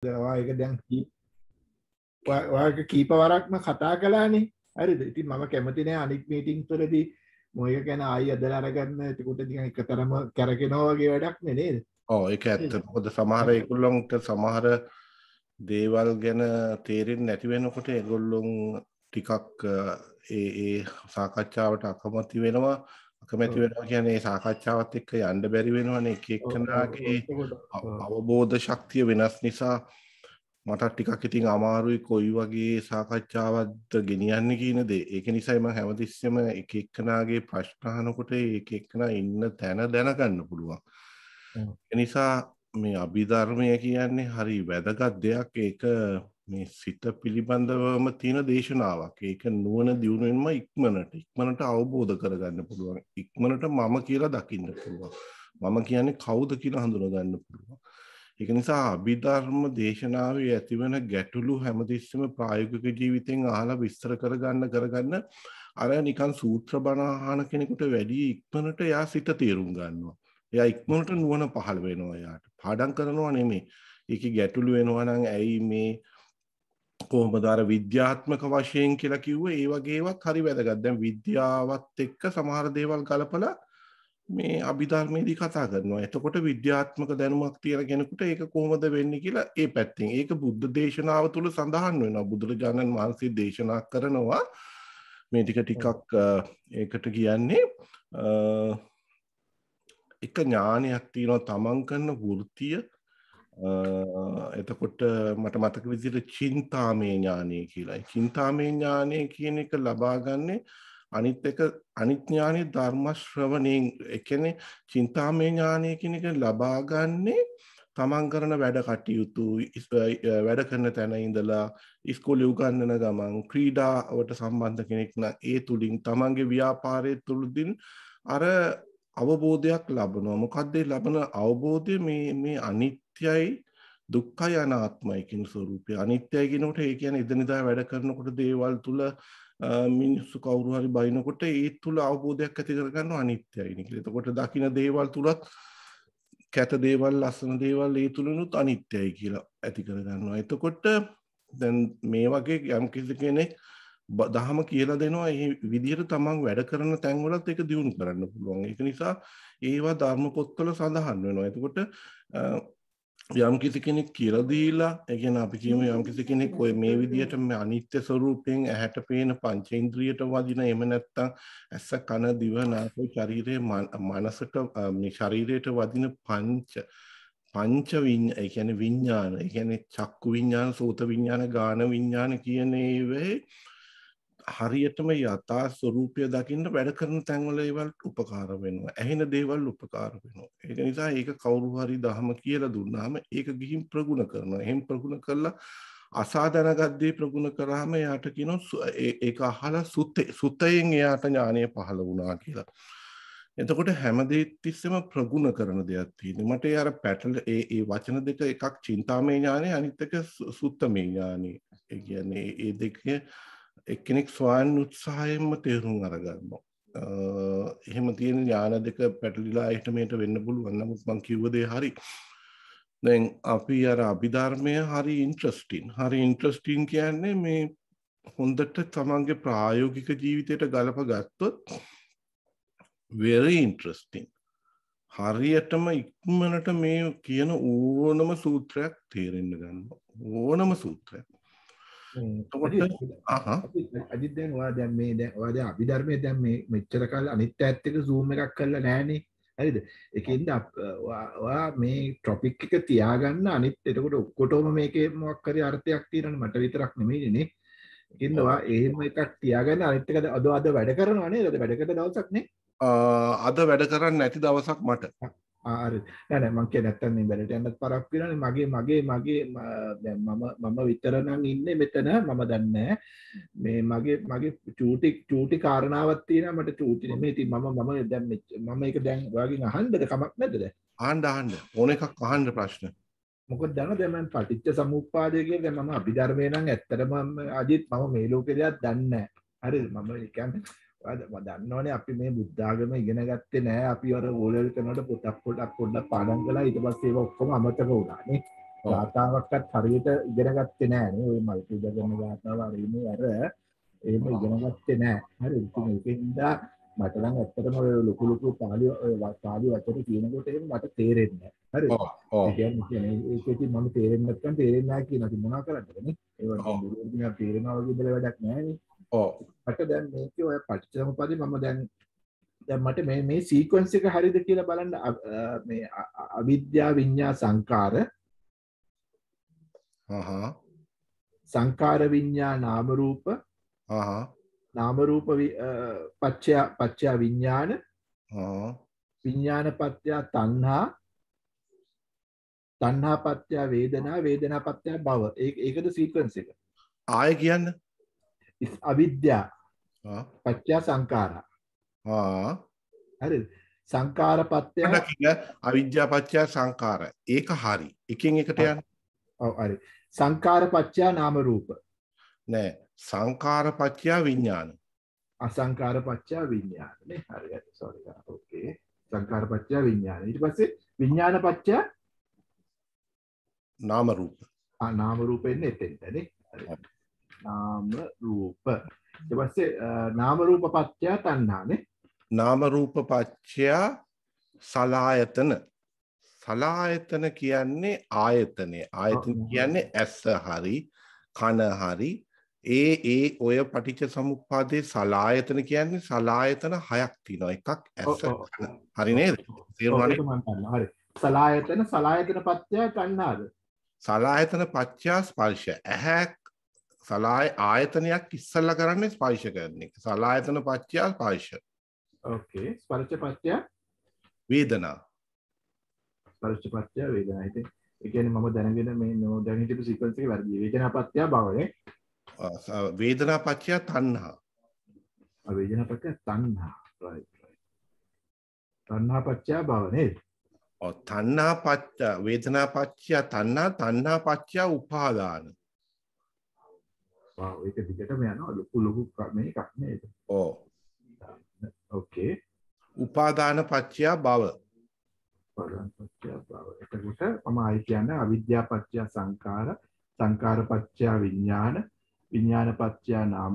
ඒක දැන් ඔයාලට කීප වරක්ම කතා කළානේ. හරිද? ඉතින් මම කැමති නෑ අනිත් මීටින්ග්ස් වලදී මොයක ගැන ආයි අදලා අරගන්න එතකොට නිකන් එකතරම කැරකෙනවා වගේ වැඩක් නේ නේද? ඔව් ඒක ඇත්ත. මොකද සමහර ඒගොල්ලන්ට සමහර දේවල් ගැන තේරෙන්නේ නැති වෙනකොට ඒගොල්ලොන් ටිකක් ඒ සාකච්ඡාවට අකමැති වෙනවා. අකමැති වෙනවා කියන්නේ ඒ සාකච්ඡාවත් එක්ක යන්න බැරි වෙනවනේ. එක එක්කෙනාගේ අවබෝධ ශක්තිය වෙනස් නිසා මට ටිකක් ඉතින් අමාරුයි කොයි වගේ සාකච්ඡාවක්ද ගෙනියන්නේ කියන දේ. ඒක නිසායි මම හැමතිස්සෙම එක එක්කෙනාගේ ප්‍රශ්න අහනකොට ඒක එක්කෙනා ඉන්න තැන දැනගන්න පුළුවන්. ඒ නිසා මේ අභිධර්මය කියන්නේ හරි වැදගත් දෙයක්. ඒක මේ සිත පිළිබඳවම තියෙන දේශනාවක්. ඒක නුවණ දියුණුවෙන්ම ඉක්මනට අවබෝධ කරගන්න පුළුවන්. ඉක්මනට මම කියලා දකින්න පුළුවන්. මම කියන්නේ කවුද කියලා හඳුනා ගන්න පුළුවන්. ඒක නිසා අභිධර්ම දේශනාවේ ඇතිවන ගැටලු හැමතිස්සෙම ප්‍රායෝගික ජීවිතෙන් අහලා විස්තර කරගන්න අර නිකන් සූත්‍ර බණ අහන කෙනෙකුට වැඩි ඉක්මනට එයා සිත තේරුම් ගන්නවා. එයා ඉක්මනට නුවණ පහළ වෙනවා එයාට. පාඩම් කරනවා නෙමෙයි. ඒකේ ගැටලු වෙනවා නම් ඇයි මේ කොහොමද අර විද්‍යාත්මක වශයෙන් කියලා කිව්වේ ඒ වගේ ඒවාත් හරි වැදගත්. දැන් විද්‍යාවත් එක්ක සමහර දේවල් ගලපලා මේ අභිධර්මයේදී කතා කරනවා. එතකොට විද්‍යාත්මක දැනුමක් තියෙන කෙනෙකුට ඒක කොහොමද වෙන්නේ කියලා ඒ පැත්තෙන්. ඒක බුද්ධ දේශනාව තුල සඳහන් වෙනවා. බුදුරජාණන් වහන්සේ දේශනා කරනවා මේ ටිකක් ඒකට කියන්නේ එක ඥානයක් තියෙනවා තමන් කරන වෘත්තිය. එතකොට මට මතක විදිහට චින්තාමය ඥානය කියලා. චින්තාමය ඥානය කියන එක ලබාගන්නේ අනිත් ඥානෙ ධර්ම ශ්‍රවණයෙන්. ඒ කියන්නේ චින්තාමය ඥානය කියන එක ලබාගන්නේ තමන් කරන වැඩ කටයුතු වැඩ කරන තැන ඉඳලා ඉස්කෝලේ උගන්වන ගමන් ක්‍රීඩාවට සම්බන්ධ කෙනෙක් නම් ඒ තුලින් තමන්ගේ ව්‍යාපාරයේ තුලින් අර අවබෝධයක් ලබනවා. මොකද්ද ලබන අවබෝධය? මේ අනිත්‍යයි දුක්ඛයි අනාත්මයි කියන ස්වરૂපය. අනිත්‍යයි කියනකොට ඒ කියන්නේ එදිනෙදා වැඩ කරනකොට දේවල් තුල මිනිස්සු කවුරු හරි බයිනකොට ඒ තුල අවබෝධයක් ඇති කරගන්නවා අනිත්‍යයි නේ කියලා. එතකොට දකින්න දේවල් තුලත් කැත දේවල් ලස්සන දේවල් ඒ තුලිනුත් අනිත්‍යයි කියලා ඇති කරගන්නවා. එතකොට දැන් මේ වගේ යම් කිසි කෙනෙක් දහම කියලා දෙනවා ඒ විදිහට තමන් වැඩ කරන තැන්වලත් ඒක දියුණු කරන්න පුළුවන්. ඒක නිසා ඒවා ධර්ම පොත්වල සඳහන් වෙනවා. එතකොට යම් කිසි කෙනෙක් කියලා දීලා ඒ කියන්නේ අපි කියමු යම් කිසි කෙනෙක් ඔය මේ විදිහට මේ අනිත්‍ය ස්වરૂපයෙන් ඇහැට පේන පංචේන්ද්‍රියට වදින එහෙම නැත්නම් ඇස කන දිව නාසය ශරීරයේ මනසට මේ ශරීරයට වදින පංච ඒ කියන්නේ විඥාන. ඒ කියන්නේ චක්කු විඥාන, සෝත විඥාන, ගාන විඥාන කියන ඒවේ හරියටම යථා ස්වરૂපය දකින්න වැඩ කරන තැන්වල ඒවල් උපකාර වෙනවා. ඇහෙන දේවල් උපකාර වෙනවා. ඒක නිසා ඒක කවුරු හරි දහම කියලා දුන්නාම ඒක ගිහින් ප්‍රගුණ කරනවා. එහෙන් ප්‍රගුණ කළා අසාධනගත දේ ප්‍රගුණ කරාම එයාට කියනවා ඒක අහලා සුතයෙන් එයාට ඥානය පහළ වුණා කියලා. එතකොට හැම දෙයක්ම ප්‍රගුණ කරන දෙයක් තියෙනවා. මට ඒ අර පැටල ඒ වචන දෙක එකක් චින්තාමය ඥානය අනිත් එක සුත්තමය ඥානය. ඒ කියන්නේ ඒ දෙකේ එක්කෙනෙක් ස්වයං උත්සාහයෙන්ම තේරුම් අරගන්නවා. එහෙම තියෙන ඥාන දෙක පැටලිලා එහෙට මෙහෙට වෙන්න පුළුවන්. නමුත් මම කිව්ව දේ හරි. දැන් අපි අර අභිධර්මය හරි ඉන්ට්‍රස්ටිං. හරි ඉන්ට්‍රස්ටිං කියන්නේ මේ හොඳට තමන්ගේ ප්‍රායෝගික ජීවිතයට ගලප ගත්තොත් very interesting. හරියටම ඉක්මනට මේ කියන ඕනම සූත්‍රයක් තේරෙන්න ගන්නවා. ඕනම සූත්‍රයක්. අජිත් දැන් ඔයා දැන් මේ දැන් ඔයා දැන් අභිධර්මයේ දැන් මේ මෙච්චර කාල අනිත් ඈත් එක zoom එකක් කරලා නැහනේ. හරිද? ඒකෙන්ද ඔයා මේ ටොපික් එක තියාගන්න අනිත් එතකොට ඔක්කොටම මේකේ මොකක් හරි අර්ථයක් තියෙනවනේ මට විතරක් නෙමෙයිනේ නේ. ඒකෙන්ද ඔයා එහෙම එකක් තියාගන්න අනිත් එක අද වැඩ කරනවා නේද? අද වැඩ කරන දවසක් නේ. අද වැඩ කරන්නේ නැති දවසක් මට. හරි. නෑ මං කියන්නේ නැත්තම් මේ වැඩට යන්නත් පරක් වෙනවානේ. මගේ දැන් මම විතර නම් ඉන්නේ මෙතන මම දන්නේ මේ මගේ චූටි කාරණාවක් තියෙනවා මට චූටි නෙමෙයි. ඉතින් මම දැන් මම ඒක දැන් ඔයාගෙන් අහන්නද කමක් නැද්ද දැන්? අහන්න ඕන එකක් අහන්න ප්‍රශ්න. මොකද දන්නවද මම පටිච්ච සමුප්පාදය කියන දැන් මම අභිධර්මයේ නම් ඇත්තටම අජිත් මම මේ ලෝකේ දෙයක් දන්නේ නැහැ. හරිද? මම කියන්නේ දන්නවනේ අපි මේ බුද්ධ ආගම ඉගෙන ගත්තේ නැහැ. අපි අර ඕලෙවල් කරනකොට පොඩක් පාඩම් කළා. ඊට පස්සේ ඒවා ඔක්කොම අමතක වුණා නේ. ගාථාවක්වත් හරියට ඉගෙන ගත්තේ නැහැ නේ. ඔය මල් පූජා කරන ගාථාව හරියම අර එහෙම ඉගෙන ගත්තේ නැහැ. හරි. ඉතින් ඒකෙන්ද මට නම් ඇත්තටම ඔය ලොකු පාළි වචන කියනකොට එහෙම මට තේරෙන්නේ නැහැ. හරි. ඒ කියන්නේ ඒකෙදි මම තේරෙන්නේ නැත්නම් තේරෙන්නේ නැහැ කියනවා. ඉතින් මොනවා කරන්නද නේ? ඒ වගේ බුදුරජාණන් තේරෙනවා වගේ ඉඳලා වැඩක් නැහැ නේ. මට දැන් මේකේ ඔය පටිච්චසමුප්පාදේ මම දැන් මට මේ සීක්වන්ස් එක හරියද කියලා බලන්න මේ අවිද්‍යා විඤ්ඤා සංකාර සංකාර විඤ්ඤා නාම රූප නාම රූප පච්චය විඤ්ඤාණ විඤ්ඤාණ පත්‍ය තණ්හා තණ්හා පත්‍ය වේදනා වේදනා පත්‍ය භව ඒකද සීක්වන්ස් එක ආය කියන්න අවිද්‍යා පත්‍ය සංකාරා හරි සංකාර පත්‍ය අවිද්‍යා පත්‍ය සංකාර ඒක හරි එකින් එකට යන්න ඔව් හරි සංකාර පත්‍ය නාම රූප නෑ සංකාර පත්‍ය විඥාන අසංකාර පත්‍ය විඥාන නේ හරියට සෝරි ඕකේ සංකාර පත්‍ය විඥාන ඊට පස්සේ විඥාන පත්‍ය නාම රූප නාම රූප එන්නේ එතෙන්ට නේ නාම රූප ඊට පස්සේ නාම රූප පත්‍ය තණ්හා නේ නාම රූප පත්‍ය සලආයතන සලආයතන කියන්නේ ආයතනය ආයතන කියන්නේ ඇස හරි කන හරි ඒ ඔය පටිච්ච සමුප්පාදේ සලආයතන කියන්නේ සලආයතන 6ක් තියෙනවා එකක් ඇස හරි නේද තේරුණානේ හරි සලආයතන පත්‍ය තණ්හාද සලආයතන පත්‍ය ස්පර්ශ ඇහැ සලාය ආයතනයක් ඉස්සල්ලා කරන්නේ ස්පර්ශ කරන එක සලආයතන පත්‍ය ස්පර්ශ ඕකේ ස්පර්ශ පත්‍ය වේදනා ස්පර්ශ පත්‍ය වේදනා ඉතින් ඒ කියන්නේ මම දැනගෙන මේ දැන් හිතපු සීක්වන්ස් එකේ වැරදි වේදනා පත්‍ය භවනේ වේදනා පත්‍ය තණ්හා වේදනා පත්‍ය තණ්හා රයිට් තණ්හා පත්‍ය භව නේද තණ්හා පත්‍ය වේදනා පත්‍ය තණ්හා පත්‍ය උපාදාන වාව් ඒක දිගටම යනවා ලොකු මේකක් නේද ඕකේ උපාදාන පත්‍ය භව එතකොට මම ආයි කියන්නේ අවිද්‍යා පත්‍ය සංකාර සංකාර පත්‍ය විඥාන විඥාන පත්‍ය නාම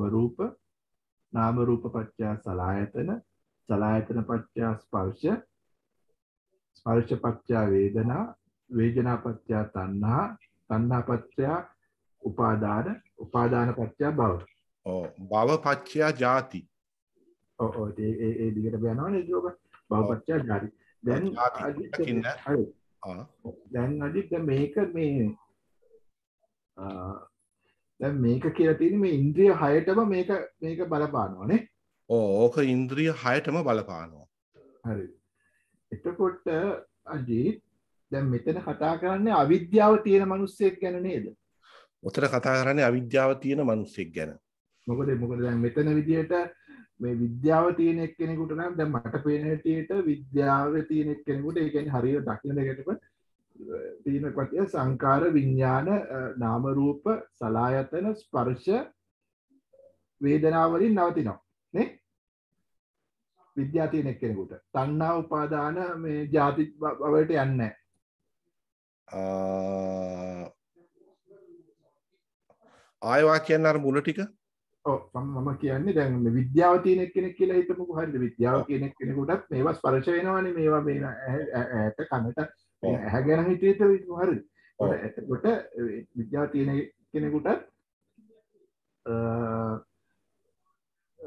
රූප පත්‍ය සලආයතන සලආයතන පත්‍ය ස්පර්ශ ස්පර්ශ පත්‍ය වේදනා වේදනා පත්‍ය තණ්හා තණ්හා පත්‍ය උපාදාන උපාදාන පත්‍ය භව භව පත්‍ය ජාති ඒ දිගට යනවනේ ඒක භව පත්‍ය ජාති දැන් අදිත් මේක දැන් මේක කියලා තියෙන්නේ මේ ඉන්ද්‍රිය 6ටම මේක බලපානවා නේ ඕක ඉන්ද්‍රිය 6ටම බලපානවා හරි එතකොට අජිත් දැන් මෙතන කතා කරන්නේ අවිද්‍යාව තියෙන මිනිස්සෙක් ගැන නේද උතර කතා කරන්නේ අවිද්‍යාව තියෙන මිනිස්සෙක් ගැන මොකද දැන් මෙතන විදියට මේ විද්‍යාව තියෙන එක්කෙනෙකුට නම් දැන් මට පේන හැටියට විද්‍යාව තියෙන එක්කෙනෙකුට ඒ කියන්නේ හරියට දකින්න දෙයකට තියෙන කොටිය සංකාර විඥාන නාම රූප සලආයතන ස්පර්ශ වේදනා වලින් නවතිනවා නේ විද්‍යාව තියෙන එක්කෙනෙකුට තණ්හා උපාදාන මේ ಜಾති වලට යන්නේ නැහැ ආයවා කියන අර මුල ටික මම කියන්නේ දැන් මේ විද්‍යාව තියෙන එක්කෙනෙක් කියලා හිතමුකෝ හරිද විද්‍යාව කියන එක්කෙනෙකුටත් මේවා ස්පර්ශ වෙනවානේ මේවා මේ ඇට කනට ඇහැ ගැන හිතේත හරිද එතකොට විද්‍යාව තියෙන කෙනෙකුටත්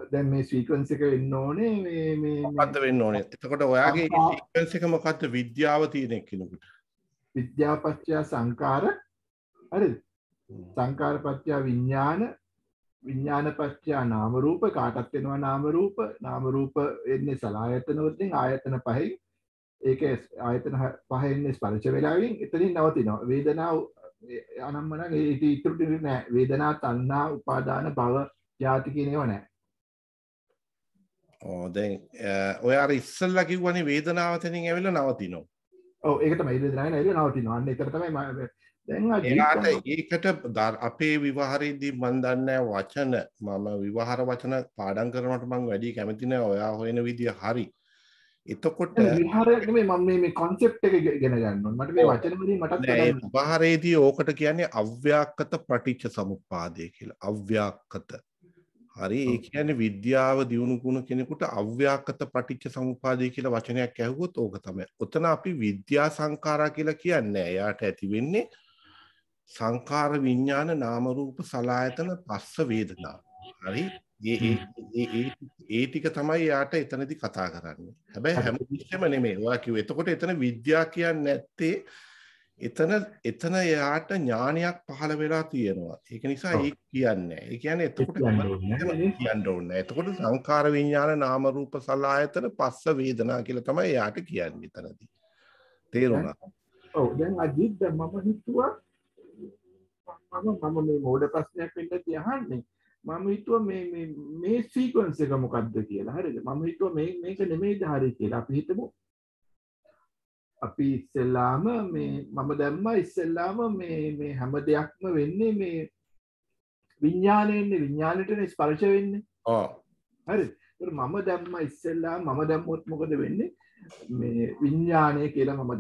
දැන් මේ සීක්වන්ස් එක වෙන්න ඕනේ මේ මොකද්ද වෙන්න ඕනේ එතකොට ඔයාගේ සීක්වන්ස් එක මොකද්ද විද්‍යාව තියෙන කෙනෙකුට විද්‍යාව පත්‍ය සංකාර හරිද සංකාර පත්‍ය විඥාන විඥාන පත්‍ය නාම රූප කාටත් වෙනවා නාම රූප එන්නේ සලආයතන වලින් ආයතන පහෙන් ඒක ආයතන පහ එන්නේ ස්පර්ශ වේලාවෙන් එතනින් නවතිනවා වේදනාව අනම්මන ඒක ඉතුරු දෙන්නේ නැහැ වේදනා තණ්හා උපාදාන භව ජාති කියන ඒවා නැහැ දැන් ඔය අර ඉස්සල්ලා කිව්වනේ වේදනාව තනින් ඇවිල්ලා නවතිනවා ඔව් ඒක තමයි වේදනාව ඇවිල්ලා නවතිනවා අන්න ඒකට තමයි ඒකට අපේ විවාහරේදී මන් දන්නේ වචන මම විවාහර වචන පාඩම් කරනකොට මම වැඩි කැමති නැහැ ඔයා හොයන විදිය හරි එතකොට විහාරයක් නෙමෙයි මම මේ concept එක ඉගෙන ගන්න ඕනේ. මට මේ වචන වලින් මටත් නෑ වැඩක් නෑ. විවහාරයේදී ඕකට කියන්නේ අව්‍යාකත පටිච්ච සමුප්පාදය කියලා. අව්‍යාකත. හරි ඒ කියන්නේ විද්‍යාව දියුණු කරන කෙනෙකුට අව්‍යාකත පටිච්ච සමුප්පාදය කියලා වචනයක් ඇහුවොත් ඕක තමයි. ඔතන අපි විද්‍යා සංඛාරා කියලා කියන්නේ. එයාට ඇති වෙන්නේ සංඛාර විඥාන නාම රූප සලආයතන පස්ස වේදනා. හරි ඒ ටික තමයි යාට එතනදී කතා කරන්නේ. හැබැයි හැමතිස්සෙම නෙමෙයි. ඔයා කිව්ව. එතකොට එතන විද්‍යාව කියන්නේ නැත්තේ එතන යාට ඥානයක් පහළ වෙලා තියෙනවා. ඒක නිසා ඒක කියන්නේ. ඒ කියන්නේ එතකොට කියන්න ඕනේ. එතකොට සංඛාර විඥාන නාම රූප සලආයතන පස්ස වේදනා කියලා තමයි යාට කියන්නේ එතනදී. තේරුණා? ඔව් දැන් අජිත් මම හිතුවා මම මේ මෝඩ ප්‍රශ්නයක් වෙන්න තියහන්නේ. මම හිතුවා මේ සීක්වන්ස් එක මොකක්ද කියලා. හරිද? මම හිතුවා මේක නෙමෙයිද හරි කියලා. අපි හිතමු අපි ඉස්සෙල්ලාම මම දැම්මා ඉස්සෙල්ලාම මේ හැම දෙයක්ම වෙන්නේ මේ විඥාණයෙන්නේ. විඥාණයටනේ ස්පර්ශ වෙන්නේ. ඔව්. හරිද? ඒත් මම දැම්මා ඉස්සෙල්ලාම මම දැම්මොත් මොකද වෙන්නේ? මේ විඥාණය කියලා මම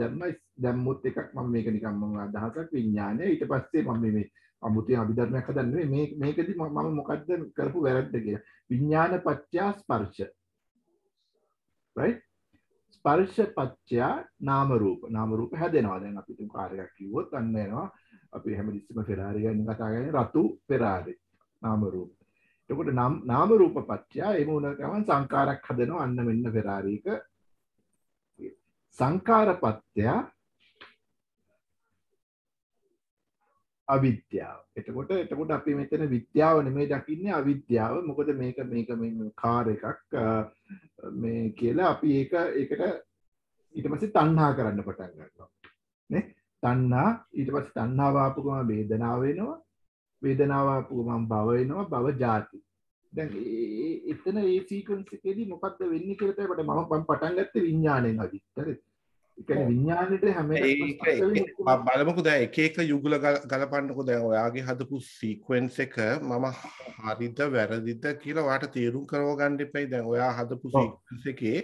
දැම්මොත් එකක් මම මේක නිකන් මම අදහසක් විඥාණය. ඊට පස්සේ මම මේ අමුතුවෙන් අභිධර්මයක් හදන්නේ මේකදී මම මොකද්ද කරපු වැරද්ද කියලා. විඥාන පත්‍ය ස්පර්ශ. right? ස්පර්ශ පත්‍ය නාම රූප. නාම රූප හැදෙනවා. දැන් අපි තුන් කාර් එකක් කිව්වොත් අන්න එනවා. අපි හැමදෙස්සම ෆෙරාරි ගැන කතා කරන්නේ රතු ෆෙරාරි. නාම රූප. එතකොට නාම රූප පත්‍ය එහෙම වුණ ගමන් සංකාරයක් හදනවා. අන්න මෙන්න ෆෙරාරි එක. සංකාර පත්‍ය අවිද්‍යාව. එතකොට අපි මෙතන විද්‍යාව නෙමෙයි දකින්නේ අවිද්‍යාව. මොකද මේක මේ කාර් එකක් මේ කියලා අපි ඒකට ඊට පස්සේ තණ්හා කරන්න පටන් ගන්නවා. නේ? තණ්හා ඊට පස්සේ තණ්හාව ආපු ගමන් වේදනාව වෙනවා. වේදනාව ආපු ගමන් භව වෙනවා. භව ජාති. දැන් එතන මේ සීක්වෙන්ස් එකේදී මොකද්ද වෙන්නේ කියලා තමයි මම පටන් ගත්තේ විඥාණයෙන් අදිත්. හරිද? විඥානෙට හැම බලමුකෝ දැන් එක එක යුගල ගලපන්නකෝ දැන් ඔයාගේ හදපු සීක්වෙන්ස් එක මම හරිද වැරදිද කියලා ඔයාට තීරුම් කරව ගන්න එපයි. දැන් ඔයා හදපු සීක්වෙන්ස් එකේ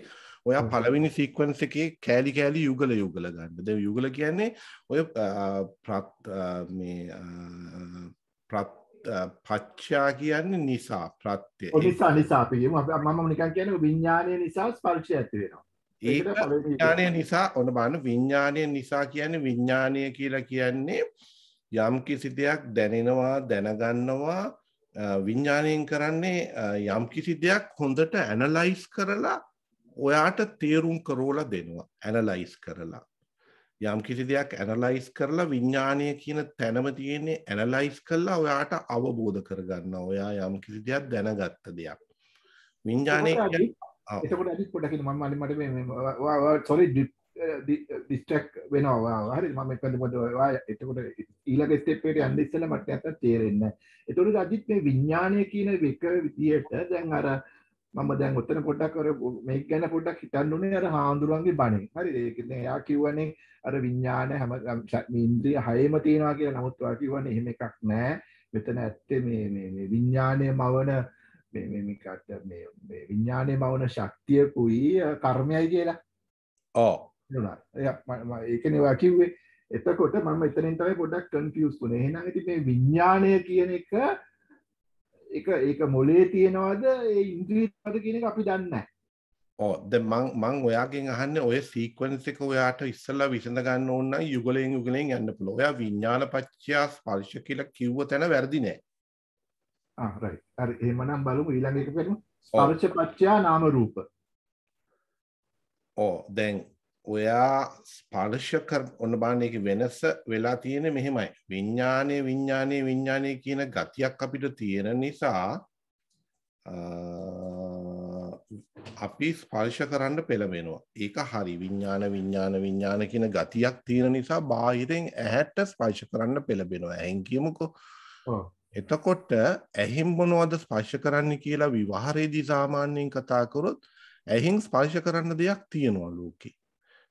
ඔයා පළවෙනි සීක්වෙන්ස් එකේ කෑලි යුගල ගන්න. දැන් යුගල කියන්නේ ඔය පච්චා කියන්නේ නිසා ප්‍රත්‍ය. නිසා අපි මම නිකන් කියන්නේ විඥානය නිසා ස්පර්ශය ඇති වෙනවා. ඒක විඥානය නිසා ඔන්න බලන්න විඥානය නිසා කියන්නේ විඥානය කියලා කියන්නේ යම් කිසි දෙයක් දැනෙනවා දැනගන්නවා විඥාණයෙන් කරන්නේ යම් කිසි දෙයක් හොඳට ඇනලයිස් කරලා ඔයාට තේරුම් කරවලා දෙනවා ඇනලයිස් කරලා යම් කිසි දෙයක් ඇනලයිස් කරලා විඥානය කියන තැනම තියෙන්නේ ඇනලයිස් කරලා ඔයාට අවබෝධ කරගන්නවා ඔයා යම් කිසි දෙයක් දැනගත්ත දෙයක් විඥානය එතකොට අනිත් පොඩ්ඩක් මම මට මේ sorry distract වෙනවා හරි මම එක්කද මොකද එතකොට ඊළඟ ස්ටෙප් එකට යන්න ඉස්සෙල්ලා මට නැත්තම් තේරෙන්නේ නැහැ. එතකොට අදිත් මේ විඥානය කියන එක විදියට දැන් අර මම දැන් උතන පොඩ්ඩක් අර මේක ගැන පොඩ්ඩක් හිතන්න ඕනේ අර හාමුදුරුවන්ගේ බණෙන්. හරිද? ඒක දැන් එයා කියවනේ අර විඥාන හැම ඉන්ද්‍රිය හයෙම තියෙනවා කියලා. නමුත් ඔයා කියවනේ එහෙම එකක් නැහැ. මෙතන ඇත්තේ මේ විඥානයේ මවන මේකට මේ විඥානයේ මවන ශක්තියකුයි කර්මයයි කියලා. ඔව්. ඒකනේ ඔයා කිව්වේ. එතකොට මම එතනින් තමයි පොඩ්ඩක් කන්ෆියුස් වුනේ. එහෙනම් ඉතින් මේ විඥානය කියන ඒක මොලේ තියනවද ඒ ඉන්ද්‍රියවද කියන එක අපි දන්නේ නැහැ. ඔව් දැන් මං ඔයාගෙන් අහන්නේ ඔය සීක්වෙන්ස් එක ඔයාට ඉස්සෙල්ලා විසඳ ගන්න ඕන නම් යුගලයෙන් යන්න පුළුවන්. ඔයා විඥාන පත්‍ය ස්පර්ශ කියලා කිව්ව තැන වැරදි නෑ. right. හරි එහෙමනම් බලමු ඊළඟ එක බලමු. ස්පර්ශ පත්‍ය නාම රූප. දැන් ඔයා ස්පර්ශ කර ඔන්න බලන්න ඒක වෙනස වෙලා තියෙන්නේ මෙහෙමයි. විඥානයේ කියන ගතියක් අපිට තියෙන නිසා අපි ස්පර්ශ කරන්න පෙළඹෙනවා. ඒක හරි. විඥාන කියන ගතියක් තියෙන නිසා බාහිරෙන් ඇහැට ස්පර්ශ කරන්න පෙළඹෙනවා. ඇහෙන් කියමුකෝ. එතකොට ඇහෙන් මොනවද ස්පර්ශ කරන්න කියලා විවහාරයේදී සාමාන්‍යයෙන් කතා කරොත් ඇහෙන් ස්පර්ශ කරන්න දෙයක් තියෙනවා ලෝකේ.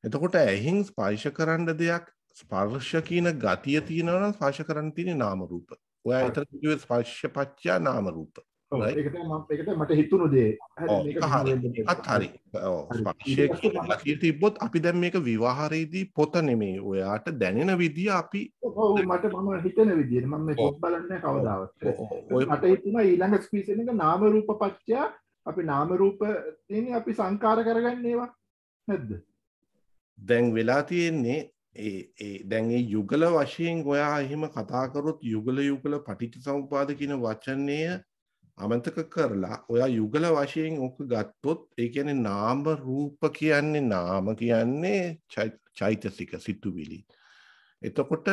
එතකොට ඇහෙන් ස්පර්ශ කරන්න දෙයක් ස්පර්ශ කියන ගතිය තියෙනවා නම් ස්පර්ශ කරන්න තියෙන්නේ නාම රූප. ඔයා හිතන කිව්වේ ස්පර්ශ පත්‍ය නාම රූප. ඒකට මට හිතුණු දේ. හරි මේක මෙහෙම වෙන්න ඒකත් හරි. ඔව් ස්පර්ශය කියලා තිබ්බොත් අපි දැන් මේක විවාහයේදී පොත නෙමෙයි. ඔයාට දැනෙන විදිය අපි ඔව් මම හිතන විදියට මම මේ පොත් බලන්නේ කවදාවත්. මට හිතුණා ඊළඟ ස්පීසන් එක නාම රූප පත්‍ය අපි නාම රූප තියෙන්නේ අපි සංකාර කරගන්න ඒවා. නැද්ද? දැන් වෙලා තියෙන්නේ දැන් ඒ යුගල වශයෙන් ඔයා එහෙම කතා කරොත් යුගල පටිච්චසමුපාද කියන වචනය අමතක කරලා ඔයා යුගල වශයෙන් ඔක ගත්තොත් ඒ කියන්නේ නාම රූප කියන්නේ නාම කියන්නේ චෛතසික සිතුවිලි. එතකොට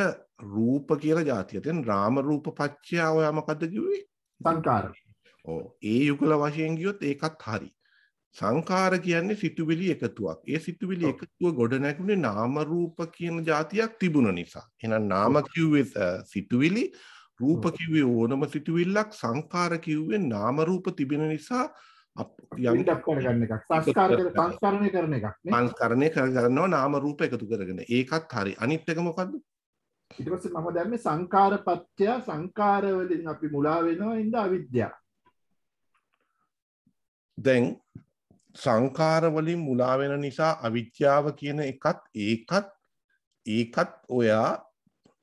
රූප කියලා જાතිය. දැන් රාම රූප පත්‍ය ඔයා මොකද්ද කිව්වේ? සංකාර. ඔව් ඒ යුගල වශයෙන් ගියොත් ඒකත් හරි. සංකාර කියන්නේ සිතුවිලි එකතුවක්. ඒ සිතුවිලි එකතුව ගොඩ නැගුණේ නාම රූප කියන જાතියක් තිබුණ නිසා. එහෙනම් නාම කිව්වේ සිතුවිලි, රූප කිව්වේ ඕනම සිතුවිල්ලක්, සංකාර කිව්වේ නාම රූප තිබෙන නිසා යම් කරගන්න එකක්. සංස්කරණය කරන එකක් නේ. සංස්කරණය කරගන්නවා නාම රූප එකතු කරගෙන. ඒකත් හරි. අනිත් එක මොකද්ද? ඊට පස්සේ මම දැම්මේ සංකාරපත්‍ය සංකාර වලින් අපි මුලා වෙනවා ඉඳ අවිද්‍යාව. දැන් සංකාර වලින් මුලා වෙන නිසා අවිද්‍යාව කියන ඒකත් ඔයා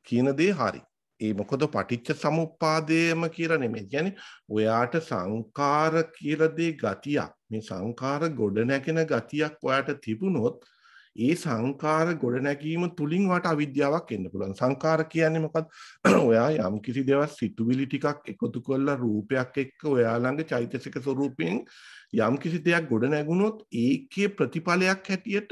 කියන දේ හරි. ඒ මොකද පටිච්ච සමුප්පාදයම කියලා නෙමෙයි. කියන්නේ ඔයාට සංකාර කියලා දේ ගතියක්. මේ සංකාර ගොඩ නැගෙන ගතියක් ඔයාට තිබුණොත් ඒ සංකාර ගොඩ නැගීම තුලින් වට අවිද්‍යාවක් එන්න පුළුවන්. සංකාර කියන්නේ මොකක්ද? ඔයා යම් කිසි දේවල් සිතුවිලි ටිකක් එකතු කරලා රූපයක් එක්ක ඔයා ළඟ චෛතසික ස්වරූපයෙන් යම් කිසි දෙයක් ගොඩ නැගුණොත් ඒකේ ප්‍රතිඵලයක් හැටියට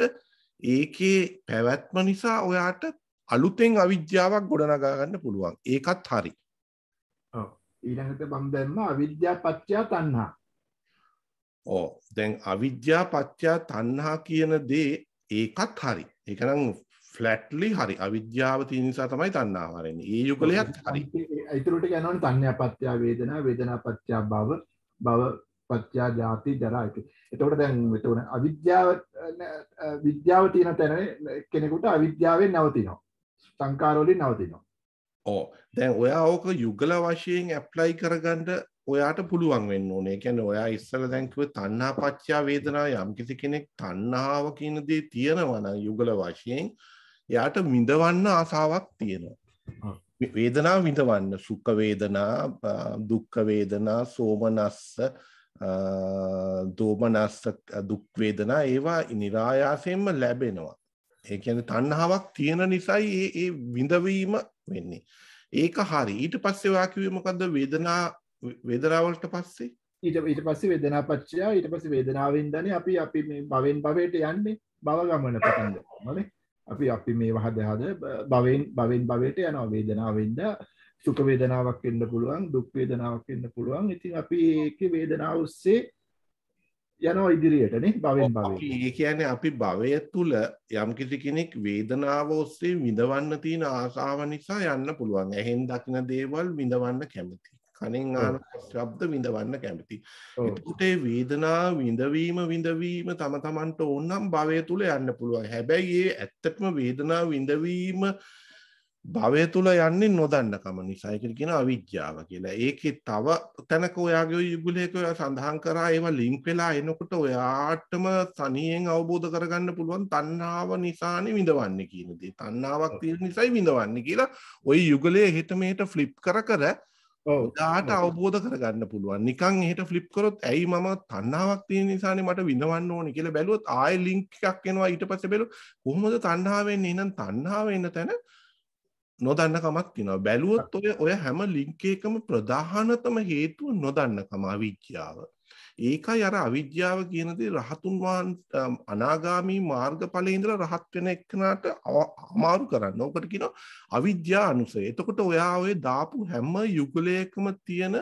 ඒකේ පැවැත්ම නිසා ඔයාට අලුතෙන් අවිද්‍යාවක් ගොඩනගා ගන්න පුළුවන්. ඒකත් හරි. ඔව්. ඊළඟට මම දැම්ම අවිද්‍යා පත්‍ය තණ්හා. ඔව්. දැන් අවිද්‍යා පත්‍ය තණ්හා කියන දේ ඒකත් හරි. ඒක නම් ෆ්ලැට්ලි හරි. අවිද්‍යාව තියෙන නිසා තමයි තණ්හාව හරින්නේ. ඒ යුගලයක් හරි. ඊටරට යනවනේ තණ්හා පත්‍ය වේදනා, වේදනා පත්‍ය භව, භව පත්‍ය ජාති ජරා. එතකොට දැන් විද්‍යාව තියෙන තැන කෙනෙකුට අවිද්‍යාවෙන් නවතිනවා. සංකාර වලින් නවතිනවා. ඔව්. දැන් ඔයා ඕක යුගල වශයෙන් ඇප්ලයි කරගන්න ඔයාට පුළුවන් වෙන්න ඕනේ. ඒ කියන්නේ ඔයා ඉස්සෙල්ලා දැන් කිව්වේ තණ්හා පත්‍ය වේදනා යම් කිසි කෙනෙක් තණ්හාව කියන දේ තියෙනවා නම් යුගල වශයෙන් එයාට විඳවන්න ආසාවක් තියෙනවා. වේදනාව විඳවන්න සුඛ වේදනා, දුක්ඛ වේදනා, සෝමනස්ස, දෝමනස්ස, දුක් වේදනා ඒවා නිරායාසයෙන්ම ලැබෙනවා. ඒ කියන්නේ තණ්හාවක් තියෙන නිසායි ඒ විඳවීම වෙන්නේ. ඒක හරි. ඊට පස්සේ ඔයා කිව්වේ මොකද්ද? වේදනාවලට පස්සේ ඊට පස්සේ වේදනාපච්චය ඊට පස්සේ වේදනාවෙන් දන්නේ අපි මේ භවෙන් භවයට යන්නේ භව ගමන පටන් ගන්නවානේ. අපි මේ වහද භවෙන් භවයට යනවා. වේදනාවෙන්ද සුඛ වේදනාවක් වෙන්න පුළුවන්, දුක් වේදනාවක් වෙන්න පුළුවන්. ඉතින් අපි ඒකේ වේදනාව ඔස්සේ යනවා ඉදිරියටනේ භවෙන් භවයට. ඒ කියන්නේ අපි භවය තුල යම් කිසි කෙනෙක් වේදනාව ඔස්සේ විඳවන්න තියෙන ආසාව නිසා යන්න පුළුවන්. ඇහෙන් දකින දේවල් විඳවන්න කැමති. කනෙන් අහන ශබ්ද විඳවන්න කැමති. ඒකට ඒ වේදනාව විඳවීම තම තමන්ට ඕන නම් භවය තුල යන්න පුළුවන්. හැබැයි ඒ ඇත්තටම වේදනාව විඳවීම භවය තුල යන්නේ නොදන්නකම නිසා. ඒකට කියන අවිද්‍යාව කියලා. ඒකේ තව තැනක ඔයාගේ යුගලයක ඔයා සඳහන් කරා ඒවා ලින්ක් වෙලා එනකොට ඔයාටම තනියෙන් අවබෝධ කරගන්න පුළුවන් තණ්හාව නිසානේ විඳවන්නේ කියන දේ. තණ්හාවක් තියෙන නිසායි විඳවන්නේ කියලා ওই යුගලයේ හෙට මෙහෙට ෆ්ලිප් කර ඔයාට අවබෝධ කරගන්න පුළුවන්. නිකන් එහෙට ෆ්ලිප් කරොත් ඇයි මම තණ්හාවක් තියෙන නිසානේ මට විඳවන්න ඕනේ කියලා බැලුවොත් ආයෙ ලින්ක් එකක් එනවා. ඊට පස්සේ බැලුවොත් කොහොමද තණ්හාව වෙන්නේ? එහෙනම් තණ්හාව එන්න තැන නොදන්නකමක් තියෙනවා. බැලුවොත් ඔය හැම ලින්ක් එකකම ප්‍රධානතම හේතුව නොදන්නකම අවිද්‍යාව. ඒකයි අර අවිද්‍යාව කියන දේ රහතුන් වහන්සේ අනාගාමී මාර්ගඵලයේ ඉඳලා රහත් වෙන එක්කනට අමාරු කරන්න. ඔකට කියනවා අවිද්‍යා අනුසය. එතකොට ඔයා ඔය දාපු හැම යුගලයකම තියෙන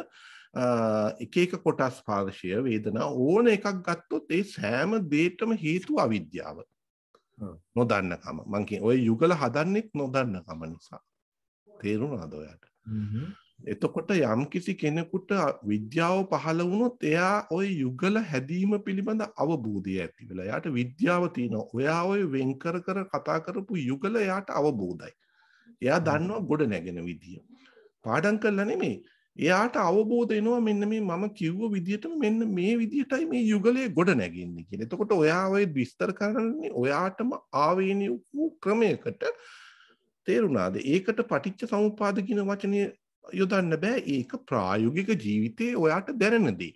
එක එක කොටස් ස්පර්ශය වේදනා ඕන එකක් ගත්තොත් ඒ සෑම දෙයකම හේතුව අවිද්‍යාව. නොදන්නකම. මං කියන්නේ ඔය යුගල හදන්නෙත් නොදන්නකම නිසා. තේරුණාද ඔයාට? එතකොට යම් කිසි කෙනෙකුට විද්‍යාව පහළ වුණොත් එයා ওই යුගල හැදීම පිළිබඳ අවබෝධය ඇති වෙලා. එයාට විද්‍යාව තියෙනවා. ඔයා ওই වෙන් කර කතා කරපු යුගල එයාට අවබෝධයි. එයා දන්නවා ගොඩ නැගෙන විදිය. පාඩම් කරලා නෙමෙයි. එයාට අවබෝධ වෙනවා මෙන්න මේ මම කිව්ව විදිහටම මෙන්න මේ විදිහටයි මේ යුගලයේ ගොඩ නැගෙන්නේ කියලා. එතකොට ඔයා ඔය විස්තර කරන්නේ ඔයාටම ආවේනික වූ ක්‍රමයකට තේරුණාද? ඒකට පටිච්ච සමුප්පාද කියන වචනේ යොදන්න බෑ. ඒක ප්‍රායෝගික ජීවිතේ ඔයාට දැනෙන දේ.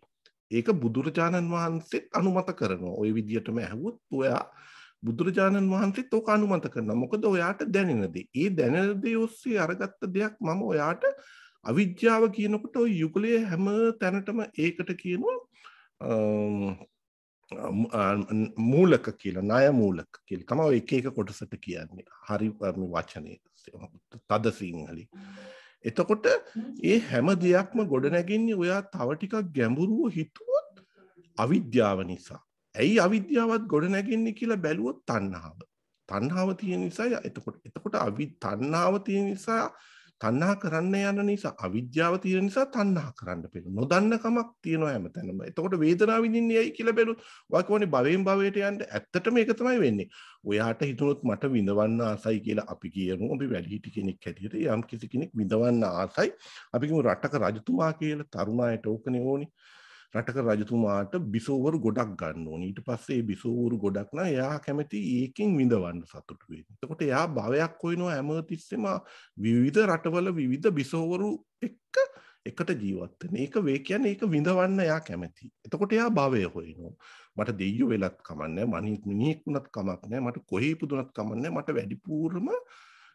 ඒක බුදුරජාණන් වහන්සේත් අනුමත කරනවා. ওই විදිහටම ඇහුවොත් ඔයා බුදුරජාණන් වහන්සේත් ඕක අනුමත කරනවා. මොකද ඔයාට දැනෙන දේ. ඒ දැනෙන දේ ඔස්සේ අරගත්ත දෙයක් මම ඔයාට අවිද්‍යාව කියනකොට ওই යුගලයේ හැම තැනටම ඒකට කියනවා මූලක කියලා, ණය මූලක කියලා. තමයි එක එක කොටසට කියන්නේ. හරි මේ වචනේ තද සිංහලෙන්. එතකොට ඒ හැම දෙයක්ම ගොඩ නැගින්නේ ඔයා තව ටිකක් ගැඹුරුව හිතුවොත් අවිද්‍යාව නිසා. ඇයි අවිද්‍යාවත් ගොඩ නැගින්නේ කියලා බැලුවොත් තණ්හාව. තණ්හාව තියෙන නිසා එතකොට තණ්හාව තියෙන නිසා තණ්හා කරන්න යන නිසා අවිද්‍යාව තියෙන නිසා තණ්හා කරන්න පෙළු. නොදන්න කමක් තියෙනවා හැමතැනම. එතකොට වේදනාව විඳින්නේ ඇයි කියලා බැලුවොත් ඔයා කියන්නේ භවයෙන් භවයට යන්න ඇත්තටම ඒක තමයි වෙන්නේ. ඔයාට හිතුනොත් මට විඳවන්න ආසයි කියලා අපි කියමු. අපි වැඩිහිටි කෙනෙක් හැටියට යම් කිසි කෙනෙක් විඳවන්න ආසයි. අපි කියමු රටක රජතුමා කියලා තරුණායට ඕකනේ ඕනි. රටක රජතුමාට බිසෝවරු ගොඩක් ගන්න ඕනේ. ඊට පස්සේ ඒ බිසෝවරු ගොඩක් නම් එයා කැමති ඒකෙන් විඳවන්න සතුටු වෙන්න. එතකොට එයා භවයක් හොයනවා හැමතිස්සෙම විවිධ රටවල විවිධ බිසෝවරු එක්ක එකට ජීවත් වෙන. ඒක වේ කියන්නේ ඒක විඳවන්න එයා කැමති. එතකොට එයා භවය හොයනවා. මට දෙයියෝ වෙලත් කමන්නේ නැහැ. මිනිහෙක් වුණත් කමක් නැහැ. මට කොහේ ඉපදුනත් කමක් නැහැ. මට වැඩිපුරම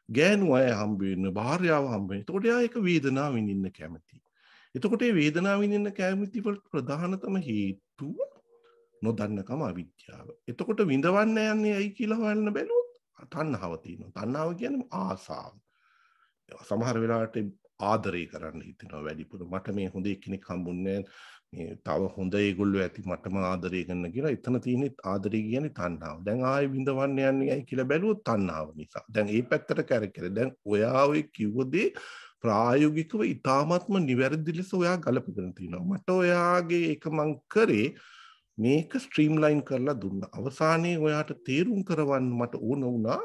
ගෑනු අය හම්බ වෙන්න, භාර්යාව හම්බ වෙන්න. එතකොට එයා ඒක වේදනාව විඳින්න කැමති. එතකොට මේ වේදනාව විඳින්න කැමති වලට ප්‍රධානතම හේතුව නොදන්නකම අවිද්‍යාව. එතකොට විඳවන්න යන්නේ ඇයි කියලා හොයන්න බැලුවොත් තණ්හාව තියෙනවා. තණ්හාව කියන්නේ ආසාව. සමහර වෙලාවට ආදරය කරන්න හිතෙනවා වැඩිපුර. මට මේ හොඳ කෙනෙක් හම්බුන්නේ මේ තව හොඳ ඒගොල්ලෝ ඇති මටම ආදරය කරන්න කියලා. එතන තියෙන්නේ ආදරය කියන්නේ තණ්හාව. දැන් ආයෙ විඳවන්න යන්නේ ඇයි කියලා බැලුවොත් තණ්හාව නිසා. දැන් මේ පැත්තට කැරකෙලා. දැන් ඔයා ඔය කිව්ව දේ ප්‍රායෝගිකව ඉතාමත්ම නිවැරදි ලෙස ඔයා ගලපගෙන තියෙනවා. මට ඔයාගේ එක මං කරේ මේක ස්ට්‍රීම්ලයින් කරලා දුන්නා. අවසානයේ ඔයාට තේරුම් කරවන්න මට ඕන වුණා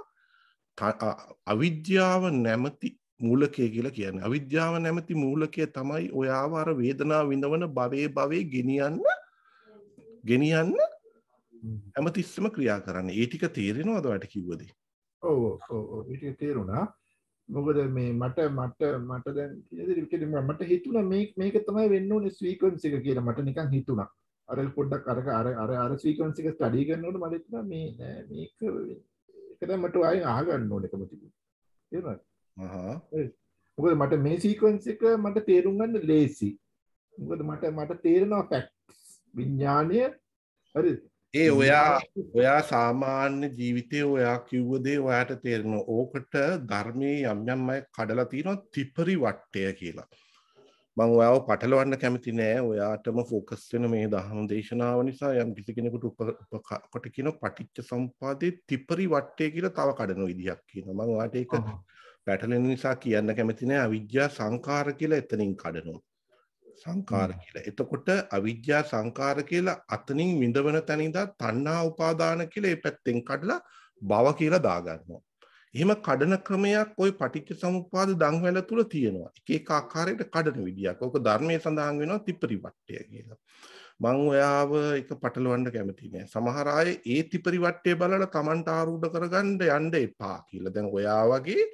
අවිද්‍යාව නැමැති මූලකය කියලා කියන්නේ. අවිද්‍යාව නැමැති මූලකය තමයි ඔයාව අර වේදනාව විඳවන භවයේ ගෙනියන්න හැමතිස්සෙම ක්‍රියා කරන්නේ. ඒ ටික තේරෙනවද ඔයාලට කිව්වද? ඔව් ඒක තේරුණා. මොකද මේ මට දැන් මට හිතුණා මේක තමයි වෙන්න ඕනේ සීක්වෙන්ස් එක කියලා මට නිකන් හිතුණා. අර පොඩ්ඩක් අර සීක්වෙන්ස් එක ස්ටඩි කරනකොට මට හිතුණා මේක දැන් මට ආයෙ අහගන්න ඕනේ කම තිබුණා. තේරුණාද? මොකද මට මේ සීක්වෙන්ස් එක මට තේරුම් ගන්න ලේසි. මොකද මට තේරෙනවා ෆැක්ට්ස් විඥානය හරිද? ඒ ඔයා සාමාන්‍ය ජීවිතේ ඔයා කිව්ව දේ ඔයාට තේරෙනවා. ඕකට ධර්මයේ යම් අය කඩලා තියෙනවා ත්‍රිපරි වට්ටය කියලා. මම ඔයාව පටලවන්න කැමති නෑ. ඔයාටම ફોකස් වෙන මේ දහම් දේශනාව නිසා යම් කිසි කෙනෙකුට උපකට කියන පටිච්ච සමුප්පාදේ ත්‍රිපරි වට්ටය කියලා තව කඩන විදිහක් කියනවා. මම ඔයාට ඒක පැටලෙන නිසා කියන්න කැමති නෑ. අවිජ්ජා සංඛාර කියලා එතනින් කඩනවා. සංකාර කියලා. එතකොට අවිද්‍යා සංකාර කියලා අතනින් විඳවන තැන ඉඳලා තණ්හා උපාදාන කියලා ඒ පැත්තෙන් කඩලා භව කියලා දාගන්නවා. එහෙම කඩන ක්‍රමයක් ওই පටිච්ච සමුප්පාද දන්වැල තුල තියෙනවා. එක එක ආකාරයකට කඩන විදියක්. ඕක ධර්මයේ සඳහන් වෙනවා ත්‍රිපරිවට්ටය කියලා. මම ඔයාව එක පටලවන්න කැමති නෑ. සමහර අය ඒ ත්‍රිපරිවට්ටය බලලා Tamanට ආරූඪ කරගන්න යන්න එපා කියලා. දැන් ඔයා වගේ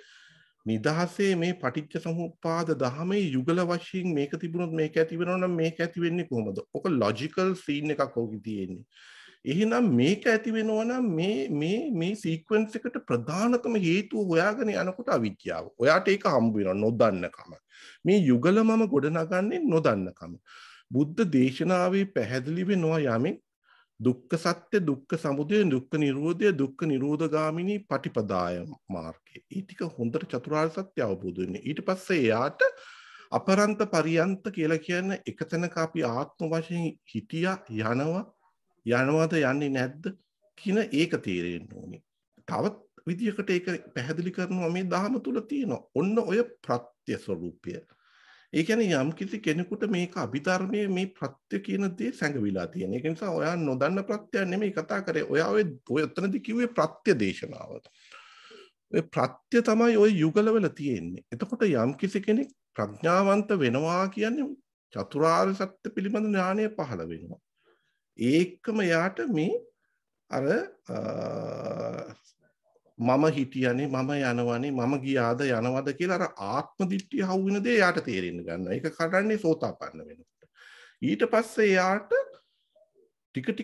නිදහසේ මේ පටිච්ච සමුප්පාද දහමේ යුගල වශයෙන් මේක තිබුණොත් මේක ඇති වෙනවා නම් මේක ඇති වෙන්නේ කොහොමද? ඔක ලොජිකල් සීන් එකක් ඕකේ තියෙන්නේ. එහෙනම් මේක ඇති වෙනවා නම් මේ සීක්වෙන්ස් එකට ප්‍රධානතම හේතුව හොයාගෙන යනකොට අවිද්‍යාව. ඔයාට ඒක හම්බ වෙනවා නොදන්නකම. මේ යුගල මම ගොඩනගන්නේ නොදන්නකම. බුද්ධ දේශනාවේ පැහැදිලි වෙනවා යමෙක් දුක්ඛ සත්‍ය දුක්ඛ සමුදය දුක්ඛ නිරෝධය දුක්ඛ නිරෝධගාමිනී පටිපදාය මාර්ගය. ඒ ටික හොඳට චතුරාර්ය සත්‍ය අවබෝධ වෙන්නේ. ඊට පස්සේ එයාට අපරන්ත පරියන්ත කියලා කියන එක තැනක අපි ආත්ම වශයෙන් හිටියා යනවද යන්නේ නැද්ද කියන ඒක තේරෙන්න ඕනේ. තවත් විදියකට ඒක පැහැදිලි කරනවා මේ ධහම තුල තියෙනවා. ඔන්න ඔය ප්‍රත්‍ය ස්වરૂපය. ඒ කියන්නේ යම් කිසි කෙනෙකුට මේක අභිධර්මයේ මේ ප්‍රත්‍ය කියන දේ සැඟවිලා තියෙන. ඒක නිසා ඔයා නොදන්න ප්‍රත්‍යයක් නෙමෙයි කතා කරේ. ඔයා ඔය එතනදී කිව්වේ ප්‍රත්‍ය දේශනාව. ඔය ප්‍රත්‍ය තමයි ඔය යුගලවල තියෙන්නේ. එතකොට යම් කිසි කෙනෙක් ප්‍රඥාවන්ත වෙනවා කියන්නේ චතුරාර්ය සත්‍ය පිළිබඳ ඥානය පහළ වෙනවා. ඒකම යාට මේ අර මම හිටියනේ මම යනවනේ මම ගියාද යනවද කියලා අර ආත්ම දිට්ඨිය හවු වෙන දේ යාට තේරෙන්න ගන්නවා. ඒක කරන්නේ සෝතාපන්න වෙනකොට. ඊට පස්සේ යාට ටික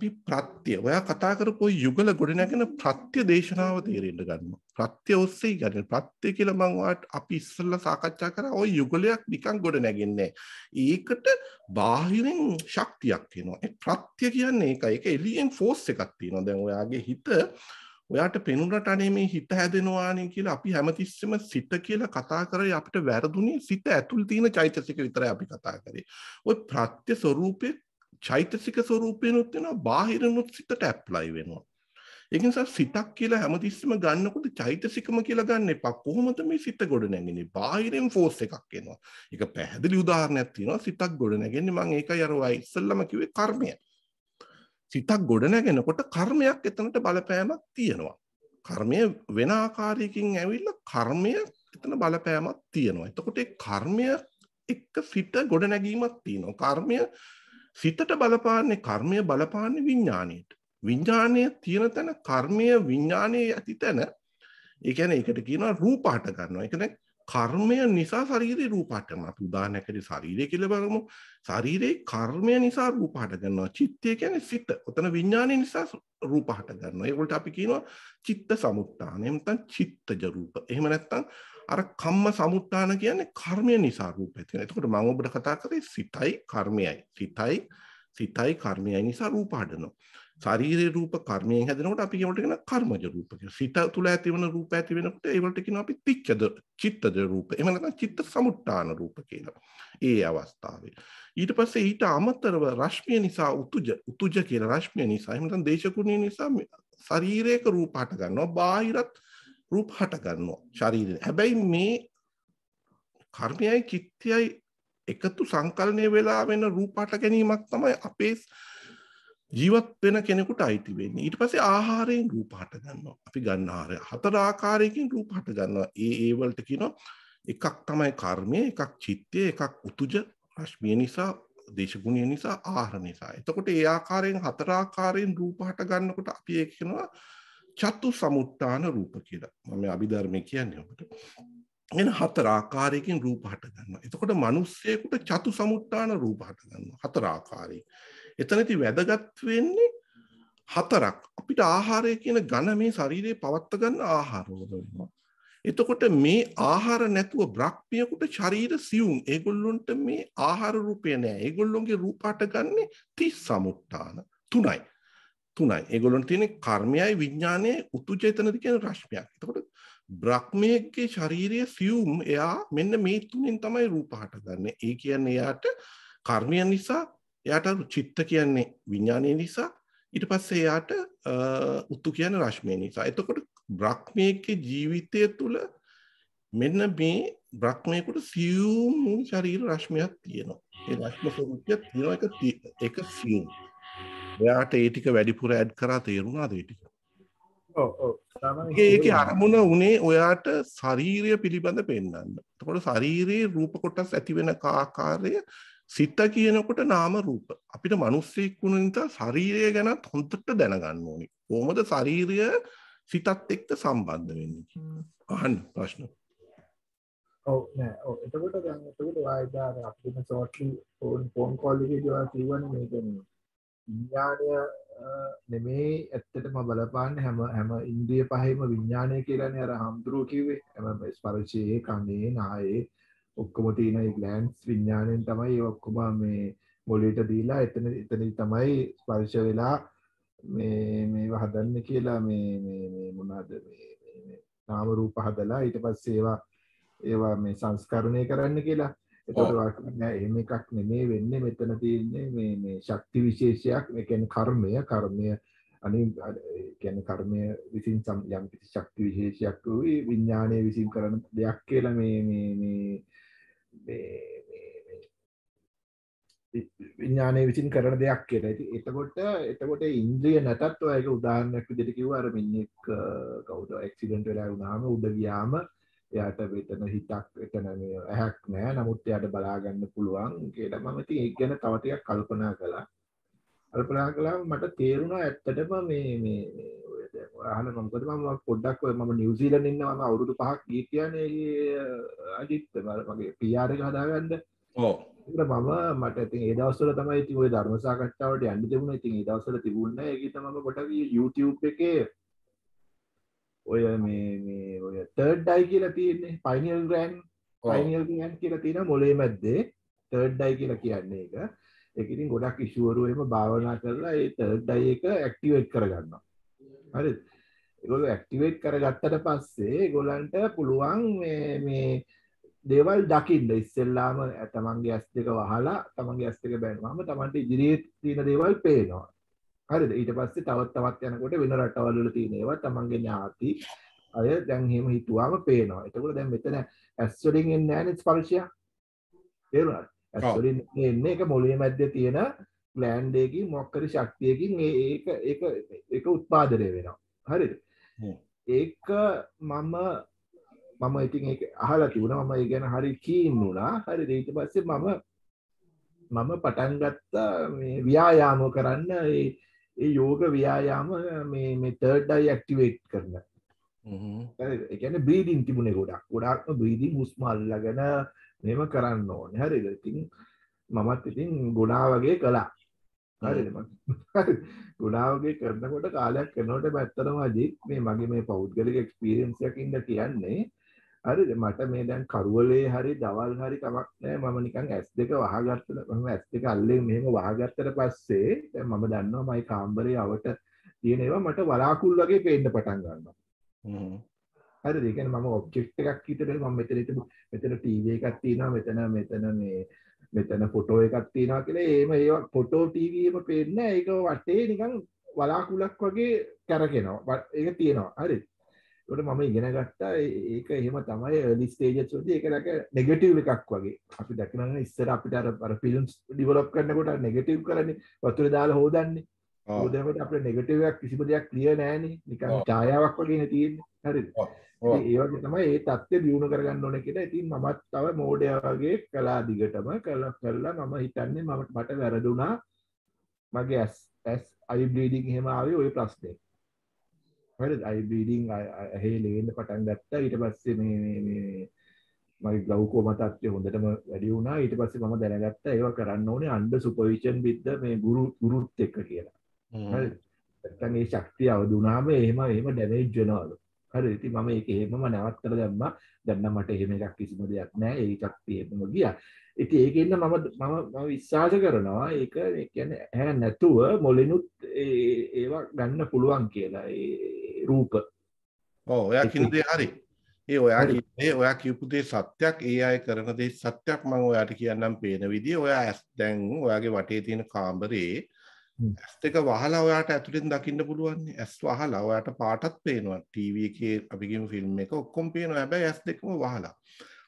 මේ ප්‍රත්‍ය ඔයා කතා කරපු යුගල ගොඩනැගෙන ප්‍රත්‍ය දේශනාව තේරෙන්න ගන්නවා. ප්‍රත්‍ය ඔස්සේ ගන්න. ප්‍රත්‍ය කියලා මම ඔයාට අපි ඉස්සෙල්ලා සාකච්ඡා කරා ওই යුගලයක් නිකන් ගොඩ නැගෙන්නේ. ඒකට බාහිරින් ශක්තියක් එනවා. ඒ ප්‍රත්‍ය කියන්නේ ඒකයි. ඒක එළියෙන් ෆෝස් එකක් තියෙනවා. දැන් ඔයාගේ හිත ඔයාට පෙනුනට අනේ මේ හිත හැදෙනවානේ කියලා අපි හැමතිස්සෙම සිත කියලා කතා කරේ අපිට වැරදුනේ සිත ඇතුළේ තියෙන චෛතසික විතරයි අපි කතා කරේ. ওই ප්‍රත්‍ය ස්වરૂපේ චෛතසික ස්වરૂපේනොත් වෙනවා බාහිරනොත් සිතට ඇප්ලයි වෙනවා. ඒ නිසා සිතක් කියලා හැමතිස්සෙම ගන්නකොට චෛතසිකම කියලා ගන්න එපා. කොහොමද මේ සිත ගොඩ නැගෙන්නේ? බාහිරින් ෆෝස් එකක් එනවා. ඒක පැහැදිලි උදාහරණයක් තියෙනවා. සිතක් ගොඩ නැගෙන්නේ මම ඒකයි අර ඔය ඉස්සෙල්ලම කිව්වේ කර්මය. සිතක් ගොඩ නැගෙනකොට කර්මයක් එතනට බලපෑමක් තියෙනවා. කර්මය වෙන ආකාරයකින් ඇවිල්ලා කර්මය එතන බලපෑමක් තියෙනවා. එතකොට ඒ කර්මය එක්ක සිත ගොඩ නැගීමක් තියෙනවා. කර්මය සිතට බලපාන්නේ කර්මය බලපාන්නේ විඥාණයට. විඥාණය තියෙන තැන කර්මය විඥාණයේ ඇති තැන ඒ කියන්නේ ඒකට කියනවා රූප හට ගන්නවා. ඒ කියන්නේ කර්මය නිසා ශරීරේ රූප හට ගන්නවා. අපි උදාහරණයකට ශරීරය කියලා බලමු. ශරීරේ කර්මය නිසා රූප හට ගන්නවා. චිත්තය කියන්නේ සිත. ඔතන විඥාණය නිසා රූප හට ගන්නවා. ඒකට අපි කියනවා චිත්ත සමුත්ථාන. එහෙම නැත්නම් චිත්තජ රූප. එහෙම නැත්නම් අර කම්ම සමුත්ථාන කියන්නේ කර්මය නිසා රූපය තියෙනවා. එතකොට මම ඔබට කතා කරේ සිතයි කර්මයයි. සිතයි කර්මයයි නිසා රූප හදනවා. ශරීරේ රූප කර්මයෙන් හැදෙනකොට අපි ඒකට කියන කර්මජ රූප කියලා. සිත තුළ ඇතිවන රූප ඇති වෙනකොට ඒවලට කියනවා අපි චිත්තජ රූප. එහෙම නැත්නම් චිත්ත සමුත්ථාන රූප කියලා. ඒ අවස්ථාවේ. ඊට පස්සේ ඊට අමතරව රශ්මිය නිසා උතුජ කියලා රශ්මිය නිසා එහෙම නැත්නම් දේශකුණිය නිසා ශරීරයක රූප හට ගන්නවා. බාහිරත් රූප හට ගන්නවා ශරීරේ. හැබැයි මේ කර්මයයි චිත්තයයි එකතු සංකලනය වෙලා වෙන රූප හට ගැනීමක් තමයි අපේ ජීවත් වෙන කෙනෙකුට අයිති වෙන්නේ. ඊට පස්සේ ආහාරයෙන් රූප හට ගන්නවා. අපි ගන්න ආහාරය හතර ආකාරයකින් රූප හට ගන්නවා. ඒ වලට කියනවා එකක් තමයි කර්මය, එකක් චිත්තය, එකක් උතුජ රශ්මිය නිසා, දේශගුණය නිසා, ආහාර නිසා. එතකොට ඒ ආකාරයෙන් හතර ආකාරයෙන් රූප හට ගන්නකොට අපි ඒක කියනවා චතු සමුත්ථාන රූප කියලා. මම අභිධර්මයේ කියන්නේ ඔබට. එන හතර ආකාරයකින් රූප හට ගන්නවා. එතකොට මිනිස්සෙකුට චතු සමුත්ථාන රූප හට ගන්නවා. හතර ආකාරයෙන්. එතනදී වැදගත් වෙන්නේ හතරක්. අපිට ආහාරය කියන ඝන මේ ශරීරයේ පවත්ත ගන්න ආහාර වෙනවා. එතකොට මේ ආහාර නැතුව බ්‍රහ්මියෙකුට ශරීර සියුම්. ඒගොල්ලොන්ට මේ ආහාර රූපය නෑ. ඒගොල්ලොන්ගේ රූප හට ගන්නේ ති සමුත්ථාන තුනයි. ඒගොල්ලොන්ට තියෙන කර්මයයි විඥානයයි උතුජ එතනදී කියන රශ්මියක්. එතකොට බ්‍රහ්මයේ ශාරීරිය සියුම් එයා මෙන්න මේ තුنين තමයි රූප හටගන්නේ. ඒ කියන්නේ එයාට කර්මය නිසා, එයාට චිත්ත කියන්නේ විඥානය නිසා, ඊට පස්සේ එයාට උතු කියන්නේ රශ්මිය නිසා. එතකොට බ්‍රහ්මයේ ජීවිතය තුළ මෙන්න මේ බ්‍රහ්මයේකට සියුම් ශරීර රශ්මියක් තියෙනවා. ඒ රශ්ම ස්වરૂපයක් තියෙනවා. ඒක සියුම්. එයාට ඒ ටික වැඩිපුර ඇඩ් කරා තේරුණාද ඒ ටික? ඒකේ අරමුණ උනේ ඔයාට ශරීරය පිළිබඳ පෙන්වන්න. එතකොට ශරීරයේ රූප කොටස් ඇති වෙන ආකාරය සිත කියනකොට නාම රූප. අපිට මිනිස්සෙක් වුණ නිසා ශරීරය ගැන හොඳට දැනගන්න ඕනේ. කොහොමද ශරීරය සිතත් එක්ක සම්බන්ධ වෙන්නේ? අහන්න ප්‍රශ්න. එතකොට වායිදා අපිට ෂෝට්ලි ෆෝන් කෝල් එකේදී ඔයා කියවනේ මේක විඥානය නෙමේ ඇත්තටම බලපාන්නේ හැම ඉන්ද්‍රිය පහෙම විඥානය කියලානේ අර හම්දුරුව කිව්වේ. හැම ස්පර්ශයේ, කනේ, නායේ ඔක්කොම තියෙන ඒ ග්ලෑන්ඩ්ස් විඥාණයෙන් තමයි ඒ ඔක්කොම මේ මොළයට දීලා එතන තමයි ස්පර්ශ වෙලා මේව හදන්නේ කියලා මේ මොනවාද මේ නාම රූප හදලා ඊට පස්සේ ඒවා මේ සංස්කරණය කරන්න කියලා. එතකොට නෑ එහෙම එකක් නෙමෙයි වෙන්නේ. මෙතන තියෙන්නේ මේ ශක්ති විශේෂයක්. ඒ කියන්නේ කර්මය කියන්නේ කර්මය විසින් යම් කිසි ශක්ති විශේෂයක් වූ විඥානයේ විසින් කරන දෙයක් කියලා මේ විඥානයේ විසින් කරන දෙයක් කියලා. ඉතින් එතකොට ඉන්ද්‍රිය නැතත් ඔය ඒක උදාහරණයක් විදිහට කිව්වා අර මිනිහෙක් කවුද ඇක්සිඩන්ට් වෙලා වුණාම උඩ ගියාම එයාට මෙතන හිතක් එතන මේ ඇහක් නැහැ. නමුත් එයාට බලා ගන්න පුළුවන් කියලා මම ඉතින් ඒක ගැන තව ටිකක් කල්පනා කළා. කල්පනා කළාම මට තේරුණා ඇත්තටම මේ ඔය දැන් අහන මොකද මම පොඩ්ඩක් ඔය මම නිව්සීලන්තේ ඉන්නවා මම අවුරුදු 5ක් ගිහින් කියන්නේ අජිත් මගේ PR එක හදාගන්න. ඔව්. ඒක මට ඉතින් ඒ දවස්වල තමයි ඉතින් ඔය ධර්ම සාකච්ඡාවට යන්න තිබුණේ. ඉතින් ඒ දවස්වල තිබුණේ නැහැ. ඒක තමයි පොඩක් YouTube එකේ ඔය මේ ඔය third eye කියලා තියෙන්නේ. pineal gland කියලා තියෙනවා මොළේ මැද්දේ third eye කියලා කියන්නේ ඒක. ඒක ඉතින් ගොඩක් ඉෂුවරු එහෙම භාවනා කරලා ඒ third eye එක ඇක්ටිවේට් කරගන්නවා. හරිද? ඒගොල්ලෝ ඇක්ටිවේට් කරගත්තට පස්සේ ඒගොල්ලන්ට පුළුවන් මේ දේවල් දකින්න ඉස්සෙල්ලාම තමන්ගේ ඇස් දෙක වහලා තමන්ගේ ඇස් දෙක බැලුවාම තමන්ට ඉදිරියේ තියෙන දේවල් පේනවා. හරිද? ඊට පස්සේ තවත් යනකොට වෙන රටවල් වල තියෙන ඒවා තමන්ගේ ඥාති අය දැන් එහෙම හිතුවාම පේනවා. එතකොට දැන් මෙතන ඇස් වලින් එන්නේ නැහැ නේ ස්පර්ශය. තේරුණාද? ඇස් වලින් එන්නේ ඒක මොළයේ මැද්දේ තියෙන ග්ලෑන්ඩ් එකකින් මොකක් හරි ශක්තියකින් ඒක උත්පාදනය වෙනවා. හරිද? ඒක මම ඉතින් ඒක අහලා තිබුණා. මම ඒ ගැන හරි කීන් වුණා. හරිද? ඊට පස්සේ මම පටන් ගත්තා මේ ව්‍යායාම කරන්න ඒ යෝග ව්‍යායාම මේ third eye activate කරන. හරිද? ඒ කියන්නේ breathing තිබුණේ ගොඩක්ම breathing හුස්ම අල්ලගෙන මෙහෙම කරන්න ඕනේ. හරිද? ඉතින් මමත් ඉතින් ගුණා වගේ කළා. හරිද? ගුණා වගේ කරනකොට කාලයක් කරනකොට ඇත්තටම අජිත් මේ මගේ මේ පෞද්ගලික එක්ස්පීරියන්ස් එකකින්ද කියන්නේ හරිද? මට මේ දැන් කරුවලේ හරි දවල් හරි කමක් නැහැ. මම නිකන් S2 වහගත්තා. මම S2 අල්ලෙන් මෙහෙම වහගත්තට පස්සේ දැන් මම දන්නවා මයි කාමරේ අවට තියෙන ඒවා මට වලාකුළු වගේ පේන්න පටන් ගන්නවා. හරිද? ඒ කියන්නේ මම ඔබ්ජෙක්ට් එකක් හිතේ මම මෙතන ටීවී එකක් තියෙනවා මෙතන ෆොටෝ එකක් තියෙනවා කියලා ඒවා ෆොටෝ ටීවී එකම පේන්නේ නැහැ. ඒක වටේ නිකන් වලාකුළක් වගේ කැරකෙනවා. ඒක තියෙනවා. හරිද? ඒකට මම ඉගෙන ගත්තා ඒක එහෙම තමයි early stages වලදී ඒක like නෙගටිව් එකක් වගේ. අපි දැක්කම ඉස්සර අපිට අර ෆිල්ම්ස් ඩෙවලොප් කරනකොට නෙගටිව් කරන්නේ වතුරේ දාලා හොදන්නේ. හොදනකොට අපේ නෙගටිව් එකක් කිසිම දෙයක් ක්ලියර් නැහැනේ. නිකන් ඡායාවක් වගේ තියෙන්නේ. හරිද? ඉතින් ඒ වගේ තමයි ඒ தත්ත්වය දියුණු කරගන්න ඕනේ කියලා. ඉතින් මමත් තව මෝඩයා වගේ කළා දිගටම කළා මම හිතන්නේ මට වැරදුනා. මගේ ඇස් අයි බ්ලීඩින් එහෙම ආවේ ওই ප්‍රශ්නේ. හරිද? අයි බ්ලීඩින් ඇහි ලේන්න පටන් ගත්තා. ඊට පස්සේ මේ මගේ ග්ලව්කෝමා තත්ත්වය හොඳටම වැඩි වුණා. ඊට පස්සේ මම දැනගත්තා ඒවා කරන්න ඕනේ අnder සුපර්විෂන් with මේ ගුරුත් එක්ක කියලා. හරිද? නැත්නම් මේ ශක්තිය අවදි වුණාම එහෙම ඩැමේජ් වෙනවලු. හරි ඉතින් මම ඒක එහෙමම නැවත්තලා දැම්මා. දැන් නම් මට එහෙම එකක් කිසිම දෙයක් නැහැ. ඒකත් එහෙමම ගියා. ඉතින් ඒකෙන්න මම විශ්වාස කරනවා ඒක කියන්නේ ඇහැ නැතුව මොළෙනුත් ඒවා ගන්න පුළුවන් කියලා. ඒ රූප. ඔව් ඔයා කියන දේ හරි. ඔයා කියපු දේ සත්‍යක්. ඒ අය කරන දේ සත්‍යක්. මම ඔයාට කියන්නම් පේන විදිය. ඔයා දැන් ඔයාගේ වටේ තියෙන කාමරේ ඇස් දෙක වහලා ඔයාට ඇතුලෙන් දකින්න පුළුවන්. ඇස් වහලා ඔයාට පාටත් පේනවා. ටීවී එකේ අපි කියමු ෆිල්ම් එක ඔක්කොම පේනවා. හැබැයි ඇස් දෙකම වහලා.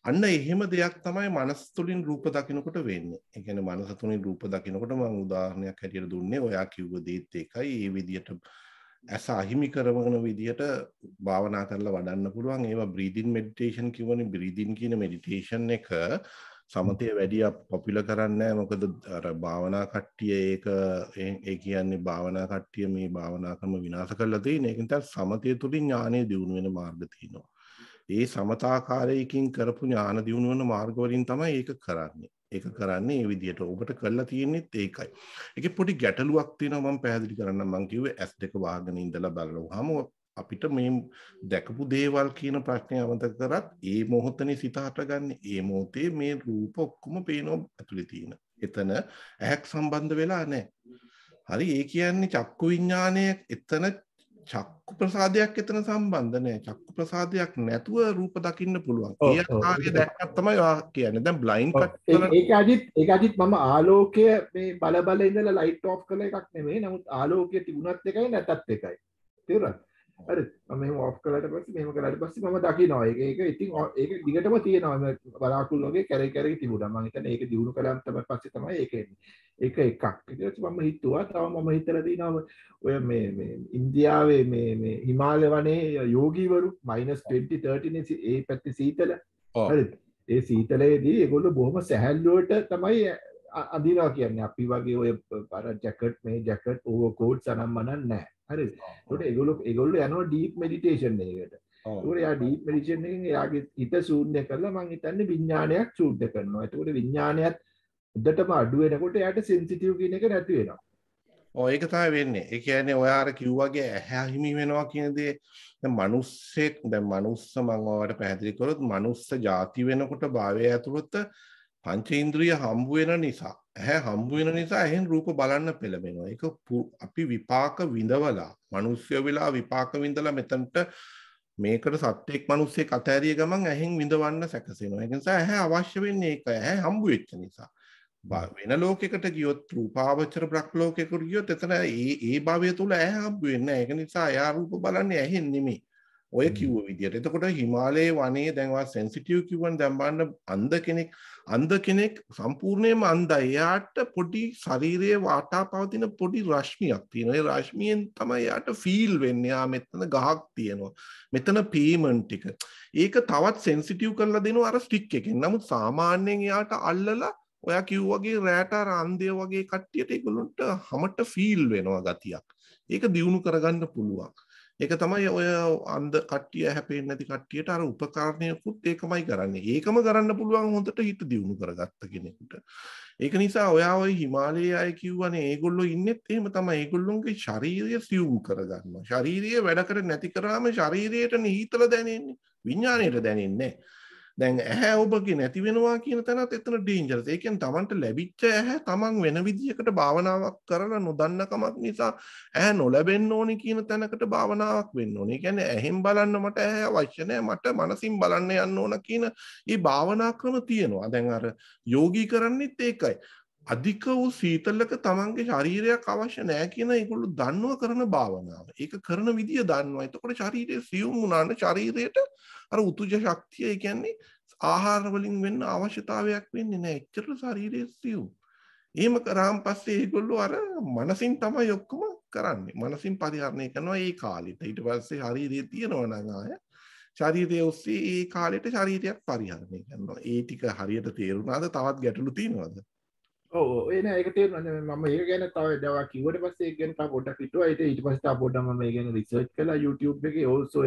අන්න එහෙම දෙයක් තමයි මනස තුලින් රූප දකින්නකොට වෙන්නේ. ඒ කියන්නේ මනස තුලින් රූප දකින්නකොට මම උදාහරණයක් හැටියට දුන්නේ ඔයා කිව්ව දේත් එකයි. ඒ විදිහට ඇස අහිමි කරවන විදිහට භාවනා කරලා වඩන්න පුළුවන්. ඒවා බ්‍රීදින් මෙඩිටේෂන් කියවනේ. බ්‍රීදින් කියන මෙඩිටේෂන් එක සමතය වැඩි පොපියුලර් කරන්නේ නැහැ. මොකද අර භාවනා කට්ටිය ඒ කියන්නේ භාවනා කට්ටිය මේ භාවනා ක්‍රම විනාශ කරලා තියෙන. ඒක නිසා සමතය තුලින් ඥානය දියුණු වෙන මාර්ග තියෙනවා. ඒ සමතාකාරයකින් කරපු ඥාන දියුණු වෙන මාර්ග වලින් තමයි ඒක කරන්නේ. ඒක කරන්නේ මේ විදිහට. ඔබට කරලා තියෙන්නේත් ඒකයි. ඒකේ පොඩි ගැටලුවක් තියෙනවා මම පැහැදිලි කරන්නම්. මම කිව්වේ S2 වහගෙන ඉඳලා බලනවාම අපිට මේ දැකපු දේවල් කියන ප්‍රශ්නේ අමතක කරත් ඒ මොහොතනේ සිත හටගන්නේ. ඒ මොහොතේ මේ රූප ඔක්කොම පේනවා ඇතුලේ තියෙන. එතන ඇහක් සම්බන්ධ වෙලා නැහැ. හරි ඒ කියන්නේ චක්කු විඥානය එතන චක්කු ප්‍රසාදයක් එතන සම්බන්ධ නැහැ. චක්කු ප්‍රසාදයක් නැතුව රූප දකින්න පුළුවන්. ඒ ආකාරය දැක්කත් තමයි ඔයා කියන්නේ. දැන් බ්ලයින්ඩ් ඒක අජිත් මම ආලෝකය මේ බල ඉඳලා ලයිට් ඔෆ් කළ එකක් නෙමෙයි. නමුත් ආලෝකය තිබුණත් එකයි නැතත් එකයි. තේරුණාද? හරි මම මෙහෙම ඔෆ් කළාට පස්සේ මෙහෙම කළාට පස්සේ මම දකිනවා ඒක ඉතින් ඒක දිගටම තියෙනවා මම බලාකුළු වගේ කැරේ කැරේ තිබුණා මම හිතන්නේ ඒක දිනු කළාම තමයි පස්සේ තමයි ඒක එන්නේ ඒක එකක් ඊට පස්සේ මම හිතුවා තව මම හිතලා තියෙනවා ඔය මේ ඉන්දියාවේ මේ හිමාලය වනේ යෝගීවරු -20 30 නේ ඒ පැත්තේ සීතල හරිද ඒ සීතලයේදී ඒගොල්ලෝ බොහොම සැහැල්ලුවට තමයි අඳිනවා කියන්නේ අපි වගේ ඔය අර ජැකට් මේ ජැකට් ඕවර් කෝට්ස් අනම් මනන් නැහැ හරිද ඒකට ඒගොල්ලෝ යනවා ඩීප් මෙඩිටේෂන් එකකට ඒකට යා ඩීප් මෙඩිටේෂන් එකෙන් එයාගේ හිත ශූන්‍ය කරලා මං හිතන්නේ විඥානයක් ශූන්‍ය කරනවා එතකොට විඥානයත් උඩටම අඩු වෙනකොට එයාට සෙන්සිටිව් කියන එක නැති වෙනවා ඒක තමයි වෙන්නේ. ඒ කියන්නේ ඔයා අර කිව්වාගේ ඇහැ හිමි වෙනවා කියන දේ දැන් මිනිස්සෙක් දැන් මනුස්ස මම ඔයාලට පැහැදිලි කරොත් මනුස්ස ಜಾති වෙනකොට භාවය ඇතුළත පංචේන්ද්‍රිය හම්බ වෙන නිසා ඇහැ හම්බ වෙන නිසා එහෙන් රූප බලන්න පෙළඹෙනවා. ඒක අපි විපාක විඳවලා මිනිස්සු වෙලා විපාක විඳලා මෙතනට මේකට සත්‍යයක් මිනිස්සෙක් අතෑරිය ගමන් ඇහෙන් විඳවන්න සැකසෙනවා. ඒ නිසා ඇහැ අවශ්‍ය වෙන්නේ ඒක. ඇහැ හම්බ වෙච්ච නිසා. වෙන ලෝකයකට ගියොත් රූපාවචර බ්‍රහ්ම ලෝකයකට ගියොත් එතන ඒ භවය තුල ඇහැ හම්බ වෙන්නේ නැහැ. ඒක නිසා එයා රූප බලන්නේ ඇහෙන් නෙමෙයි. ඔය කිව්ව විදියට. එතකොට හිමාලයේ වනයේ දැන් වා සෙන්සිටිව් කිව්වන් දැන් බලන්න අන්ධ කෙනෙක් සම්පූර්ණයෙන්ම අන්ධයි. එයාට පොඩි ශරීරයේ වාටා පවතින පොඩි රශ්මියක් තියෙනවා. ඒ රශ්මියෙන් තමයි එයාට ෆීල් වෙන්නේ. ආ මෙතන ගහක් තියෙනවා. මෙතන පේමන්ට් එක. ඒක තවත් සෙන්සිටිව් කරලා දෙනවා අර ස්ටික් එකෙන්. නමුත් සාමාන්‍යයෙන් එයාට අල්ලලා ඔයා කිව්වගේ රෑට අර අන්ධය වගේ කට්ටියට ඒගොල්ලන්ට හැමට ෆීල් වෙනවා ගතියක්. ඒක දියුණු කරගන්න පුළුවන්. ඒක තමයි ඔය අන්ධ කට්ටිය හැපෙන්නේ නැති කට්ටියට අර උපකරණයකුත් ඒකමයි කරන්නේ. ඒකම කරන්න පුළුවන් හොඳට හිත දියුණු කරගත්ත කෙනෙකුට. ඒක නිසා ඔයා ওই හිමාලයේ අය කිව්වනේ ඒගොල්ලෝ ඉන්නෙත් එහෙම තමයි. ඒගොල්ලොන්ගේ ශාරීරිය සියුම් කරගන්නවා. ශාරීරිය වැඩ කර නැති කරාම ශරීරයට නිහිතල දැනෙන්නේ. විඥාණයට දැනෙන්නේ නැහැ. දැන් ඇහැ ඔබගේ නැති වෙනවා කියන තැනත් එතන ඩේන්ජරස්. ඒ කියන්නේ Tamanට ලැබිච්ච ඇහැ Taman වෙන විදියකට භාවනාවක් කරලා නොදන්න කමක් නිසා ඇහැ නොලැබෙන්න ඕනි කියන තැනකට භාවනාවක් වෙන්න ඕනේ. ඒ කියන්නේ ඇහෙන් බලන්න මට ඇහැ අවශ්‍ය නැහැ. මට මනසින් බලන්න යන්න ඕන කියන මේ භාවනා ක්‍රම තියෙනවා. දැන් අර යෝගී කරන්නේත් ඒකයි. අධික වූ සීතලක Tamanගේ ශරීරයක් අවශ්‍ය නැහැ කියන ඒගොල්ලෝ දන්නව කරන භාවනාව. ඒක කරන විදිය දන්නවා. එතකොට ශරීරයේ සියුම් වුණාන ශරීරයට අර උතුජ ශක්තිය ඒ කියන්නේ ආහාර වලින් වෙන්න අවශ්‍යතාවයක් වෙන්නේ නැහැ. එච්චර ශරීරයේ සියුම්. එහෙම කරාන් පස්සේ ඒගොල්ලෝ අර මනසින් තමයි ඔක්කොම කරන්නේ. මනසින් පරිහරණය කරනවා ඒ කාලෙට. ඊට පස්සේ ශරීරයේ තියෙනවා නම් ආය ශරීරයේ ඔස්සේ ඒ කාලෙට ශරීරයක් පරිහරණය කරනවා. ඒ ටික හරියට තේරුණාද? තවත් ගැටලු තියෙනවද? ඔව් ඒ නෑ ඒක තේරුණා. මම ඒක ගැන තව දවස් කිව්වට පස්සේ ඒක ගැන තව පොඩ්ඩක් හිතුවා. ඊට පස්සේ තව පොඩ්ඩක් මම ඒ ගැන රිසර්ච් කළා YouTube එකේ. also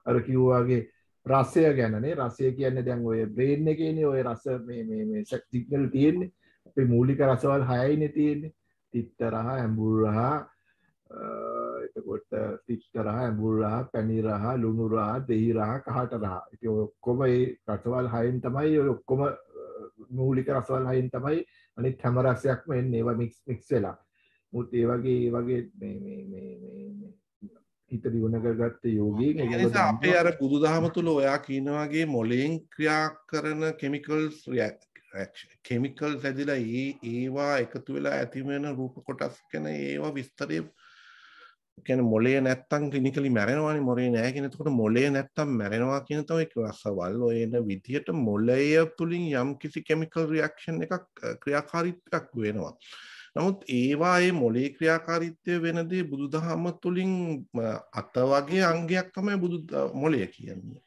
අර කිව්වාගේ රසය ගැනනේ. රසය කියන්නේ දැන් ඔය බ්‍රේන් එකේනේ ඔය රස මේ සිග්නල් තියෙන්නේ. අපේ මූලික රසවල් 6යිනේ තියෙන්නේ. තිත්ත රහ, ඇඹුල් රහ, එතකොට තිත්ත රහ, ඇඹුල් රහ, පැණි රහ, ලුණු රහ, දෙහි රහ, කහට රහ. ඉතින් ඔය ඔක්කොම ඒ රසවල් 6න් තමයි ඔය ඔක්කොම මූලික රසවල් 6න් තමයි අනිත් හැම රසයක්ම එන්නේ. ඒවා මික්ස් වෙලා. මුත් ඒ වගේ මේ හිත දියුණු කරගත්ත යෝගීන් ඒ නිසා අපේ අර බුදුදහම තුල ඔයා කියන වගේ මොලෙන් ක්‍රියා කරන කෙමිකල්ස් ඇදලා ඒවා එකතු වෙලා ඇති වෙන රූප කොටස් කියන ඒවා විස්තරය කියන්නේ මොලේ නැත්තම් ක්ලිනිකලි මැරෙනවානේ. මොලේ නැහැ කියන. එතකොට මොලේ නැත්තම් මැරෙනවා කියන තමයි රසවල් ඔය එන විදියට මොලය තුලින් යම් කිසි කෙමිකල් රියැක්ෂන් එකක් ක්‍රියාකාරීත්වයක් වෙනවා. නමුත් ඒවා ඒ මොලේ ක්‍රියාකාරීත්වය වෙනදී බුදුදහම තුලින් අත වගේ අංගයක් තමයි මොලය කියන්නේ.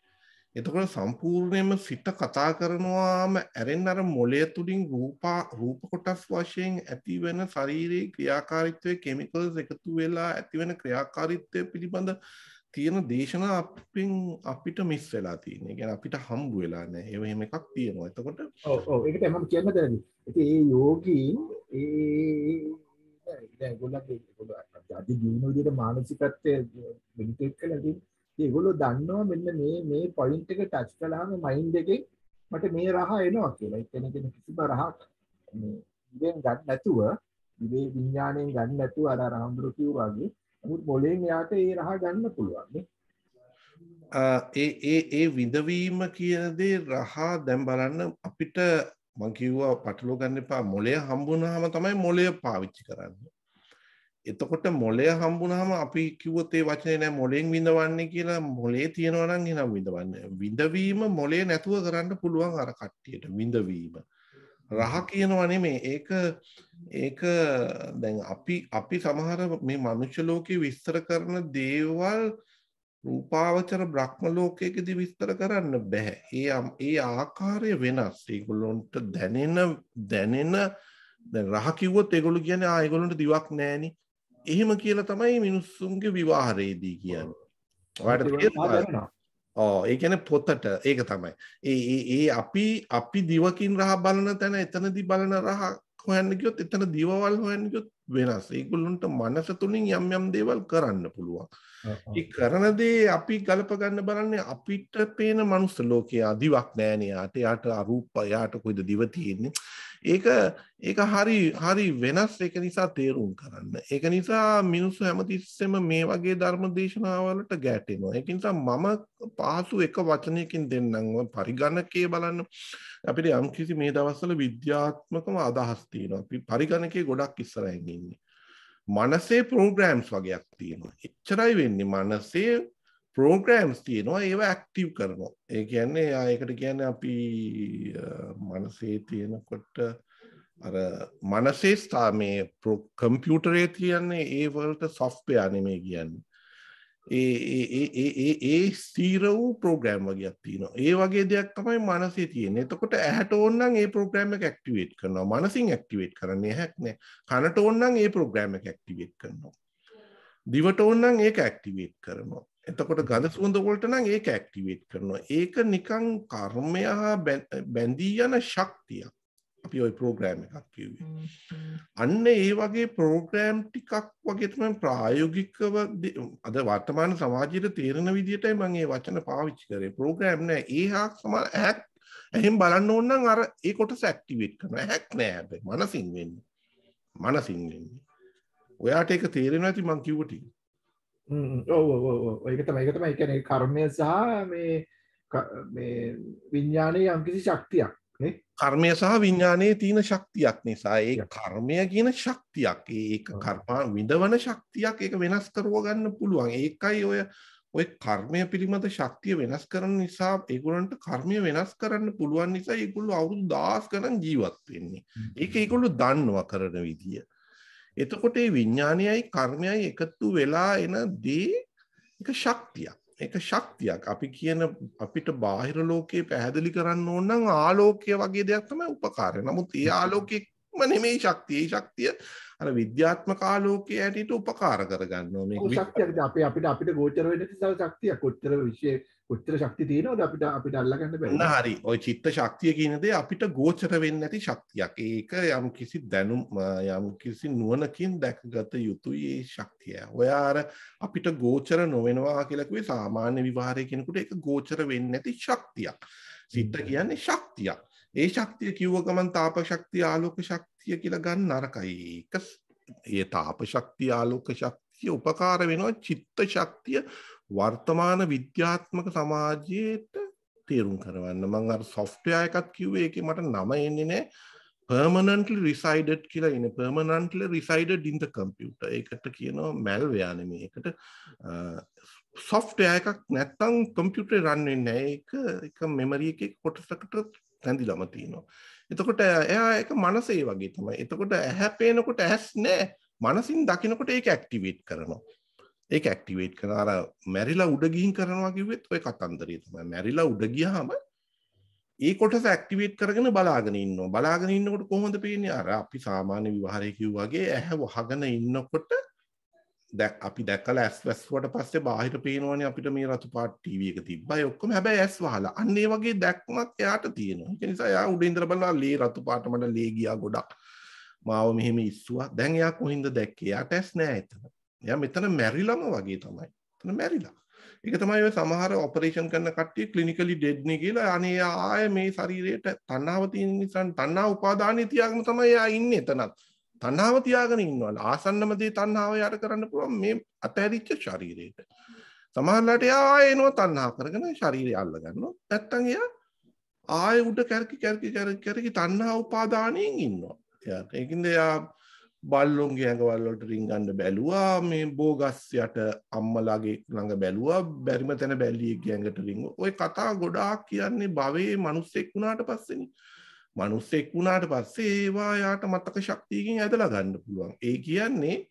එතකොට සම්පූර්ණයෙන්ම සිත කතා කරනවාම ඇරෙන්න අර මොලය තුලින් රූප කොටස් වශයෙන් ඇති වෙන ශාරීරික ක්‍රියාකාරීත්වයේ කෙමිකල්ස් එකතු වෙලා ඇති වෙන ක්‍රියාකාරීත්වය පිළිබඳ තියෙන දේශනා අපිට මිස් වෙලා තියෙනවා. ඒ කියන්නේ අපිට හම්බ වෙලා නැහැ. ඒ වගේම එකක් තියෙනවා. එතකොට ඔව් ඒකට මම කියන්න දැනගි. ඉතින් ඒ යෝගීන් දැන් ඒගොල්ලෝ අද දිනු විදිහට මානසිකත්වයේ මෙඩිටේට් කරලා තියෙන. ඒගොල්ලෝ දන්නවා මෙන්න මේ පොයින්ට් එක ටච් කළාම මයින්ඩ් එකේ මට මේ රහ එනවා කියලා. ඒ කියන්නේ කිසිම රහක් මේ ඉවෙන් ගන්න නැතුව, ඉවේ විඥාණයෙන් ගන්න නැතුව අර රහඳුරු කිව්වා වගේ නමුත් මොලෙන් යාට ඒ රහ ගන්න පුළුවන් නේ. ඒ විඳවීම කියන දේ රහ දැන් බලන්න අපිට මං කිව්වා පටලව ගන්න එපා. මොලය හම්බුනහම තමයි මොලය පාවිච්චි කරන්නේ. එතකොට මොලය හම්බුනහම අපි කිව්වොත් ඒ වචනේ නෑ මොලෙන් විඳවන්නේ කියලා මොලේ තියෙනවා නම් එනම් විඳවන්නේ. විඳවීම මොලේ නැතුව කරන්න පුළුවන් අර කට්ටියට විඳවීම. රහ කියනවා නෙමෙයි. ඒක දැන් අපි සමහර මේ මනුෂ්‍ය ලෝකේ විස්තර කරන දේවල් රූපාවචර බ්‍රහ්ම ලෝකයකදී විස්තර කරන්න බෑ. ඒ ආකාරය වෙනස්. ඒගොල්ලොන්ට දැනෙන දැන් රහ කිව්වොත් ඒගොල්ලෝ කියන්නේ ඒගොල්ලන්ට දිවක් නෑනේ. එහෙම කියලා තමයි මිනිස්සුන්ගේ විවාහයේදී කියන්නේ. ඔයාලට තේරෙනවද? ඒ කියන්නේ පොතට ඒක තමයි. ඒ අපි දිවකින් රහ බලන තැන එතනදී බලන රහ හොයන්න ගියොත් එතන දිවවල් හොයන්න ගියොත් වෙනස්. ඒගොල්ලොන්ට මනස තුලින් යම් දේවල් කරන්න පුළුවන්. ඒ කරන දේ අපි ගලප ගන්න බලන්නේ අපිට පේන මනුස්ස ලෝකයේ දිවක් නෑනේ. යාට අරූප යාට කොයිද දිව තියෙන්නේ. ඒක හරි වෙනස්. ඒක නිසා තේරුම් කරන්න. ඒක නිසා මිනිස්සු හැමතිස්සෙම මේ වගේ ධර්ම දේශනාවලට ගැටෙනවා. ඒක නිසා මම පහසු එක වචනයකින් දෙන්නම්. පරිගණකයේ බලන්න අපිට යම්කිසි මේ දවස්වල විද්‍යාත්මකව අදහස් තියෙනවා. අපි පරිගණකයේ ගොඩක් ඉස්සරහින් ඉන්නේ. මනසේ ප්‍රෝග්‍රෑම්ස් වගේක් තියෙනවා. එච්චරයි වෙන්නේ. මනසේ ප්‍රෝග්‍රෑම්ස් තියෙනවා. ඒවා ඇක්ටිව් කරනවා. ඒ කියන්නේ ඒකට කියන්නේ අපි මනසේ තියෙනකොට අර මනසේ මේ කම්පියුටරේ තියන්නේ ඒ වලට සොෆ්ට්වෙයාර් නෙමෙයි කියන්නේ. ඒ ස්ථීර වූ ප්‍රෝග්‍රෑම් වගේක් තියෙනවා. ඒ වගේ දෙයක් තමයි මනසේ තියෙන්නේ. එතකොට ඇහැට ඕන නම් ඒ ප්‍රෝග්‍රෑම් එක ඇක්ටිවේට් කරනවා. මනසින් ඇක්ටිවේට් කරන්නේ ඇහැක් නෑ. කනට ඕන නම් ඒ ප්‍රෝග්‍රෑම් එක ඇක්ටිවේට් කරනවා. දිවට ඕන නම් ඒක ඇක්ටිවේට් කරනවා. එතකොට ගඳ සුවඳ වලට නම් ඒක ඇක්ටිවේට් කරනවා. ඒක නිකන් කර්මය හා බැඳී යන ශක්තියක්. අපි ওই ප්‍රෝග්‍රෑම් එකක් කිව්වේ. අන්න ඒ වගේ ප්‍රෝග්‍රෑම් ටිකක් වගේ තමයි ප්‍රායෝගිකව අද වර්තමාන සමාජයේ තේරෙන විදිහටයි මම මේ වචන පාවිච්චි කරේ. ප්‍රෝග්‍රෑම් නෑ. ඒහක් සමාන ඇක් එහෙන් බලන්න ඕන නම් අර ඒ කොටස ඇක්ටිවේට් කරනවා. ඇක් නෑ හැබැයි මනසින් වෙන්නේ. ඔයාට ඒක තේරෙනවා ඇති මං කිව්ව ටික. ඒක තමයි කියන්නේ කර්මය සහ මේ විඥානයේ යම්කිසි ශක්තියක් නේ. කර්මය සහ විඥානයේ තියෙන ශක්තියක් නිසා ඒ කර්මය කියන ශක්තියක් ඒක කර්ම විඳවන ශක්තියක් ඒක වෙනස් කරව ගන්න පුළුවන්. ඒකයි ඔය කර්මය පිළිබඳ ශක්තිය වෙනස් කරන නිසා ඒගොල්ලන්ට කර්මය වෙනස් කරන්න පුළුවන් නිසා ඒගොල්ලෝ අවුරුදු 10 ගණන් ජීවත් වෙන්නේ. ඒක ඒගොල්ලෝ දන්නවා කරන විදිය. එතකොට මේ විඥානයයි කර්මයයි එකතු වෙලා එන දේ එක ශක්තියක්. අපි කියන අපිට බාහිර ලෝකේ පැහැදිලි කරන්න ඕන නම් ආලෝකය වගේ දෙයක් තමයි උපකාරය. නමුත් ඒ ආලෝකෙම නෙමෙයි ශක්තිය. ඒ ශක්තිය අර විද්‍යාත්මක ආලෝකයේ ඇටියට උපකාර කරගන්නවා. මේක ශක්තියක් අපිට ගෝචර වෙන්නේ ශක්තියක්. කොච්චර ශක්තිය තියෙනවද අපිට අල්ලගන්න බැහැ. හරි. ওই චිත්ත ශක්තිය කියන දේ අපිට ගෝචර වෙන්නේ නැති ශක්තියක්. ඒක යම්කිසි දැනුම් යම්කිසි නුවණකින් දැකගත යුතුයි ඒ ශක්තිය. ඔය අර අපිට ගෝචර නොවෙනවා කියලා කිව්වේ සාමාන්‍ය විවහාරයේ කෙනෙකුට ඒක ගෝචර වෙන්නේ නැති ශක්තියක්. සිත කියන්නේ ශක්තියක්. ඒ ශක්තිය කිව්ව ගමන් තාප ශක්තිය ආලෝක ශක්තිය කියලා ගන්න නරකයි. ඒ තාප ශක්තිය ආලෝක ශක්තිය උපකාර වෙනවා චිත්ත ශක්තිය වර්තමාන විද්‍යාත්මක සමාජයට තේරුම් කරවන්න. මම අර සොෆ්ට්වෙයාර් එකක් කිව්වේ ඒකේ මට නම එන්නේ නැහැ. permanently resided කියලා ඉන්නේ. permanently resided in the computer. ඒකට කියනවා malware නෙමෙයි. ඒකට software එකක් නැත්තම් කම්පියුටරේ run වෙන්නේ නැහැ. ඒක memory එකේ කොටසකට රැඳිලාම තියෙනවා. එතකොට එයා ඒක මනස ඒ වගේ තමයි. එතකොට ඇහැ පේනකොට ඇස් නෑ. මනසින් දකිනකොට ඒක ඇක්ටිවේට් කරනවා. ඒක ඇක්ටිවේට් කරන අර මැරිලා උඩ ගිහින් කරනවා කිව්වෙත් ඔය කතන්දරය තමයි. මැරිලා උඩ ගියාම ඒ කොටස ඇක්ටිවේට් කරගෙන බලාගෙන ඉන්නවා. බලාගෙන ඉන්නකොට කොහොමද පේන්නේ? අර අපි සාමාන්‍ය විවහාරයේ කිව්වා වගේ ඇහැ වහගෙන ඉන්නකොට අපි දැක්කලා ඇස් වැස්සුවට පස්සේ බාහිර පේනවනේ අපිට මේ රතු පාට ටීවී එක තිබ්බා. ඒ ඔක්කොම හැබැයි ඇස් වහලා. අන්න ඒ වගේ දැක්මක් එයාට තියෙනවා. ඒ නිසා එයා උඩ ඉඳලා බලනවා ලේ රතු පාට මට ලේ ගියා ගොඩක්. මාව මෙහෙම ඉස්සුවා. දැන් එයා කොහින්ද දැක්කේ? එයාට ඇස් නෑ එතන. එයා මෙතන මැරිලම වගේ තමයි. එතන මැරිලා. ඒක තමයි ඔය සමහර ඔපරේෂන් කරන කට්ටිය ක්ලිනිකලි ඩෙඩ් නේ කියලා අනේ ආය මේ ශරීරයට තණ්හාව තියෙන නිසා තණ්හා උපාදානිය තියාගෙන තමයි එයා ඉන්නේ එතනත්. තණ්හාව තියාගෙන ඉන්නවා. ආසන්නම දේ තණ්හාව යට කරන්න පුළුවන් මේ අතහැරිච්ච ශරීරයට. සමහරලාට එයා ආයෙ එනවා තණ්හා කරගෙන ශරීරය අල්ල ගන්නවා. නැත්තම් එයා ආයෙ උඩ කැරකි තණ්හා උපාදානයෙන් ඉන්නවා. එයාට ඒකින්ද එයා බල්ලොන්ගේ ඇඟවල් වලට රිංගන්න බැලුවා මේ බෝගස් යට අම්මලාගේ ළඟ බැලුවා බැරිම තැන බැල්ලියෙක්ගේ ඇඟට රිංගුවා ඔය කතා ගොඩාක් කියන්නේ භවයේ මිනිස්සෙක් වුණාට පස්සේනේ මිනිස්සෙක් වුණාට පස්සේ ඒවා යාට මතක ශක්තියකින් ඇදලා ගන්න පුළුවන් ඒ කියන්නේ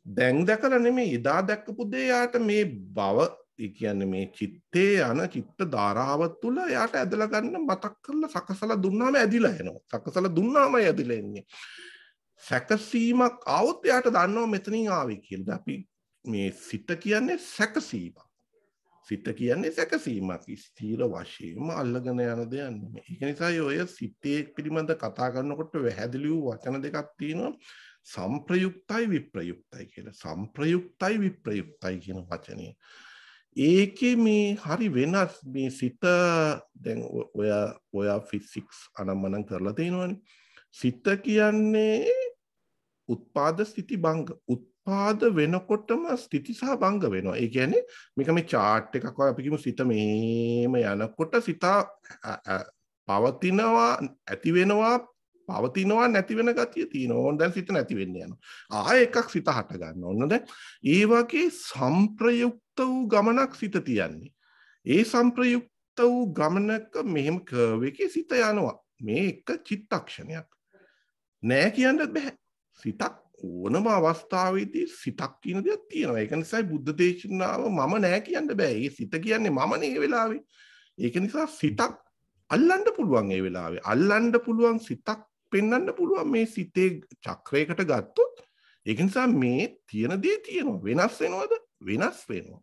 දැන් දැකලා නෙමෙයි එදා දැක්කපු දේ යාට මේ භව ඒ කියන්නේ මේ චිත්තේ යන චිත්ත ධාරාව තුළ යාට ඇදලා ගන්න මතක් කරලා සකසලා දුන්නාම ඇදිලා එනවා සකසලා දුන්නාම ඇදිලා එන්නේ සැකසීමක් આવොත් යාට දන්නවා මෙතනින් ආවේ කියලා. අපි මේ සිත කියන්නේ සැකසීමක්. සිත කියන්නේ සැකසීමක්. ස්ථීර වශයෙන්ම අල්ලගෙන යන දෙයක් නෙමෙයි. ඒක නිසා ඔය සිතේ පිළිබඳ කතා කරනකොට වැහැදිලි වූ වචන දෙකක් තියෙනවා. සම්ප්‍රයුක්තයි විප්‍රයුක්තයි කියලා. සම්ප්‍රයුක්තයි විප්‍රයුක්තයි කියන වචනේ. ඒකේ මේ හරි වෙනස් මේ සිත දැන් ඔය ෆිසික්ස් අනම්මනම් කරලා තියෙනවනේ. සිත කියන්නේ උත්පාද ස්ථಿತಿ භංග උත්පාද වෙනකොටම ස්ථಿತಿ සහ භංග වෙනවා. ඒ කියන්නේ මේක මේ chart එකක් වගේ අපි කියමු සිත මේම යනකොට සිත පවතිනවා ඇති වෙනවා පවතිනවා නැති වෙන ගතිය තියෙනවා. ඕන දැන් සිත නැති වෙන්න යනවා. ආයෙ එකක් සිත හට ගන්න ඕන දැන්. ඒ වගේ සම්ප්‍රයුක්ත වූ ගමනක් සිත තියන්නේ. ඒ සම්ප්‍රයුක්ත වූ ගමනක මෙහෙම කර්ව් එකේ සිත යනවා. මේ එක චිත්තක්ෂණයක්. නෑ කියන්නත් බෑ. සිතක් ඕනම අවස්ථාවේදී සිතක් කියන දෙයක් තියෙනවා. ඒක නිසායි බුද්ධ දේශනාව මම නෑ කියන්න බෑ. ඒ සිත කියන්නේ මම නේ වෙලාවේ. ඒක නිසා සිතක් අල්ලන්න පුළුවන් ඒ වෙලාවේ. අල්ලන්න පුළුවන් සිතක් පෙන්වන්න පුළුවන් මේ සිතේ චක්‍රයකට ගත්තොත්. ඒක නිසා මේ තියෙන දේ තියෙනවා. වෙනස් වෙනවද? වෙනස් වෙනවා.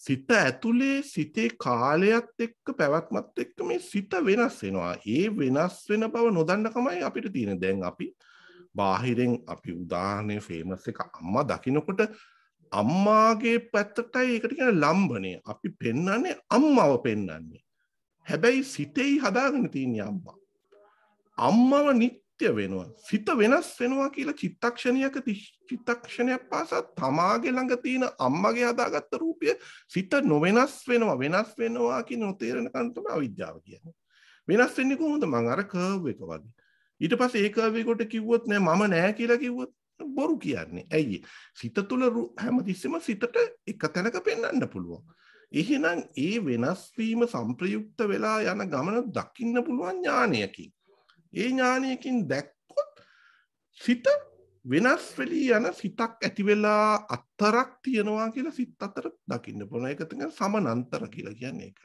සිත ඇතුලේ සිතේ කාලයත් එක්ක පැවැත්මත් එක්ක මේ සිත වෙනස් වෙනවා. ඒ වෙනස් වෙන බව නොදන්නකමයි අපිට තියෙන. දැන් අපි බාහිරෙන් අපි උදාහරණේ ෆේමස් එක අම්මා දකින්නකොට අම්මාගේ පැත්තටයි ඒකට කියන ලම්බණය. අපි පෙන්වන්නේ අම්මව පෙන්වන්නේ. හැබැයි සිතේ හදාගෙන තියෙන අම්මා. අම්මව නිත්‍ය වෙනවා. සිත වෙනස් වෙනවා කියලා චිත්තක්ෂණයක් පාසා තමාගේ ළඟ තියෙන අම්මගේ හදාගත්ත රූපය සිත නොවෙනස් වෙනවා. වෙනස් වෙනවා කියන නොතේරෙන කන් තමයි අවිද්‍යාව කියන්නේ. වෙනස් වෙන්නේ කොහොමද? මං අර කර්ව් එක වගේ. ඊට පස්සේ ඒ කර්ව් එකට කිව්වොත් නෑ මම නෑ කියලා කිව්වොත් බොරු කියන්නේ. ඇයි? සිත තුළ හැමතිස්සෙම සිතට එක තැනක පෙන්වන්න පුළුවන්. එහෙනම් ඒ වෙනස් වීම සංප්‍රයුක්ත වෙලා යන ගමන දකින්න පුළුවන් ඥානයකින්. ඒ ඥානයකින් දැක්කොත් සිත වෙනස් වෙලී යන සිතක් ඇති වෙලා අතරක් තියනවා කියලා සිත් අතර දකින්න පුළුවන්. ඒක තමයි සමානතර කියලා කියන්නේ ඒක.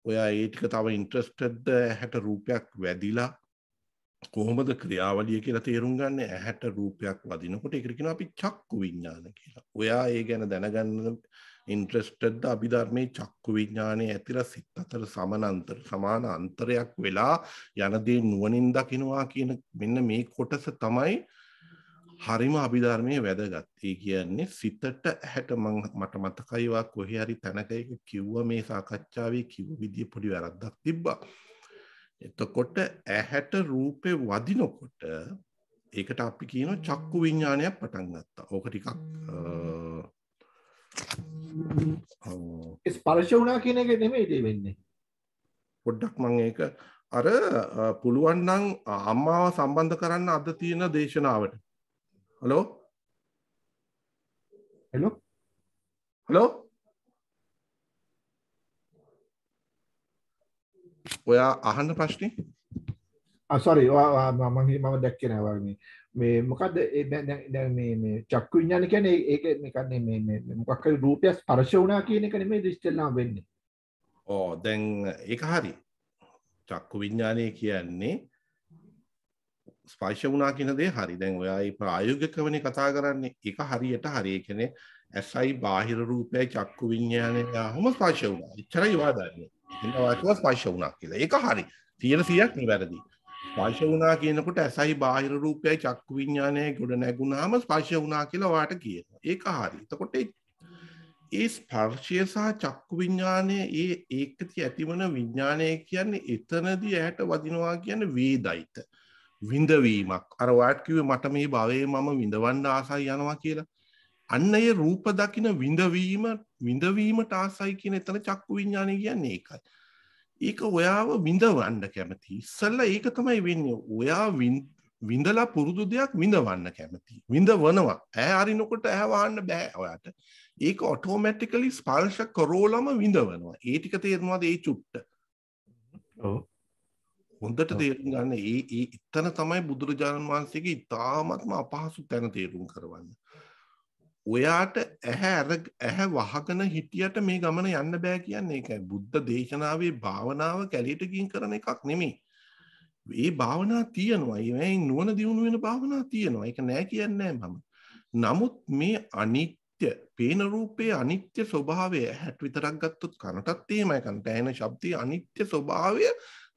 ඔයා ඒ ටික තව ඉන්ට්‍රෙස්ටඩ්ද ඇහැට රූපයක් වැදිලා කොහොමද ක්‍රියාවලිය කියලා තේරුම් ගන්න ඇහැට රූපයක් වදිනකොට ඒකට කියනවා අපි චක්කු විඥාන කියලා. ඔයා ඒ ගැන දැනගන්න ඉන්ට්‍රෙස්ටඩ්ද අභිධර්මයේ චක්කු විඥානයේ ඇතිලා සිත් අතර සමාන අන්තරයක් වෙලා යන දේ නුවණින් දකින්නවා කියන මෙන්න මේ කොටස තමයි හරිම අභිධර්මයේ වැදගත්. ඒ කියන්නේ සිතට ඇහැට මට මතකයි වා කොහේ හරි තැනක එක කිව්වා මේ සාකච්ඡාවේ කිව්ව විදිය පොඩි වැරද්දක් තිබ්බා. එතකොට ඇහැට රූපේ වදිනකොට ඒකට අපි කියනවා චක්කු විඥානයක් පටන් ගත්තා. ඕක ටිකක් ස්පර්ශ වුණා කියන එක නෙමෙයි ඉතින් වෙන්නේ. පොඩ්ඩක් මම ඒක අර පුළුවන් නම් අම්මාව සම්බන්ධ කරන්න අද තියෙන දේශනාවට. හලෝ හෙලෝ හලෝ ඔයා අහන්න ප්‍රශ්නේ? සෝරි මම දැක්කේ නෑ වගේ මේ මොකද්ද දැන් මේ චක්කු විඥාන කියන්නේ ඒක නිකන් මේ මොකක් හරි රූපය ස්පර්ශ වුණා කියන එක නෙමෙයි ඉස්සෙල්ලාම වෙන්නේ. දැන් ඒක හරි. චක්කු විඥානය කියන්නේ ස්පර්ශ වුණා කියන දේ හරි. දැන් ඔයා මේ ප්‍රායෝගිකවනේ කතා කරන්නේ. ඒක හරියට හරි. ඒ කියන්නේ ඇසයි බාහිර රූපයයි චක්කු විඥානය යහම ස්පර්ශ වුණා. එච්චරයි වාදන්නේ. එහෙනම් ඔයා ස්පර්ශ වුණා කියලා. ඒක හරි. 100% නිවැරදි. ස්පර්ශ වුණා කියනකොට ඇසයි බාහිර රූපයයි චක්කු විඥානයයි ගොඩ නැගුණාම ස්පර්ශ වුණා කියලා ඔයාට කියනවා. ඒක හරි. එතකොට ඒ ස්පර්ශය සහ චක්කු විඥානය ඒකති ඇතිවන විඥානය කියන්නේ එතනදී ඇහැට වදිනවා කියන්නේ වේදයිත. විඳවීමක්. අර ඔයාට කිව්වේ මට මේ භවයේ මම විඳවන්න ආසයි යනවා කියලා. අන්න ඒ රූප දකින විඳවීමට ආසයි කියන එතන චක්කු විඥානය කියන්නේ ඒකයි. ඒක ඔයාව විඳවන්න කැමති. ඉස්සෙල්ලා ඒක තමයි වෙන්නේ. ඔයා විඳලා පුරුදු දෙයක් විඳවන්න කැමති. විඳවනවා. ඈ අරිනකොට ඈ වහන්න බෑ ඔයාට. ඒක ඔටෝමැටිකලි ස්පර්ශ කරෝලම විඳවනවා. ඒ ටික තේරෙනවද ඒ චුට්ට? ඔව්. හොඳට තේරුම් ගන්න ඒ එතන තමයි බුදුරජාණන් වහන්සේගේ ඉතාමත්ම අපහසු තැන තේරුම් කරවන්න. ඔයාට ඇහැ වහගෙන හිටියට මේ ගමන යන්න බෑ කියන්නේ ඒකයි. බුද්ධ දේශනාවේ භාවනාව කැලේට ගින් කරන එකක් නෙමෙයි. ඒ භාවනා තියෙනවා. ඒ නුවණ දියුණු වෙන භාවනා තියෙනවා. ඒක නෑ කියන්නේ මම. නමුත් මේ අනිත්‍ය, පේන රූපයේ අනිත්‍ය ස්වභාවය හැට විතරක් ගත්තොත් කනටත් එහෙමයි. කනට ඇහෙන ශබ්දයේ අනිත්‍ය ස්වභාවය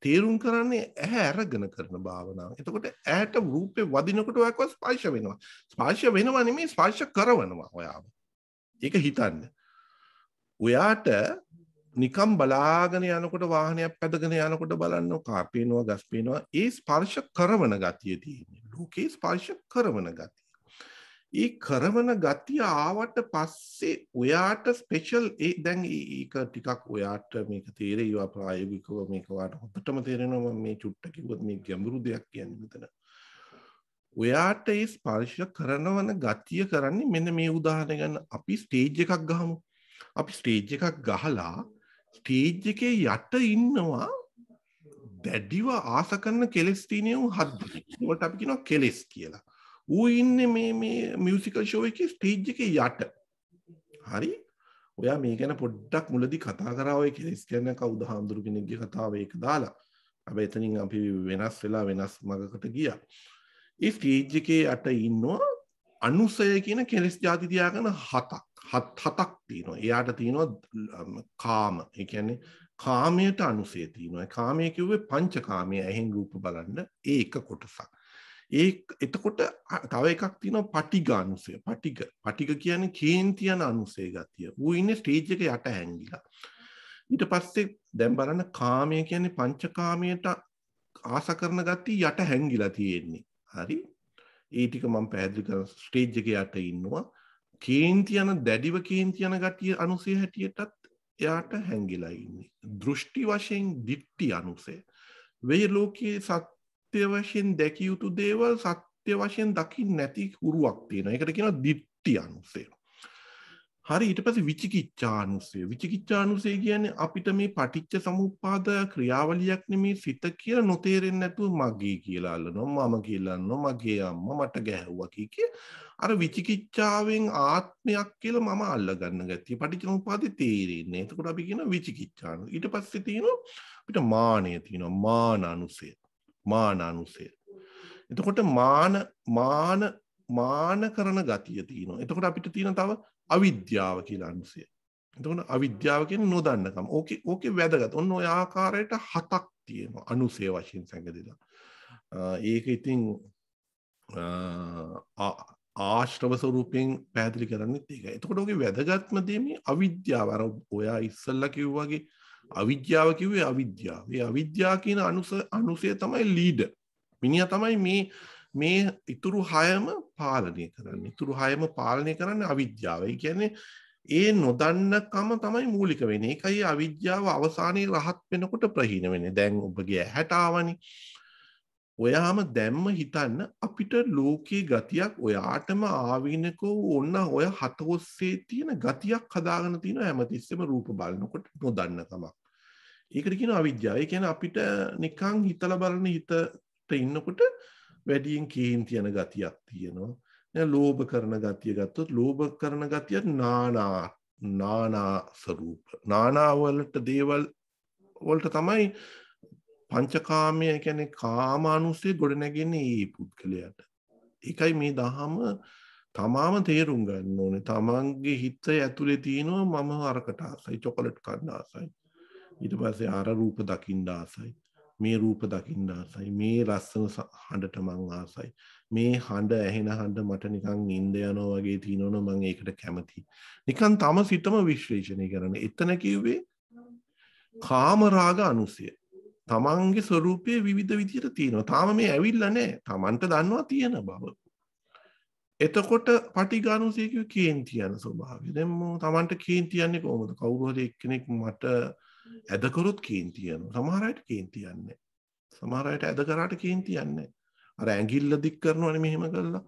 තේරුම් කරන්නේ ඇහැ අරගෙන කරන භාවනාව. එතකොට ඇහැට රූපේ වදිනකොට ඔයක ස්පර්ශ වෙනවා. ස්පර්ශ වෙනවා නෙමෙයි ස්පර්ශ කරවනවා ඔයාව. ඒක හිතන්න. ඔයාට නිකම් බලාගෙන යනකොට වාහනයක් පැදගෙන යනකොට බලන්න කාර් පේනවා, ගස් පේනවා. ඒ ස්පර්ශ කරවන ගතිය තියෙන්නේ. ලෝකේ ස්පර්ශ කරවන ගතිය. ඒ කරවන ගතිය ආවට පස්සේ ඔයාට ස්පෙෂල් දැන් ඒක ටිකක් ඔයාට මේක තේරෙයිවා ප්‍රායෝගිකව මේක ඔයාට හොඳටම තේරෙනවා මම මේ චුට්ට කිව්වොත් මේ ගැඹුරු දෙයක් කියන්නේ මෙතන. ඔයාට ඒ ස්පර්ශ කරනවන ගතිය කරන්නේ මෙන්න මේ උදාහරණ ගන්න. අපි ස්ටේජ් එකක් ගහමු. අපි ස්ටේජ් එකක් ගහලා ස්ටේජ් එකේ යට ඉන්නවා දැඩිව ආස කරන කෙලස් තියෙනු 7 දෙනෙක්. ඒකට අපි කියනවා කෙලස් කියලා. ඌ ඉන්නේ මේ මියුසිකල් ෂෝ එකේ ස්ටේජ් එකේ යට. හරි? ඔයා මේ ගැන පොඩ්ඩක් මුලදී කතා කරා ඔය කෙලස් කියන්නේ කවුද හාමුදුරු කෙනෙක්ගේ කතාව ඒක දාලා. හැබැයි එතනින් අපි වෙනස් වෙලා වෙනස් මගකට ගියා. ඒ ස්ටේජ් එකේ යට ඉන්නවා අනුසය කියන කෙලස් ಜಾති තියාගෙන 7ක් තියෙනවා. එයාට තියෙනවා කාම. ඒ කියන්නේ කාමයට අනුසය තියෙනවා. කාමය කිව්වේ පංචකාමයේ ඇහෙන් රූප බලන්න ඒ එක කොටසක්. එතකොට තව එකක් තියෙනවා පටිඝානුසය. පටිඝ කියන්නේ කේන්ති යන අනුසය ගතිය. ඌ ඉන්නේ ස්ටේජ් එක යට හැංගිලා. ඊට පස්සේ දැන් බලන්න කාමය කියන්නේ පංචකාමයට ආස කරන ගතිය යට හැංගිලා තියෙන්නේ. හරි? ඒ ටික මම පැහැදිලි කරන ස්ටේජ් එකේ යට ඉන්නවා. කේන්ති යන දැඩිව කේන්ති යන ගතිය අනුසය හැටියටත් එයාට හැංගිලා ඉන්නේ. දෘෂ්ටි වශයෙන් දිට්ඨි අනුසය. වේ ලෝකයේ සත්‍ය වශයෙන් දැකිය යුතු දේවල් සත්‍ය වශයෙන් දකින්න නැති හුරුවක් තියෙනවා. ඒකට කියනවා දිට්ඨි අනුසය. හරි ඊට පස්සේ විචිකිච්ඡානුසය. විචිකිච්ඡානුසය කියන්නේ අපිට මේ පටිච්ච සමුප්පාද ක්‍රියාවලියක් නෙමේ සිත කියලා නොතේරෙන්නේ නැතුව මගේ කියලා අල්ලනවා මම කියලා අල්ලනවා මගේ අම්මා මට ගැහුවා කිය අර විචිකිච්ඡාවෙන් ආත්මයක් කියලා මම අල්ලගන්න ගැතිය පටිච්ච සමුප්පාදේ තේරෙන්නේ. එතකොට අපි කියන විචිකිච්ඡානු. ඊට පස්සේ තියෙනවා අපිට මානය තියෙනවා මානානුසය. මානානුසය. එතකොට මාන කරන ගතිය තියෙනවා. එතකොට අපිට තියෙන තව අවිද්‍යාව කියලා අනුසය. එතකොට අවිද්‍යාව කියන්නේ නොදන්නකම. ඕකේ වැදගත්. ඔන්න ඔය ආකාරයට 7ක් තියෙනවා අනුසය වශයෙන් සංගදිලා. ඒක ඉතින් ආශ්‍රව ස්වරූපයෙන් පැහැදිලි කරන්නේත් ඒකයි. එතකොට ඔගේ වැදගත්ම දේ මේ අවිද්‍යාව. අර ඔයා ඉස්සල්ලා කිව්වා වගේ අවිද්‍යාව කිව්වේ අවිද්‍යාව. මේ අවිද්‍යාව කියන අනුසය තමයි ලීඩර්. මිනිහා තමයි මේ ඉතුරු 6ම පාලනය කරන්නේ. ඉතුරු 6ම පාලනය කරන්නේ අවිද්‍යාව. ඒ කියන්නේ ඒ නොදන්නකම තමයි මූලික වෙන්නේ. ඒකයි අවිද්‍යාව අවසානයේ රහත් වෙනකොට ප්‍රහීන වෙන්නේ. දැන් ඔබගේ ඇහැට ආවනේ. ඔයාම දැම්ම හිතන්න අපිට ලෝකේ ගතියක් ඔයාටම ආවිනකෝ ඔන්න ඔය 7 ඔස්සේ තියෙන ගතියක් හදාගෙන තියෙනවා හැමතිස්සෙම රූප බලනකොට නොදන්නකමක්. ඒකට කියනවා අවිද්‍යාව. ඒ කියන්නේ අපිට නිකන් හිතලා බලන හිතට ඉන්නකොට වැඩියෙන් කේන්ති යන ගතියක් තියෙනවා. දැන් ලෝභ කරන ගතිය ගත්තොත් ලෝභ කරන ගතියත් නානා ස්වરૂප. නානා වලට දේවල් වලට තමයි පංචකාමය කියන්නේ කාමානුසය ගොඩ නැගෙන්නේ මේ පුද්ගලයාට. ඒකයි මේ දහම තමාම තේරුම් ගන්න ඕනේ. තමන්ගේ හිත ඇතුලේ තියෙනවා මම අරකට ආසයි, චොකලට් කන්න ආසයි. ඊට පස්සේ අර රූප දකින්න ආසයි. මේ රූප දකින්න ආසයි. මේ ලස්සන හඬට මං ආසයි. මේ හඬ ඇහෙන හඬ මට නිකන් නිින්ද යනවා වගේ තියෙනවනේ මං ඒකට කැමතියි. නිකන් තම සිතම විශ්ලේෂණය කරන්න. එතන කිව්වේ කාමරාග අනුසය. තමන්ගේ ස්වરૂපයේ විවිධ විදිහට තියෙනවා. තාම මේ ඇවිල්ලා නැහැ. තමන්ට දන්නවා තියෙන බව. එතකොට පටිඝානුසය කිව්වේ කේන්ති යන ස්වභාවය. දැන් තමන්ට කේන්ති යන්නේ කොහොමද? කවුරු හරි එක්කෙනෙක් මට ඇද කරොත් කේන්ති යනවා. සමහර අයට කේන්ති යන්නේ නැහැ. සමහර අයට ඇද කරාට කේන්ති යන්නේ නැහැ. අර ඇඟිල්ල දික් කරනවනේ මෙහෙම කළා.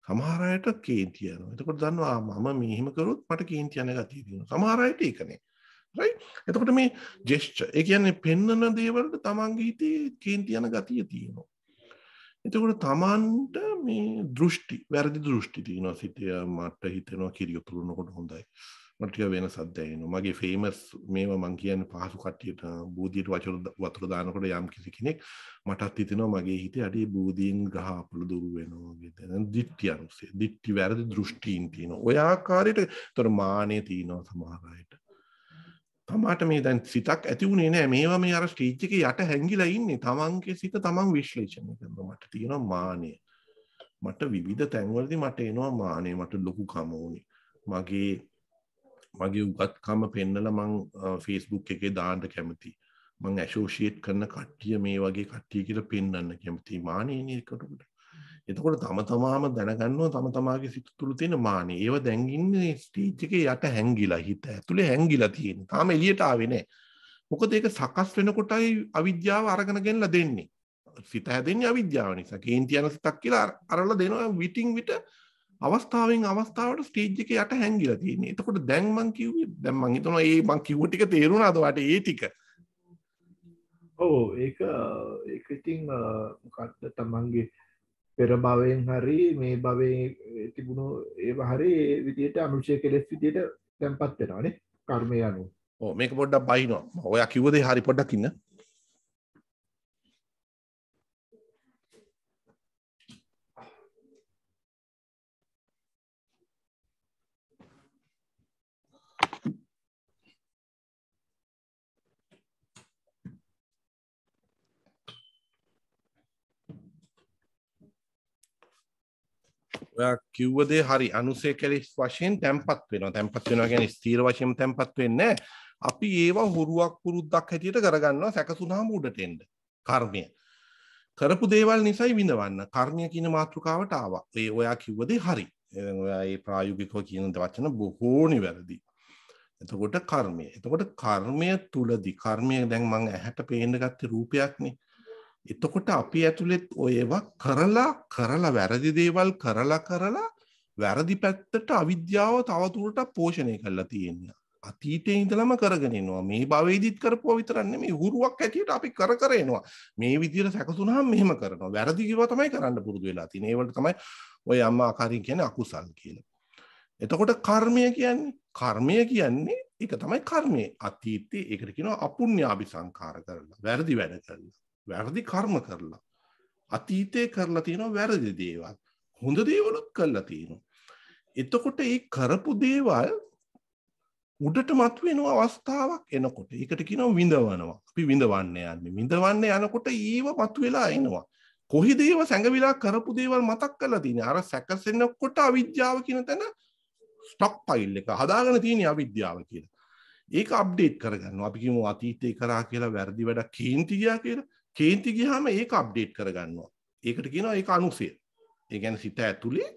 සමහර අයට කේන්ති යනවා. එතකොට දන්නවා මම මෙහෙම කරොත් මට කේන්ති යන ගතිය තියෙනවා. සමහර අයට ඒකනේ. right? එතකොට මේ gesture ඒ කියන්නේ පෙන්නන දේවල්ට තමන්ගේ හිතේ කේන්ති යන ගතිය තියෙනවා. එතකොට තමන්ට මේ දෘෂ්ටි වැරදි දෘෂ්ටි තියෙනවා සිතේ මට හිතෙනවා කිරිය පුරනකොට හොඳයි. මට ටික වෙනසක් දැනෙනවා. මගේ ෆේමස් මේවා මං කියන්නේ පහසු කට්ටියට බූදියට වතුර දානකොට යම් කිසි කෙනෙක් මටත් හිතෙනවා මගේ හිතේ අඩේ බූදියෙන් ගහ අපල දුරු වෙනවා වගේ. දිට්ඨිය අනුසය. දිට්ඨි වැරදි දෘෂ්ටීන් තියෙනවා. ඔය ආකාරයට ඒතර මානෙ තියෙනවා සමහර අයට. තමාට මේ දැන් සිතක් ඇති වුණේ නෑ මේවා මේ අර ස්ටේජ් එකේ යට හැංගිලා ඉන්නේ තමන්ගේ සිත තමන් විශ්ලේෂණය කරනවා මට තියෙනවා මානෙ මට විවිධ තැන්වලදී මට එනවා මානෙ මට ලොකුකම ඕනේ මගේ උගත්කම පෙන්නලා මං Facebook එකේ දාන්න කැමතියි මං ඇසෝෂියේට් කරන කට්ටිය මේ වගේ කට්ටිය කියලා පෙන්වන්න කැමතියි මානෙනේ ඒකට එතකොට තම තමාම දැනගන්නවා තම තමාගේ සිත තුළ තියෙන මානෙ. ඒව දැන් ඉන්නේ ස්ටේජ් එකේ යට හැංගිලා හිත ඇතුලේ හැංගිලා තියෙන. තාම එළියට ආවේ නැහැ. මොකද ඒක සකස් වෙනකොටයි අවිද්‍යාව අරගෙන ගෙනලා දෙන්නේ. සිත හැදෙන්නේ අවිද්‍යාව නිසා. කේන්ති යන සිතක් කියලා අරලා දෙනවා විටින් විට අවස්ථාවෙන් අවස්ථාවට ස්ටේජ් එකේ යට හැංගිලා තියෙන්නේ. එතකොට දැන් මං කිව්වේ දැන් මං හිතනවා මං කිව්ව ටික තේරුණාද වට ඒ ටික? ඔව් ඒක ඉතින් මොකක්ද තමන්ගේ පෙර භවයෙන් හරි මේ භවයේ තිබුණු ඒවා හරි ඒ විදිහට අනුශය කෙලෙස් විදිහට තැම්පත් වෙනවානේ කර්මය අනුව. ඔව් මේක පොඩ්ඩක් බයිනවා. ඔයා කිව්ව දේ හරි පොඩ්ඩක් ඉන්න. ඔයා කිව්ව දේ හරි අනුසය කෙලෙස් වශයෙන් තැම්පත් වෙනවා. තැම්පත් වෙනවා කියන්නේ ස්ථීර වශයෙන් තැම්පත් වෙන්නේ නැහැ. අපි ඒවා හුරුවක් පුරුද්දක් හැටියට කරගන්නවා සැකසුනහම උඩට එන්න. කර්මය. කරපු දේවල් නිසායි විඳවන්න. කර්මය කියන මාතෘකාවට ආවා. ඔයා කිව්ව දේ හරි. ඔයා මේ ප්‍රායෝගිකව කියන වචන බොහෝ නිවැරදි. එතකොට කර්මය. එතකොට කර්මය තුලදී කර්මය දැන් මම ඇහැට පේන්න ගත්තේ රූපයක්නේ. එතකොට අපි ඇතුළෙත් ඔයවා කරලා වැරදි දේවල් කරලා වැරදි පැත්තට අවිද්‍යාව තවදුරටත් පෝෂණය කරලා තියෙනවා. අතීතයේ ඉඳලම කරගෙන එනවා. මේ භවෙදිත් කරපුවා විතරක් නෙමෙයි හුරුවක් ඇටියට අපි කර එනවා. මේ විදිහට සැකසුනහම මෙහෙම කරනවා. වැරදි කිව්වා තමයි කරන්න පුරුදු වෙලා තියෙන්නේ. ඒ වලට තමයි ඔය අම්මා ආකාරයෙන් කියන්නේ අකුසල් කියලා. එතකොට කර්මය කියන්නේ ඒක තමයි කර්මය. අතීතයේ ඒකට කියනවා අපුඤ්ඤාභි සංඛාර කරලා. වැරදි වැඩ කරලා. වැරදි කර්ම කරලා අතීතේ කරලා තියෙනවා වැරදි දේවල් හොඳ දේවලුත් කරලා තියෙනවා එතකොට ඒ කරපු දේවල් උඩට මතුවෙන අවස්ථාවක් එනකොට ඒකට කියනවා විඳවනවා අපි විඳවන්න යනකොට ඊව මතුවෙලා එනවා කොහේද ඒව සැඟවිලා කරපු දේවල් මතක් කරලා තියෙන්නේ අර සැකසෙනකොට අවිද්‍යාව කියන තැන ස්ටොක් ෆයිල් එක හදාගෙන තියෙන අවිද්‍යාව කියලා ඒක අප්ඩේට් කරගන්නවා අපි කියමු අතීතේ කරා කියලා වැරදි වැඩක් කේන්ති ගියා කියලා කේන්ති ගියාම ඒක අප්ඩේට් කරගන්නවා. ඒකට කියනවා ඒක අනුසය. ඒ කියන්නේ සිත ඇතුලේ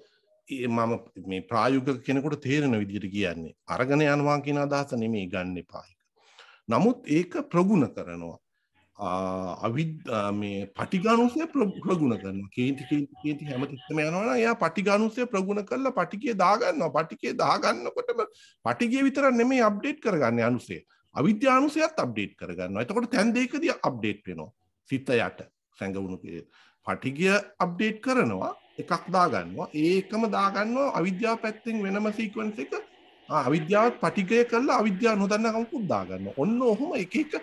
මම මේ ප්‍රායෝගික කෙනෙකුට තේරෙන විදිහට කියන්නේ. අරගෙන යනවා කියන අදහස නෙමෙයි ගන්න එපා ඒක. නමුත් ඒක ප්‍රගුණ කරනවා. මේ පටිඝානුසය ප්‍රගුණ කරනවා. කේන්ති හැමතිස්සෙම යනවා නම් එයා පටිඝානුසය ප්‍රගුණ කරලා පටිඝය දාගන්නවා. පටිඝය දාගන්නකොටම පටිඝය විතරක් නෙමෙයි අප්ඩේට් කරගන්නේ අනුසය. අවිද්‍යානුසයත් අප්ඩේට් කරගන්නවා. එතකොට තැන් දෙකදී අප්ඩේට් වෙනවා. සිත යට සැඟවුණු පටිඝය අප්ඩේට් කරනවා එකක් දාගන්නවා ඒකම දාගන්නවා අවිද්‍යාව පැත්තෙන් වෙනම සීක්වන්ස් එක අවිද්‍යාවත් පටිඝය කරලා අවිද්‍යාව නොදන්නා කමකුත් දාගන්නවා ඔන්න ඔහොම එක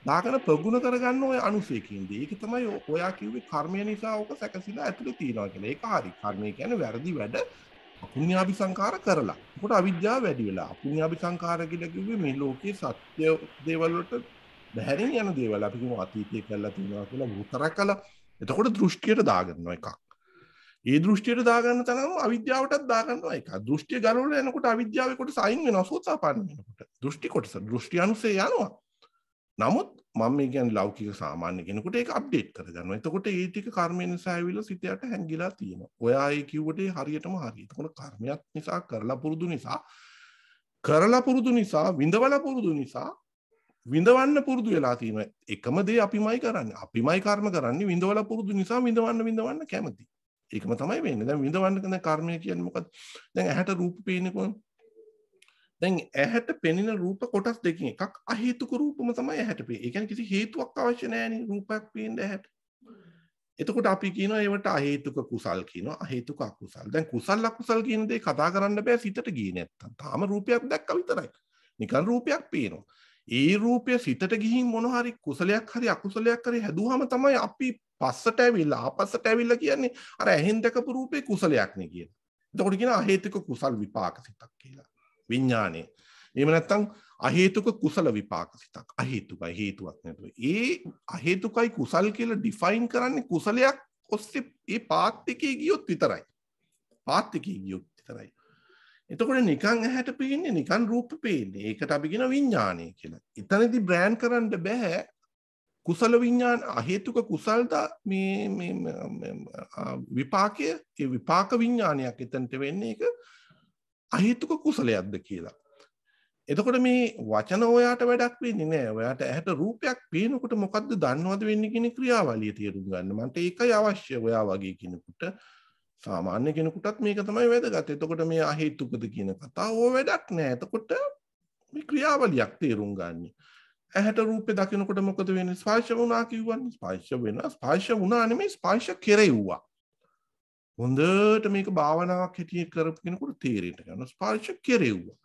දාගෙන ප්‍රගුණ කරගන්න ඔය අනුසයකින්දී ඒක තමයි ඔයා කිව්වේ කර්මය නිසා ඔක සැකසීලා ඇතුලේ තියනවා කියලා ඒක හරි කර්මය කියන්නේ වැරදි වැඩ අපුඤ්ඤාභි සංඛාර කරලා ඒකට අවිද්‍යාව වැඩි වෙලා අපුඤ්ඤාභි සංඛාර කියලා කිව්වේ මේ ලෝකේ සත්‍ය දේවල් වලට බැහැරින් යන දේවල් අපි කියමු අතීතයේ කරලා තියෙනවා කියලා මුතරකලා එතකොට දෘෂ්ටියට දාගන්නවා එකක්. ඒ දෘෂ්ටියට දාගන්න තරම අවිද්‍යාවටත් දාගන්නවා එකක්. දෘෂ්ටිය ගලවලා යනකොට අවිද්‍යාවේ කොටස අයින් වෙනවා සෝතාපන්න වෙනකොට. දෘෂ්ටි කොටස දෘෂ්ටි අනුසය යනවා. නමුත් මම මේ කියන්නේ ලෞකික සාමාන්‍ය කෙනෙකුට ඒක අප්ඩේට් කරගන්නවා. එතකොට ඒ ටික කර්මය නිසා ඇවිල්ලා සිතයට හැංගිලා තියෙනවා. ඔයා ඒ කිව්වට හරියටම හරි. එතකොට කර්මයක් නිසා කරලා පුරුදු නිසා විඳවලා පුරුදු නිසා විඳවන්න පුරුදු වෙලා තියෙනවා. එකම දේ අපිමයි කරන්නේ. අපිමයි කර්ම කරන්නේ විඳවලා පුරුදු නිසා විඳවන්න කැමති. ඒකම තමයි වෙන්නේ. දැන් විඳවන්න කියන කර්මය කියන්නේ මොකද්ද? දැන් ඇහැට රූප පේන්නේ කොහොමද? දැන් ඇහැට පෙනෙන රූප කොටස් දෙකකින් එකක් අහේතුක රූපම තමයි ඇහැට පේන්නේ. ඒ කියන්නේ කිසි හේතුවක් අවශ්‍ය නැහැනේ රූපයක් පේන්න ඇහැට. එතකොට අපි කියනවා ඒවට අහේතුක කුසල් කියනවා අහේතුක අකුසල්. දැන් කුසල් අකුසල් කියන දේ කතා කරන්න බෑ සිතට ගියේ නැත්තම්. තාම රූපයක් දැක්ක විතරයි. නිකන් රූපයක් පේනවා. ඒ රූපය සිතට ගිහින් මොන හරි කුසලයක් හරි අකුසලයක් හරි හැදුවාම තමයි අපි පස්සට ඇවිල්ලා ආපස්සට ඇවිල්ලා කියන්නේ අර ඇහෙන් දැකපු රූපේ කුසලයක් නේ කියන. එතකොට කියන අහේතුක කුසල් විපාක සිතක් කියලා. විඥානේ. එහෙම නැත්තම් අහේතුක කුසල විපාක සිතක්. අහේතුකයි හේතුවක් නැතුව. ඒ අහේතුකයි කුසල් කියලා ඩිෆයින් කරන්නේ කුසලයක් ඔස්සේ ඒ පාත් එකේ ගියොත් විතරයි. පාත් එකේ ගියොත් විතරයි. එතකොට නිකන් ඇහැට පේන්නේ නිකන් රූප පේන්නේ. ඒකට අපි කියන විඥානය කියලා. එතනදී බ්‍රෑන්ඩ් කරන්න බෑ කුසල විඥාන අහේතුක කුසල්ද මේ විපාකය ඒ විපාක විඥානයක් එතනට වෙන්නේ ඒක අහේතුක කුසලයක්ද කියලා. එතකොට මේ වචන ඔයාට වැඩක් වෙන්නේ නෑ. ඔයාට ඇහැට රූපයක් පේනකොට මොකද්ද දන්නවද වෙන්නේ කියන ක්‍රියාවලිය තේරුම් ගන්න. මන්ට ඒකයි අවශ්‍ය. ඔයා වගේ කෙනෙකුට සාමාන්‍ය කෙනෙකුටත් මේක තමයි වැදගත්. එතකොට මේ අහේතුකද කියන කතාව ඕ වැඩක් නෑ. එතකොට මේ ක්‍රියාවලියක් තේරුම් ගන්න. ඇහැට රූපේ දකිනකොට මොකද වෙන්නේ? ස්පර්ශ වුණා කිව්වනේ. ස්පර්ශ වෙනවා. ස්පර්ශ වුණා නෙමෙයි ස්පර්ශ කෙරෙව්වා. හොඳට මේක භාවනාවක් හැටියට කරපු කෙනෙකුට තේරෙන්න ගන්න. ස්පර්ශ කෙරෙව්වා.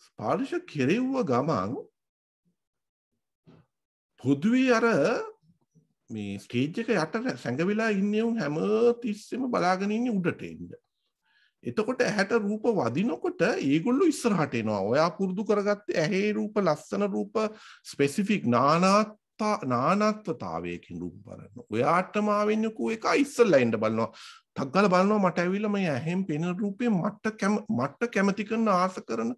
ස්පර්ශ කෙරෙව්ව ගමන් පොදුවේ අර මේ ස්ටේජ් එක යට සැඟවිලා ඉන්නේ උන් හැම තිස්සෙම බලාගෙන ඉන්නේ උඩට එන්න. එතකොට ඇහැට රූප වදිනකොට ඒගොල්ලෝ ඉස්සරහට එනවා. ඔයා පුරුදු කරගත්තේ ඇහි රූප ලස්සන රූප ස්පෙસિෆික් නානත්වතාවයකින් රූප බලන්න. ඔයාටම ආවෙන්නේ කෝ එක ඉස්සෙල්ලා එන්න බලනවා. ටග්ගල බලනවා මට ඇවිල්ලා මේ ඇහෙන් පෙනෙන රූපේ මට කැමති කරන ආස කරන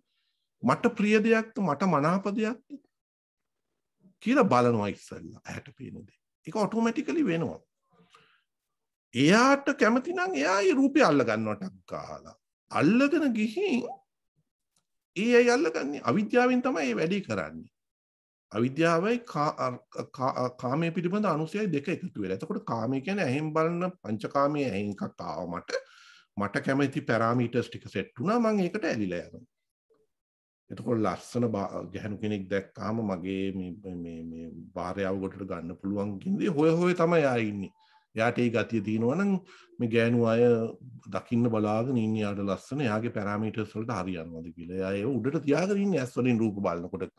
මට ප්‍රිය දෙයක්ද මට මනාප දෙයක්ද කියලා බලනවා ඉස්සෙල්ලා ඇහැට පේන දේ. ඒක ඔටෝමැටිකලි වෙනවා. එයාට කැමති නම් එයා ඒ රූපය අල්ල ගන්නවා ටක් ගාලා. අල්ලගෙන ගිහින් ඒ අල්ලගන්නේ අවිද්‍යාවෙන් තමයි මේ වැඩේ කරන්නේ. අවිද්‍යාවයි කාමයේ පිළිබඳ අනුසයයි දෙක එකතු වෙලා. එතකොට කාමයේ කියන්නේ ඇහෙන් බලන පංචකාමයේ ඇහෙන් එකක් ආව මට කැමති පැරාමීටර්ස් ටික සෙට් වුණා මම ඒකට ඇලිලා යනවා. එතකොට ලස්සන ගැහණු කෙනෙක් දැක්කාම මගේ මේ භාර්යාව කොටට ගන්න පුළුවන් කින්දේ හොය තමයි ආ ඉන්නේ. එයාට ඒ ගතිය තියෙනවා නම් මේ ගෑනු අය දකින්න බලාගෙන ඉන්නේ යාට ලස්සන එයාගේ පැරාමීටර්ස් වලට හරියනවාද කියලා. එයා ඒව උඩට තියාගෙන ඉන්නේ ඇස් වලින් රූප බලනකොට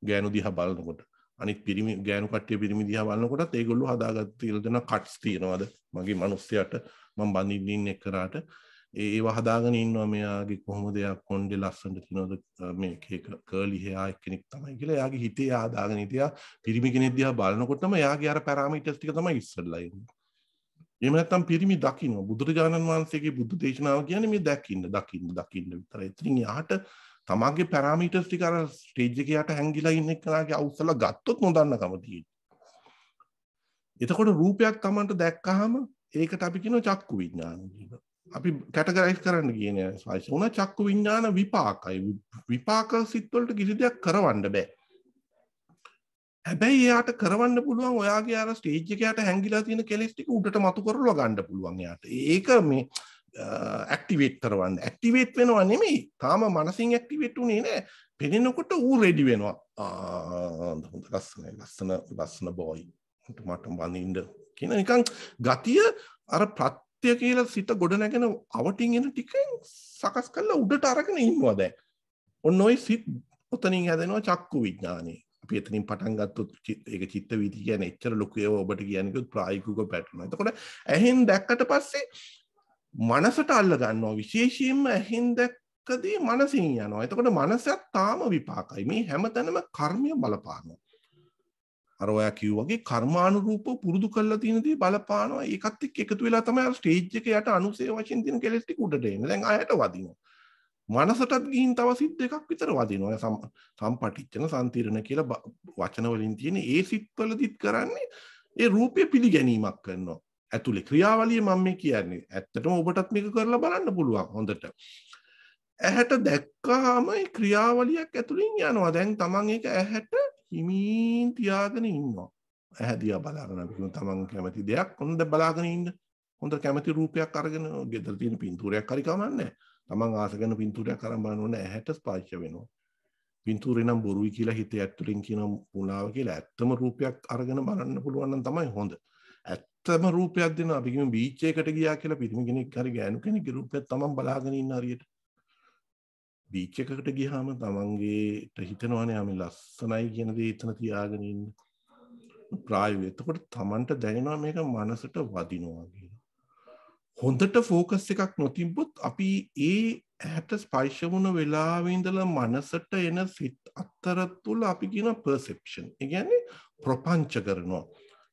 ගෑනු දිහා බලනකොට. අනිත් පිරිමි ගෑනු කට්ටිය පිරිමි දිහා බලනකොටත් ඒගොල්ලෝ හදාගත්ත තියලා දෙන කට්ස් තියෙනවාද මගේ මිනිස්සයාට මම බඳින්න ඉන්න එක්කරාට ඒව හදාගෙන ඉන්නවා මෙයාගේ කොහොමද එයා කොණ්ඩේ ලස්සනට තියනවද මේ කර්ලි හෙයා කෙනෙක් තමයි කියලා එයාගේ හිතේ හදාගෙන හිටියා පිරිමි කෙනෙක් දිහා බලනකොටම එයාගේ අර පැරාමීටර්ස් ටික තමයි ඉස්සෙල්ලා ඉන්නේ. එහෙම නැත්නම් පිරිමි දකින්න බුදුරජාණන් වහන්සේගේ බුදු දේශනාව කියන්නේ මේ දකින්න විතරයි. ඉතින් යාට තමන්ගේ පැරාමීටර්ස් ටික අර ස්ටේජ් එකේ යට හැංගිලා ඉන්න එක්කනාගේ අවුස්සලා ගත්තොත් නොදන්නකම තියෙනවා. එතකොට රූපයක් තමන්ට දැක්කහම ඒකට අපි කියනවා චක්කු විඥාන කියලා. අපි කැටගරයිස් කරන්න කියන්නේ ස්පර්ශ වුණා චක්කු විඥාන විපාකයි. විපාක සිත් වලට කිසි දෙයක් කරවන්න බෑ. හැබැයි එයාට කරවන්න පුළුවන් ඔයාගේ අර ස්ටේජ් එකේ යට හැංගිලා තියෙන කෙලෙස් ටික උඩට මතු කරලා ගන්න පුළුවන් එයාට. ඒක මේ ඇක්ටිවේට් කරවන්න. ඇක්ටිවේට් වෙනවා නෙමෙයි. තාම මනසින් ඇක්ටිවේට් උනේ නෑ. පෙනෙනකොට ඌ රෙඩි වෙනවා. හොඳ ලස්සන බොයි. මට බඳින්න කියන නිකන් ගතිය අර ප්‍රත්‍ය කියලා සිත ගොඩ නැගෙන අවටින් එන ටිකෙන් සකස් කරලා උඩට අරගෙන ඉන්නවා දැන්. ඔන්න ඔය සිත් උතනින් හැදෙනවා චක්කු විඥානේ. අපි එතනින් පටන් ගත්තොත් ඒක චිත්ත වීති කියන්නේ එච්චර ලොකු ඒවා ඔබට කියන්නේ කිව්වොත් ප්‍රායෝගිකව පැටලෙනවා. එතකොට ඇහෙන් දැක්කට පස්සේ මනසට අල්ල ගන්නවා විශේෂයෙන්ම ඇහෙන් දැක්කදී මනසින් යනවා. එතකොට මනසත් තාම විපාකයි. මේ හැමතැනම කර්මය බලපානවා. අර ඔයා කිව්වාගේ කර්මානුරූපව පුරුදු කරලා තියෙන දේ බලපානවා. ඒකත් එක්ක එකතු වෙලා තමයි අර ස්ටේජ් එක යට අනුසය වශයෙන් තියෙන කෙලෙස් ටික උඩට එන්නේ. දැන් ආයට වදිනවා. මනසටත් ගිහින් තව සිත් දෙකක් විතර වදිනවා. සම්පටිච්චන සම්තිරණ කියලා වචන වලින් තියෙන ඒ සිත් වලදිත් කරන්නේ ඒ රූපය පිළිගැනීමක් කරනවා. ඇතුලේ ක්‍රියාවලිය මම මේ කියන්නේ. ඇත්තටම ඔබටත් මේක කරලා බලන්න පුළුවන් හොඳට. ඇහැට දැක්කහම ඒ ක්‍රියාවලියක් ඇතුලින් යනවා. දැන් තමන් ඒක ඇහැට හිමින් තියාගෙන ඉන්නවා. ඇහැ දිහා බලාගෙන අපි කියමු තමන් කැමති දෙයක් හොඳ බලාගෙන ඉන්න. හොඳ කැමති රූපයක් අරගෙන ගෙදර තියෙන පින්තූරයක් හරි කමන්නේ. තමන් ආස කරන පින්තූරයක් අරන් බලනොත් ඇහැට ස්පර්ශ වෙනවා. පින්තූරේ නම් බොරුයි කියලා හිතේ ඇතුලින් කියන මුලාව කියලා ඇත්තම රූපයක් අරගෙන බලන්න පුළුවන් නම් තමයි හොඳ. ඇත්තම රූපයක් දෙන අපි කියමු බීච් එකකට ගියා කියලා පිටිම කෙනෙක් හරි ගෑනු කෙනෙක්ගේ රූපයක් තමන් බලාගෙන ඉන්න හරියට. බීච් එකකට ගියාම තමන්ගේට හිතනවනේ ආ මේ ලස්සනයි කියන දේ එතන තියාගෙන ඉන්න. ප්‍රායෝගිකව එතකොට තමන්ට දැනෙනවා මේක මනසට වදිනවා කියලා. හොඳට ෆෝකස් එකක් නොතිබ්බොත් අපි ඒ ඇහැට ස්පර්ශ වුණ වෙලාවේ ඉඳලා මනසට එන සිත් අතර තුල අපි කියන perception. ඒ කියන්නේ ප්‍රපංච කරනවා.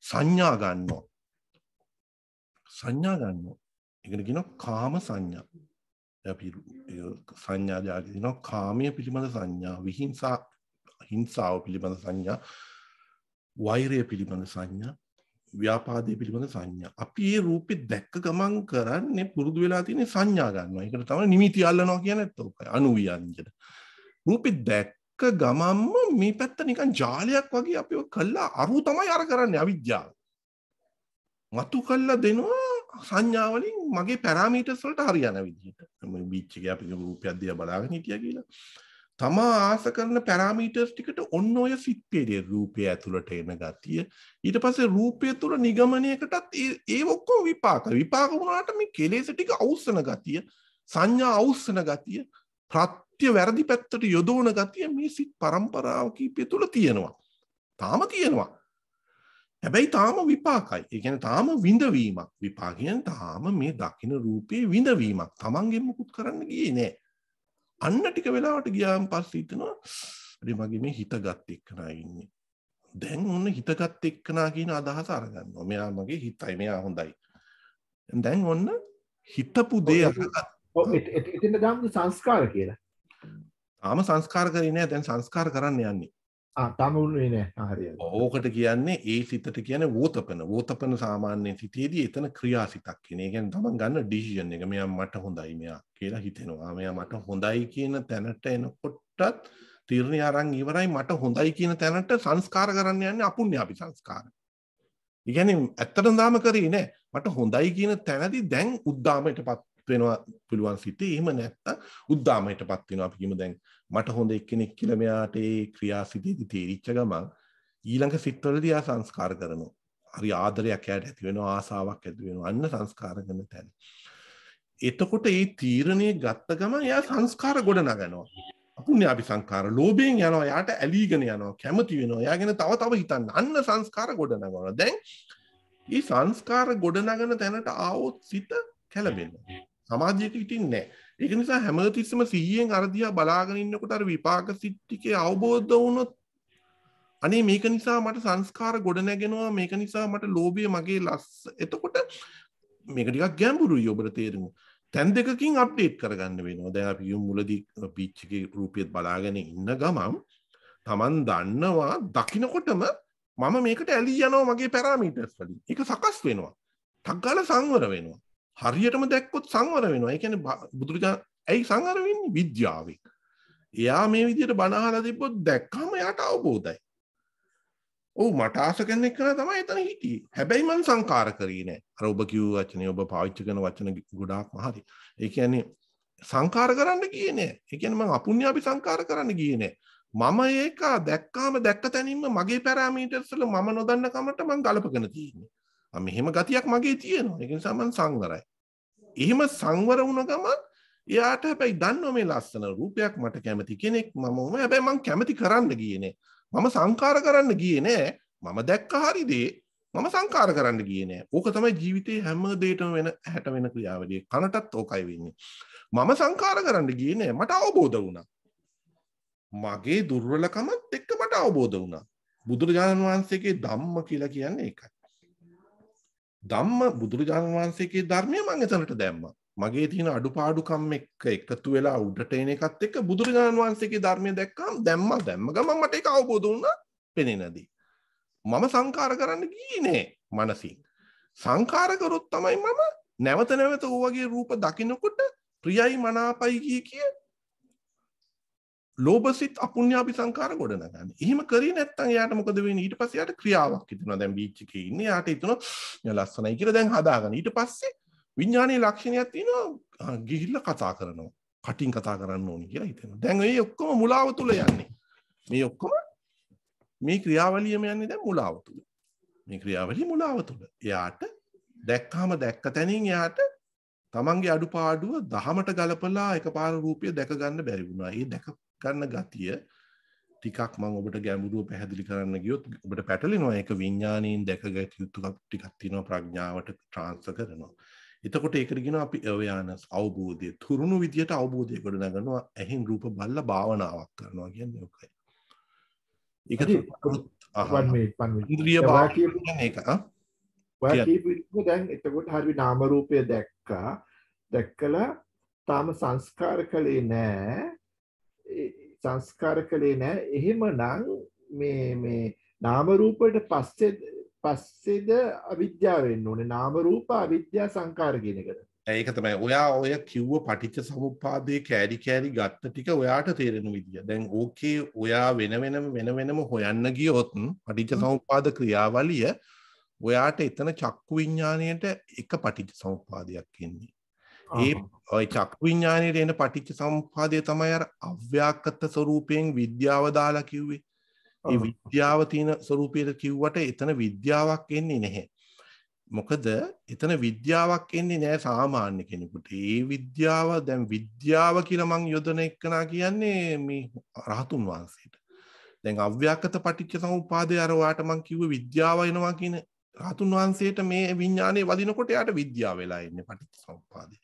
සංඥා ගන්නවා. සංඥා ගන්නවා. ඒකට කියනවා කාම සංඥා. අපි සංඥා જાති දිනවා කාමයේ පිළිබඳ සංඥා, හිංසාව පිළිබඳ සංඥා, වෛරය පිළිබඳ සංඥා, ව්‍යාපාදයේ පිළිබඳ සංඥා. අපි මේ රූපේ දැක්ක ගමන් කරන්නේ පුරුදු වෙලා තියෙන සංඥා ගන්නවා. ඒකට තමයි නිමිති අල්ලනවා කියන්නේ ඔකයි. අනුවියන්ජන. රූපේ දැක්ක ගමන්ම මේ පැත්ත නිකන් ජාලයක් වගේ අපි ඔය කළා අරු තමයි අර කරන්නේ අවිද්‍යාව. මතු කළා දෙනවා සංඥා වලින් මගේ පැරාමීටර්ස් වලට හරියන විදිහට. මේ බීච් එකේ අපි රූපයක් දිහා බලාගෙන හිටියා කියලා. තමා ආස කරන පැරාමීටර්ස් ටිකට ඔන්න ඔය සිත්පේඩිය රූපය ඇතුළට එන ගතිය. ඊට පස්සේ රූපය තුල නිගමනයකටත් ඒ ඔක්කොම විපාක. විපාක වුණාට මේ කෙලෙස් ටික අවුස්සන ගතිය, සංඥා අවුස්සන ගතිය, ප්‍රත්‍ය වැරදි පැත්තට යොදවන ගතිය මේ සිත් පරම්පරාව කීපය තුල තියෙනවා. තාම තියෙනවා. හැබැයි තාම විපාකයි. ඒ කියන්නේ තාම විඳවීමක්. විපාක කියන්නේ තාම මේ දකින්න රූපේ විඳවීමක්. Tamanගෙන් මුකුත් කරන්න ගියේ නෑ. අන්න ටික වෙලාවට ගියාම පස්සේ හිතනවා අර මගේ මේ හිතගත් එක්කනා ඉන්නේ. දැන් ඔන්න හිතගත් එක්කනා කියන අදහස අරගන්නවා. මෙයා මගේ හිතයි, මෙයා හොඳයි. දැන් ඔන්න හිතපු දේ අරගත්තා. ඔව් එතන දාමු සංස්කාර කියලා. තාම සංස්කාර කරේ නෑ. දැන් සංස්කාර කරන්න යන්නේ. තාම උන්නේ නෑ. හරියට. ඕකට කියන්නේ ඒ සිතට කියන්නේ වෝතපන. වෝතපන සාමාන්‍ය සිතේදී එතන ක්‍රියාසිතක් කියන. ඒ කියන්නේ තමන් ගන්න ඩිසිෂන් එක. මෙයා මට හොඳයි මෙයා කියලා හිතෙනවා. මෙයා මට හොඳයි කියන තැනට එනකොටත් තීරණය අරන් ඉවරයි මට හොඳයි කියන තැනට සංස්කාර කරන්න යන්නේ අපුණ්‍ය අපි සංස්කාර. ඒ කියන්නේ ඇත්තටම දාම කරේ නෑ. මට හොඳයි කියන තැනදී දැන් උද්දාමයටපත් වෙනවා පුළුවන් සිතේ. එහෙම නැත්තම් උද්දාමයටපත් වෙනවා. අපි කියමු දැන් මට හොඳ එක්කෙනෙක් කියලා මෙයාට ඒ ක්‍රියාසිතේදී තේරිච්ච ගමන් ඊළඟ සිත්වලදී ආ සංස්කාර කරනවා. හරි ආදරයක් ඇයට ඇති වෙනවා, ආසාවක් ඇති වෙනවා. අන්න සංස්කාර කරන තැන. එතකොට මේ තීරණය ගත්ත ගමන් එයා සංස්කාර ගොඩ නගනවා. අපුණ්‍ය අපි සංස්කාර ලෝභයෙන් යනවා, එයාට ඇලීගෙන යනවා, කැමති වෙනවා. එයාගෙන තව හිතන්න. අන්න සංස්කාර ගොඩ නගනවා. දැන් මේ සංස්කාර ගොඩ නගන තැනට ආවොත් සිත කැළඹෙනවා. සමාධියක හිටින්නේ නැහැ. ඒක නිසා හැමතිස්සෙම 100න් අර දිහා බලාගෙන ඉන්නකොට අර විපාක සිත් ටිකේ අවබෝධ වුණොත් අනේ මේක නිසා මට සංස්කාර ගොඩ නැගෙනවා, මේක නිසා මට ලෝභය මගේ ලස්ස. එතකොට මේක ටිකක් ගැඹුරුයි ඔබට තේරෙමු. තැන් දෙකකින් අප්ඩේට් කරගන්න වෙනවා. දැන් අපි මුලදී බීච් එකේ රූපියත් බලාගෙන ඉන්න ගමන් Taman දන්නවා දකින්නකොටම මම මේකට ඇලී යනවා මගේ පැරාමීටර්ස් වලින්. ඒක සකස් වෙනවා. ටග්ගාල සංවර වෙනවා. හරියටම දැක්කොත් සංවර වෙනවා. ඒ කියන්නේ බුදුරජාණන් ඇයි සංවර වෙන්නේ? විද්‍යාවෙන්. එයා මේ විදිහට බණ අහලා තිබ්බොත් දැක්කම එයාට අවබෝධයි. ඔව් මට ආස කරන එක තමයි එතන හිටියේ. හැබැයි මං සංකාර කරේ නෑ. අර ඔබ කිව්ව වචනේ ඔබ පාවිච්චි කරන වචන ගොඩාක්ම හරි. ඒ කියන්නේ සංකාර කරන්න ගියේ නෑ. ඒ කියන්නේ මං අපුණ්‍ය අපි සංකාර කරන්න ගියේ නෑ. මම ඒක දැක්කාම දැක්ක තැනින්ම මගේ පැරාමීටර්ස් වල මම නොදන්න කමට මං ගලපගෙන තියෙන්නේ. මෙහෙම ගතියක් මගේ තියෙනවා. ඒක නිසා මං සංවරයි. එහෙම සංවර වුණ ගමන් එයාට හැබැයි දන්නව මේ ලස්සන රූපයක් මට කැමති කෙනෙක් මම හැබැයි මං කැමති කරන්න ගියේ නෑ. මම සංකාර කරන්න ගියේ නෑ. මම දැක්ක හරි දේ මම සංකාර කරන්න ගියේ නෑ. ඕක තමයි ජීවිතේ හැම දෙයකම වෙන හැට වෙන ක්‍රියාවලිය. කනටත් ඕකයි වෙන්නේ. මම සංකාර කරන්න ගියේ නෑ. මට අවබෝධ වුණා. මගේ දුර්වලකමත් එක්ක මට අවබෝධ වුණා. බුදුරජාණන් වහන්සේගේ ධම්ම කියලා කියන්නේ ඒකයි. ධම්ම බුදුරජාණන් වහන්සේගේ ධර්මය මම එතනට දැම්මා. මගේ තියෙන අඩුපාඩුකම් එක්ක එකතු වෙලා උඩට එන එකත් එක්ක බුදුරජාණන් වහන්සේගේ ධර්මය දැක්කම දැම්ම ගමන් මට ඒක අවබෝධ වුණා පෙනෙනදී. මම සංකාර කරන්න ගියේ නෑ මනසින්. සංකාර කරොත් තමයි මම නැවත නැවත ඔය වගේ රූප දකින්නකොට ප්‍රියයි මනාපයි කිය ලෝභසිත අපුඤ්ඤාපි සංකාර ගොඩනගන්නේ. එහෙම කරේ නැත්නම් එයාට මොකද වෙන්නේ? ඊට පස්සේ එයාට ක්‍රියාවක් හිතෙනවා. දැන් බීච් එකේ ඉන්නේ. එයාට හිතෙනවා ලස්සනයි කියලා දැන් හදාගන්න. ඊට පස්සේ විඥානයේ ලක්ෂණයක් තියෙනවා ගිහිල්ලා කතා කරනවා. කටින් කතා කරන්න ඕනි කියලා හිතෙනවා. දැන් මේ ඔක්කොම මුලාව තුල යන්නේ. මේ ඔක්කොම මේ ක්‍රියාවලියම යන්නේ දැන් මුලාව තුල. මේ ක්‍රියාවලිය මුලාව තුල. එයාට දැක්කම දැක්ක තැනින් එයාට තමන්ගේ අඩුපාඩුව දහමට ගලපලා එකපාර රූපය දැක ගන්න බැරි වුණා. ඒ දැක ගන්න ගතිය ටිකක් මම ඔබට ගැඹුරුව පැහැදිලි කරන්න ගියොත් ඔබට පැටලෙනවා. ඒක විඥාණයෙන් දැකගත යුතු ටිකක් තියෙනවා ප්‍රඥාවට ට්‍රාන්ස්ෆර් කරනවා. එතකොට ඒකට කියනවා අපි අවයානස් අවබෝධය තුරුණු විදියට අවබෝධය ගොඩනගනවා. ඇහෙන් රූප බලලා භාවනාවක් කරනවා කියන්නේ ඔකයි. ඒක ඉන්ද්‍රිය භාවනාව කියන්නේ ඒක. දැන් එතකොට හරි නාම රූපය දැක්කලා තාම සංස්කාර කළේ නෑ. සංස්කාර කළේ නෑ. එහෙමනම් මේ නාම රූපයට පස්සේද අවිද්‍යාව වෙන්න ඕනේ. නාම රූප අවිද්‍යා සංකාර කියන එකද? ඒක තමයි. ඔයා ඔය කිව්ව පටිච්ච සමුප්පාදයේ කෑලි කෑලි ගත්ත ටික ඔයාට තේරෙන විදිය. දැන් ඕකේ ඔයා වෙන වෙනම හොයන්න ගියොත් පටිච්ච සමුප්පාද ක්‍රියාවලිය ඔයාට එතන චක්කු විඥාණයට එක පටිච්ච සමුප්පාදයක් එන්නේ. ඒ ඔය චක්කු විඥාණයට එන පටිච්ච සමුප්පාදය තමයි අර අව්‍යාකත ස්වરૂපයෙන් විද්‍යාව දාලා කිව්වේ. ඒ විද්‍යාව තියෙන ස්වરૂපයට කිව්වට එතන විද්‍යාවක් එන්නේ නැහැ. මොකද එතන විද්‍යාවක් එන්නේ නැහැ සාමාන්‍ය කෙනෙකුට. ඒ විද්‍යාව දැන් විද්‍යාව කියලා මං යොදන එකනා කියන්නේ මේ රහතුන් වහන්සේට. දැන් අව්‍යාකත පටිච්ච සමුප්පාදය අර ඔයාට මං කිව්වේ විද්‍යාව එනවා කියන රහතුන් වහන්සේට මේ විඥානයේ වදිනකොට එයාට විද්‍යාව වෙලා ඉන්නේ පටිච්ච සමුප්පාදය.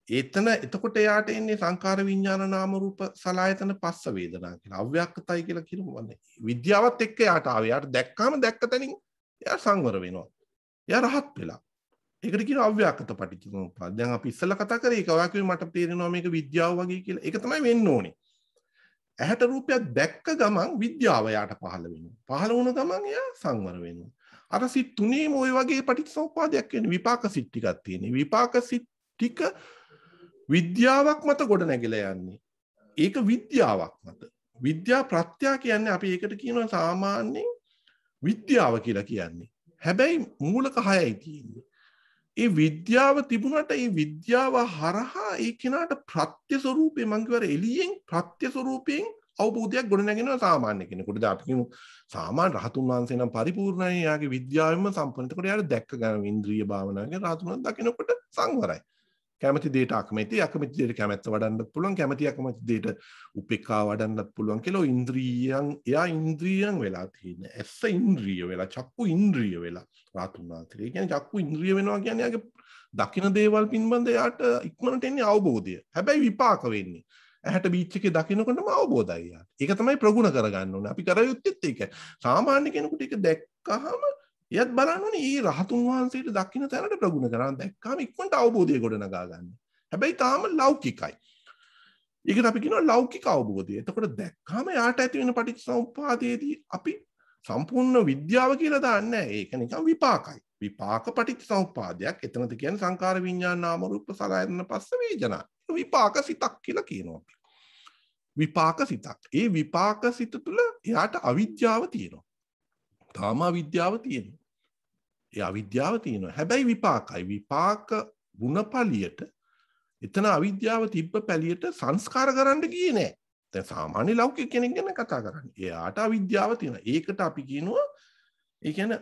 එතකොට එයාට එන්නේ සංකාර විඥාන නාම රූප සලආයතන පස්ස වේදනා කියලා. අව්‍යාකතයි කියලා කියනවා. විද්‍යාවත් එක්ක එයාට ආවේ. එයාට දැක්කාම දැක්ක තැනින් එයා සංවර වෙනවා. එයා රහත් වෙලා. ඒකට කියනවා අව්‍යාකත පටිච්ච සමුප්පාද. දැන් අපි ඉස්සෙල්ලා කතා කරේ ඒක ඔයා කිව්වේ මට තේරෙනවා මේක විද්‍යාව වගේ කියලා. ඒක තමයි වෙන්න ඕනේ. ඇහැට රූපයක් දැක්ක ගමන් විද්‍යාව එයාට පහළ වෙනවා. පහළ වුණ ගමන් එයා සංවර වෙනවා. අර සිත් තුනේම ওই වගේ පටිච්චසමුප්පාදයක් වෙන්නේ. විපාක සිත් ටිකක් තියෙනවා. විපාක සිත් ටික විද්‍යාවක් මත ගොඩ නැගිලා යන්නේ. ඒක විද්‍යාවක් මත. විද්‍යා ප්‍රත්‍යා කියන්නේ අපි ඒකට කියනවා සාමාන්‍යයෙන් විද්‍යාව කියලා කියන්නේ. හැබැයි මූලක 6යි තියෙන්නේ. ඒ විද්‍යාව තිබුණාට ඒ විද්‍යාව හරහා ඒ කෙනාට ප්‍රත්‍ය ස්වરૂපේ මං කියවර එළියෙන් ප්‍රත්‍ය ස්වરૂපයෙන් අවබෝධයක් ගොඩනගෙනවා සාමාන්‍ය කෙනෙකුට. අපි කියමු සාමාන්‍ය රහතුන් වහන්සේ නම් පරිපූර්ණයි. යාගේ විද්‍යාවෙන්ම සම්පූර්ණ. ඒකට යාට දැක්ක ගන්න ඉන්ද්‍රිය භාවනාවකින් රහතුන් දකින්නකොට සංවරයි. කැමති දෙයට අකමැති දෙයට කැමැත්ත වඩන්නත් පුළුවන්. කැමති අකමැති දෙයට උපේක්ඛාව වඩන්නත් පුළුවන් කියලා ඉන්ද්‍රියයන් එයා ඉන්ද්‍රියයන් වෙලා තියෙන. ඇස ඉන්ද්‍රිය වෙලා චක්කු ඉන්ද්‍රිය වෙලා රහතුන් වහන්සේ. ඒ කියන්නේ චක්කු ඉන්ද්‍රිය වෙනවා කියන්නේ යාගේ දකින්න දේවල් පින්බඳ යාට ඉක්මනට එන්නේ අවබෝධය. හැබැයි විපාක වෙන්නේ ඇහැට බීච් එකේ දකින්නකොටම අවබෝධයි යාට. ඒක තමයි ප්‍රගුණ කරගන්න ඕනේ. අපි කර යුත්තේත් ඒක. සාමාන්‍ය කෙනෙකුට ඒක දැක්කහම එයත් බලන්න ඕනේ ඊ රහතුන් වහන්සේට දකින්න තැනට ප්‍රගුණ කරනවා. දැක්කම ඉක්මනට අවබෝධය ගොඩනගා ගන්න. හැබැයි තාම ලෞකිකයි. ඒකට අපි කියනවා ලෞකික අවබෝධය. එතකොට දැක්කම යාට ඇති වෙන පටිච්චසමුප්පාදයේදී අපි සම්පූර්ණ විද්‍යාව කියලා දාන්නේ නැහැ. ඒක නිකන් විපාකයි. විපාක පටිච්චසමුප්පාදයක්. එතනද කියන්නේ සංකාර විඥාන නාම රූප සලආයතන පස්ස වේදනා. විපාක සිතක් කියලා කියනවා අපි. විපාක සිතක්. ඒ විපාක සිත තුළ එයාට අවිද්‍යාව තියෙනවා. තාම අවිද්‍යාව තියෙනවා. ඒ අවිද්‍යාව තියෙනවා. හැබැයි විපාකයි. විපාක ගුණපලියට එතන අවිද්‍යාව තිබ්බ පැලියට සංස්කාර කරන්න ගියේ නෑ. දැන් සාමාන්‍ය ලෞකික කෙනෙක් ගැන කතා කරන්නේ. එයාට අවිද්‍යාව තියෙනවා. ඒකට අපි කියනවා ඒ කියන්නේ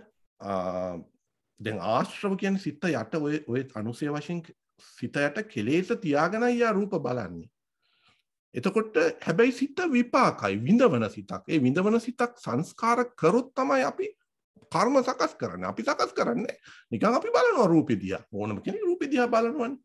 දැන් ආශ්‍රව කියන්නේ සිත යට ඔය අනුසය වශයෙන් සිත යට කෙලෙස් තියාගෙනයි යා රූප බලන්නේ. එතකොට හැබැයි සිත විපාකයි විඳවන සිතක්. ඒ විඳවන සිතක් සංස්කාර කරොත් තමයි අපි කර්ම සකස් කරන්නේ. අපි සකස් කරන්නේ නිකන් අපි බලනවා රූපෙ දිහා. ඕනම කෙනෙක් රූපෙ දිහා බලනවනේ.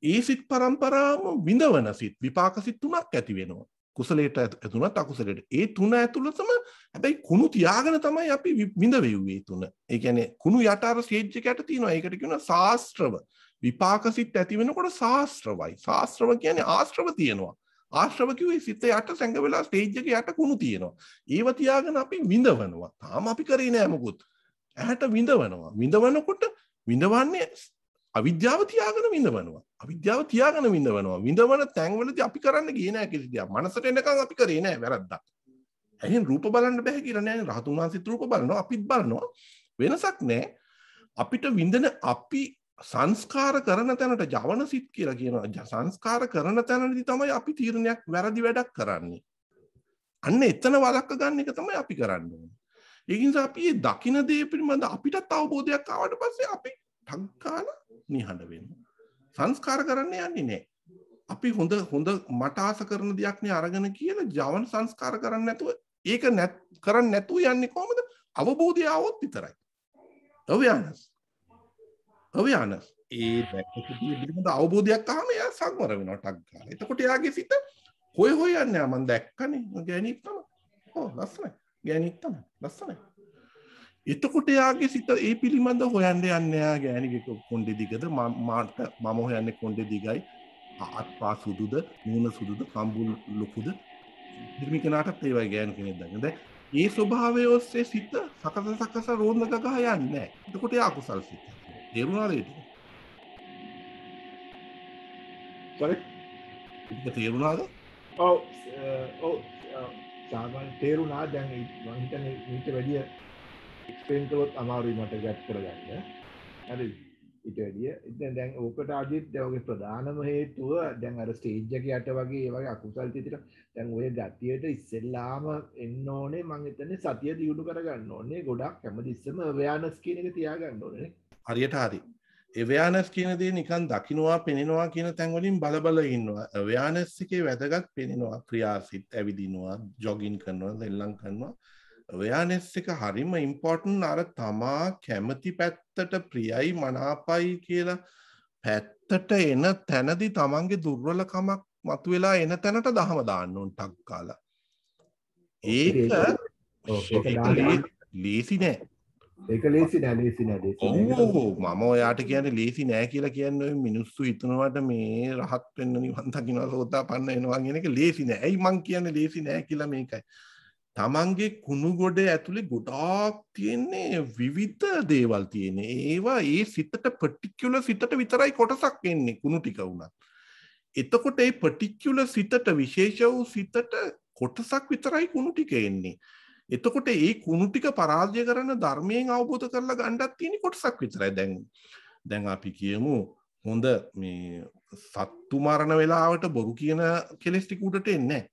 ඒ සිත් පරම්පරාවම විඳවන සිත් විපාක සිත් තුනක් ඇති වෙනවා. කුසලයට ඇතුණත් අකුසලයට. ඒ තුන ඇතුළතම හැබැයි කුණු තියාගෙන තමයි අපි විඳවෙන්නේ තුන. ඒ කියන්නේ කුණු යට අර ස්ටේජ් එකකට තියෙනවා. ඒකට කියනවා ශාස්ත්‍රව. විපාක සිත් ඇති වෙනකොට ශාස්ත්‍රවයි. ශාස්ත්‍රව කියන්නේ ආශ්‍රව තියෙනවා. ආශ්‍රව කිව්වේ සිත යට සැඟ වෙලා ස්ටේජ් එකේ යට කුණු තියෙනවා. ඒව තියාගෙන අපි විඳවනවා. තාම අපි කරේ නෑ මොකුත්. ඇහැට විඳවනවා. විඳවනකොට විඳවන්නේ අවිද්‍යාව තියාගෙන විඳවනවා. අවිද්‍යාව තියාගෙන විඳවනවා. විඳවන තැන්වලදී අපි කරන්න ගියේ නෑ කිසි දෙයක්. මනසට එනකන් අපි කරේ නෑ වැරද්දක්. එහෙන් රූප බලන්න බෑ කියලා නෑනේ. රහතුන් වහන්සේත් රූප බලනවා, අපිත් බලනවා. වෙනසක් නෑ. අපිට විඳින අපි සංස්කාර කරන තැනට ජවන සිත් කියලා කියනවා. සංස්කාර කරන තැනදී තමයි අපි තීරණයක් වැරදි වැඩක් කරන්නේ. අන්න එතන වළක්ව ගන්න එක තමයි අපි කරන්න ඕනේ. ඒ නිසා අපි මේ දකින දේ පිළිබඳ අපිටත් අවබෝධයක් ආවට පස්සේ අපි ටග්ගාල නිහඬ වෙනවා. සංස්කාර කරන්න යන්නේ නැහැ. අපි හොඳ මට ආස කරන දෙයක් නේ අරගෙන කියලා ජවන සංස්කාර කරන්නේ නැතුව ඒක කරන්නේ නැතුව යන්නේ කොහොමද? අවබෝධය આવොත් විතරයි. අවියානස් ඒ දැක්කේ පිළිබඳ අවබෝධයක් ආවම එයා සංවර වෙනවා ටග්ගාල. එතකොට එයාගේ සිත හොය යන්නේ මම දැක්කනේ ගෑණික් තමයි. ඔව් ලස්සනයි. ගෑණික් තමයි. ලස්සනයි. එතකොට යාගේ සිත ඒ පිළිබඳ හොයන්න යන්නේ යා ගෑණිගේ කොණ්ඩේ දිගද මම හොයන්නේ කොණ්ඩේ දිගයි අත්පා සුදුද මූණ සුදුද කම්බුල් ලොකුද හිමික නාටත් ඒ වගේ ගෑණි කෙනෙක් දැන් දැන් ඒ ස්වභාවය ඔස්සේ සිත සකස රෝඳ ගහ යන්නේ නැහැ. එතකොට යා කුසල් සිත. තේරුණාද ඒක? ඒක තේරුණාද? ඔව් සාමාන්‍ය තේරුණා. දැන් මම හිතන්නේ ඊට වැඩිය එක්ස්ප්ලේන් කළොත් අමාරුයි මට ගැට් කරගන්න. හරිද? ඊට වැඩිය දැන් ඕකට අදිත් දැන් ඔගේ ප්‍රධානම හේතුව දැන් අර ස්ටේජ් එක යට වගේ ඒ වගේ අකුසල් තිතට දැන් ඔය ගතියට ඉස්සෙල්ලාම එන්න ඕනේ. මම හිතන්නේ සතිය දියුණු කරගන්න ඕනේ. ගොඩක් හැමදෙස්සම අවයානස් කියන එක තියාගන්න ඕනේ. හරියට හරි. අවයානස් කියන දේ නිකන් දකින්නවා පෙනෙනවා කියන තැන් වලින් බල ඉන්නවා. අවයානස් එකේ වැදගත් පෙනෙනවා ක්‍රියාසිට ඇවිදිනවා ජොගින් කරනවා දෙල්ලම් කරනවා. අවයානස් එක හරිම ඉම්පෝටන්ට්. අර තමා කැමති පැත්තට ප්‍රියයි මනාපයි කියලා පැත්තට එන තැනදී තමන්ගේ දුර්වලකමක් මතුවලා එන තැනට දහම දාන්න උන් ටක් කාලා. ඒක ලේසි නෑ. ඒක ලේසි නෑ. මම ඔයාට කියන්නේ ලේසි නෑ කියලා කියන්නේ මිනිස්සු හිතනවාට මේ රහත් වෙන්න නිවන් දකින්නවා සෝතාපන්න වෙනවා කියන එක ලේසි නෑ. ඇයි මං කියන්නේ ලේසි නෑ කියලා? මේකයි. තමන්ගේ කුණු ගොඩ ඇතුලේ ගොඩාක් තියෙන්නේ විවිධ දේවල් තියෙන්නේ. ඒවා ඒ සිතට පර්ටිකියුලර් සිතට විතරයි කොටසක් එන්නේ කුණු ටික වුණත්. එතකොට ඒ පර්ටිකියුලර් සිතට විශේෂ වූ සිතට කොටසක් විතරයි කුණු ටික එන්නේ. එතකොට ඒ කුණු ටික පරාජය කරන ධර්මයෙන් අවබෝධ කරලා ගන්නත් තියෙන කොටසක් විතරයි. දැන් අපි කියමු හොඳ මේ සත්තු මරණ වෙලාවට බොරු කියන කෙලස් ටික උඩට එන්නේ නැහැ.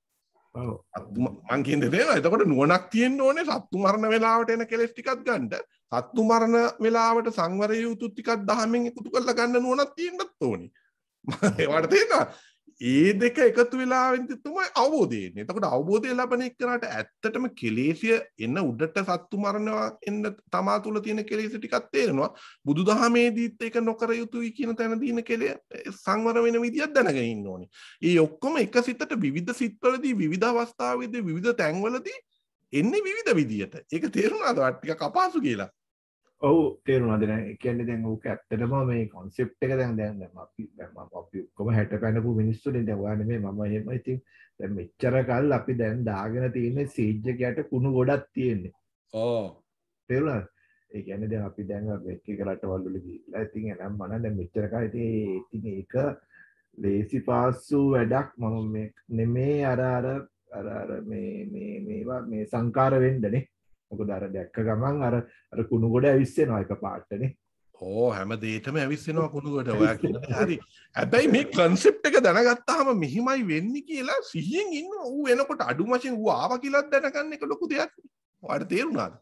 මං කියන්නේ නේද? එතකොට නුවණක් තියෙන්න ඕනේ සත්තු මරණ වෙලාවට එන කෙලස් ටිකක් ගන්න. සත්තු මරණ වෙලාවට සංවර යුතු ටිකක් දහමෙන් එකතු කරලා ගන්න නුවණක් තියෙන්නත් ඕනේ. ඒවට තේරෙනවා. ඒ දෙක එකතු වෙලා තමයි අවබෝධය එන්නේ. එතකොට අවබෝධය ලැබෙන එක්කනට ඇත්තටම කෙලෙසිය එන උඩට සත්තු මරනවා එන්න තමා තුල තියෙන කෙලෙස ටිකක් තේරෙනවා. බුදුදහමේදීත් ඒක නොකර යුතුයි කියන තැන දින කෙලෙ සංවර වෙන විදියක් දැනගෙන ඉන්න ඕනේ. ඒ ඔක්කොම එක සිතට විවිධ සිත්වලදී විවිධ අවස්ථාවේදී විවිධ තැන්වලදී එන්නේ විවිධ විදියට. ඒක තේරුණාද? ටිකක් අපහසු කියලා. ඔව් තේරුණාද? දැන් ඒ කියන්නේ දැන් ඕක ඇත්තටම මේ concept එක දැන් අපි ඔක්කොම 60 පැනපු මිනිස්සුනේ. දැන් ඔයා නෙමෙයි මම එහෙම. ඉතින් දැන් මෙච්චර කල් අපි දැන් දාගෙන තියෙන සීජ් එක යට කුණු ගොඩක් තියෙන්නේ. ඔව් තේරුණාද? ඒ කියන්නේ දැන් අපි දැන් එක රටවල් වල ගිහිල්ලා ඉතින් එනම් මම දැන් මෙච්චර කල් ඉතින් ඒක ලේසි පාස්සු වැඩක්. මම මේ නෙමේ අර මේවා මේ සංකාර වෙන්නනේ. මොකද අර දැක්ක ගමන් අර කුණු ගොඩ ඇවිස්සෙනවා එක පාටනේ. ඕ හැම දෙයකම ඇවිස්සෙනවා කුණු ගොඩ. ඔයා කියන්නේ හරි. හැබැයි මේ concept එක දැනගත්තාම මෙහිමයි වෙන්නේ කියලා සිහියෙන් ඉන්න ඌ එනකොට අඩු වශයෙන් ඌ ආවා කියලා දැනගන්න එක ලොකු දෙයක්. ඔයාලට තේරුණාද?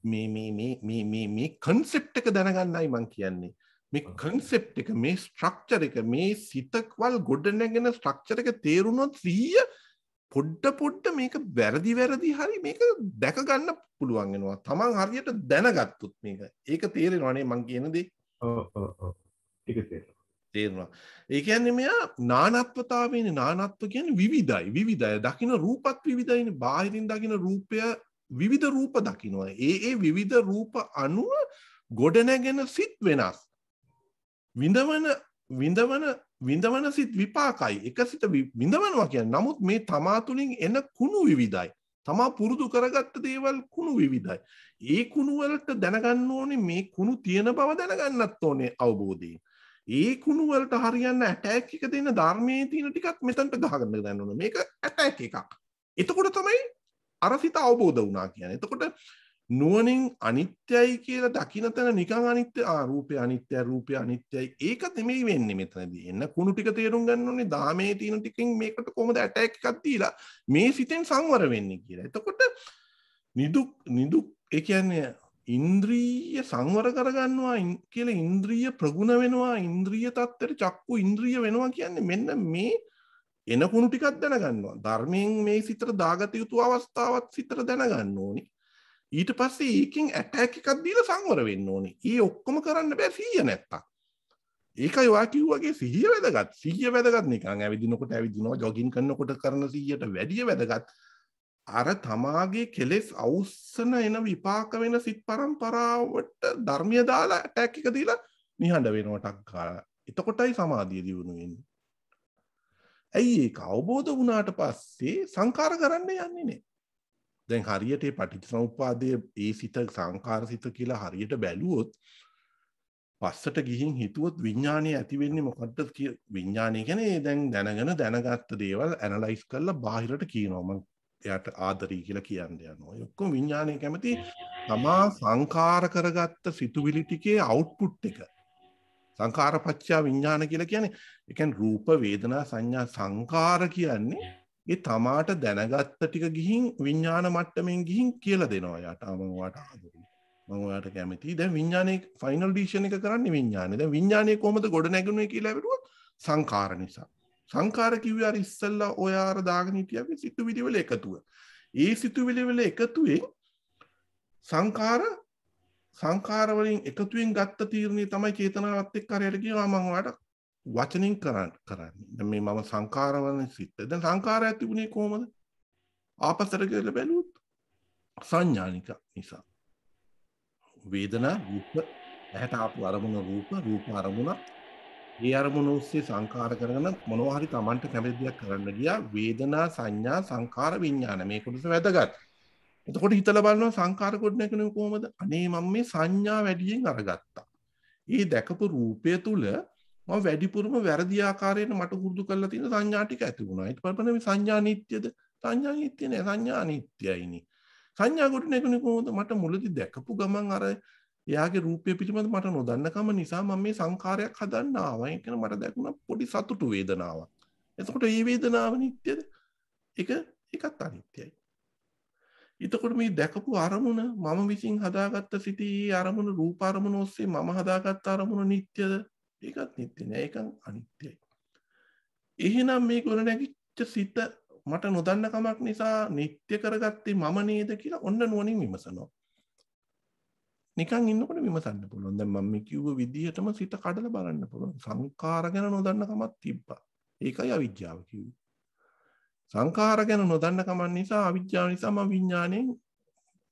මේ concept එක දැනගන්නයි මං කියන්නේ. මේ concept එක මේ structure එක මේ සිතක්වල ගොඩ නැගෙන structure එක තේරුණොත් සිහිය පොඩ්ඩ මේක වැරදි හරි මේක දැක ගන්න පුළුවන් වෙනවා. තමන් හරියට දැනගත්තොත් මේක. ඒක තේරෙනවනේ මං කියන දේ. ඔව්. ඒක තේරෙනවා. ඒ කියන්නේ මෙයා නානත්වතාවයනේ. නානත්ව කියන්නේ විවිධයි. දකින්න රූපත් විවිධයිනේ. බාහිරින් දකින්න රූපය විවිධ රූප දකින්නවා. ඒ විවිධ රූප අනුව ගොඩ නැගෙන සිත් වෙනස්. විඳවන සිත් විපාකයි. එක සිත විඳවනවා කියන්නේ. නමුත් මේ තමා තුලින් එන කුණු විවිධයි. තමා පුරුදු කරගත්ත දේවල් කුණු විවිධයි. ඒ කුණු වලට දැනගන්න ඕනේ මේ කුණු තියෙන බව දැනගන්නත් ඕනේ අවබෝධයෙන්. ඒ කුණු වලට හරියන්න ඇටැක් එක දෙන ධර්මයේ තියෙන ටිකක් මෙතනට ගහගන්න ගන්න ඕනේ. මේක ඇටැක් එකක්. එතකොට තමයි අරසිත අවබෝධ වුණා කියන්නේ. එතකොට නුවණින් අනිත්‍යයි කියලා දකින්න තැන නිකන් අනිත්‍ය රූපය අනිත්‍යයි ඒක නෙමෙයි වෙන්නේ මෙතනදී. එන්න කුණු ටික තේරුම් ගන්න ඕනේ ධාමයේ තියෙන ටිකෙන් මේකට කොහොමද ඇටැක් එකක් දීලා මේ සිතෙන් සංවර වෙන්නේ කියලා. එතකොට නිදුක් ඒ කියන්නේ ඉන්ද්‍රිය සංවර කරගන්නවා කියලා ඉන්ද්‍රිය ප්‍රගුණ වෙනවා ඉන්ද්‍රිය තත්ත්වයට චක්කු ඉන්ද්‍රිය වෙනවා කියන්නේ මෙන්න මේ එන කුණු ටිකක් දැනගන්නවා. ධර්මයෙන් මේ සිතට දාගත යුතු අවස්ථාවත් සිතට දැනගන්න ඕනේ. ඊට පස්සේ ඒකෙන් ඇටැක් එකක් දීලා සංවර වෙන්න ඕනේ. ඒ ඔක්කොම කරන්න බෑ 100 නැත්තම්. ඒකයි ඔයා කිව්වාගේ සිහිය වැදගත්. සිහිය වැදගත් නිකන් ඇවිදිනකොට ඇවිදිනවා ජොගින් කරනකොට කරන සිහියට වැඩිය වැදගත්. අර තමාගේ කෙලෙස් අවුස්සන එන විපාක වෙන සිත් පරම්පරාවට ධර්මීය දාලා ඇටැක් එක දීලා නිහඬ වෙනවටක් ගාලා. එතකොටයි සමාධිය දියුණු වෙන්නේ. ඇයි ඒක අවබෝධ වුණාට පස්සේ සංකාර කරන්න යන්නේ නැහැ. දැන් හරියට මේ පටිච්චසමුප්පාදයේ ඒ සිත සංකාර සිත කියලා හරියට බැලුවොත් පස්සට ගිහින් හිතුවොත් විඥානය ඇති වෙන්නේ මොකද්ද විඥානය කියන්නේ දැන් දැනගත්ත දේවල් ඇනලයිස් කරලා බාහිරට කියනවා මම එයාට ආදරී කියලා කියන්න යනවා. ඒ ඔක්කොම විඥානය කැමති තමා සංකාර කරගත්ත සිතුවිලි ටිකේ අවුට්පුට් එක. සංකාරපච්චය විඥාන කියලා කියන්නේ ඒ කියන්නේ රූප වේදනා සංඥා සංකාර කියන්නේ ඒ තමාට දැනගත්ත ටික ගිහින් විඥාන මට්ටමින් ගිහින් කියලා දෙනවා යාට මම ඔයාට ආදරෙයි මම ඔයාට කැමතියි දැන් විඥානයේ ෆයිනල් ඩිසිෂන් එක කරන්නේ විඥානේ දැන් විඥානයේ කොහොමද ගොඩ නැගුණේ කියලා බැලුවොත් සංකාර නිසා සංකාර කිව්වේ අර ඉස්සල්ලා ඔයා අර දාගෙන හිටියාගේ සිතුවිලි වල එකතුව ඒ සිතුවිලි වල එකතුවේ සංකාර වලින් එකතුවෙන් ගත්ත තීරණය තමයි චේතනාවත් එක්ක හරියට කියනවා මම ඔයාට වචනින් කරන්නේ දැන් මේ මම සංකාරවල සිත් දැන් සංකාරය තිබුණේ කොහමද ආපස්සට කියලා බැලුවොත් සංඥානික නිසා වේදනා රූප ඇහැට ආපු අරමුණ රූප අරමුණ ඒ අරමුණ ඔස්සේ සංකාර කරගෙන මොනවා හරි Tamanට කැමති දෙයක් කරන්න ගියා වේදනා සංඥා සංකාර විඥාන මේ කොටස වැදගත් එතකොට හිතලා බලනවා සංකාර කොට නැකනේ කොහමද අනේ මම මේ සංඥා වැඩියෙන් අරගත්තා ඒ දැකපු රූපය තුල මම වැඩිපුරම වැරදි ආකාරයෙන් මට පුරුදු කරලා තියෙන සංඥා ටික ඇති වුණා. ඊට පස්සේ මේ සංඥා නිට්ටයද? සංඥා නිට්ටය නෑ සංඥා අනිත්‍යයිනේ. සංඥා කොට නැගුණේ කොහොමද? මට මුලදී දැකපු ගමන් අර එයාගේ රූපය පිළිබඳ මට නොදන්නකම නිසා මම මේ සංකාරයක් හදන්න ආවා. ඒක මට දැකුණා පොඩි සතුටු වේදනාවක්. එතකොට මේ වේදනාව නිට්ටයද? ඒකත් අනිත්‍යයි. එතකොට මේ දැකපු අරමුණ මම විසින් හදාගත්ත සිටී අරමුණ රූප අරමුණ ඔස්සේ මම හදාගත්ත අරමුණ නිට්ටයද? ඒකත් නිත්‍ය නෑ ඒක අනිත්‍යයි. එහෙනම් මේ ගොඩ නැගිච්ච සිත මට නොදන්න කමක් නිසා නිත්‍ය කරගත්තේ මම නේද කියලා ඔන්න නුවණින් විමසනවා. නිකන් ඉන්නකොට විමසන්න පුළුවන්. දැන් මම මේ කිව්ව විදිහටම සිත කඩලා බලන්න පුළුවන්. සංකාර ගැන නොදන්න කමක් තිබ්බා. ඒකයි අවිජ්ජාව කිව්වේ. සංකාර ගැන නොදන්න කමක් නිසා අවිජ්ජාව නිසා මම විඥාණයෙන්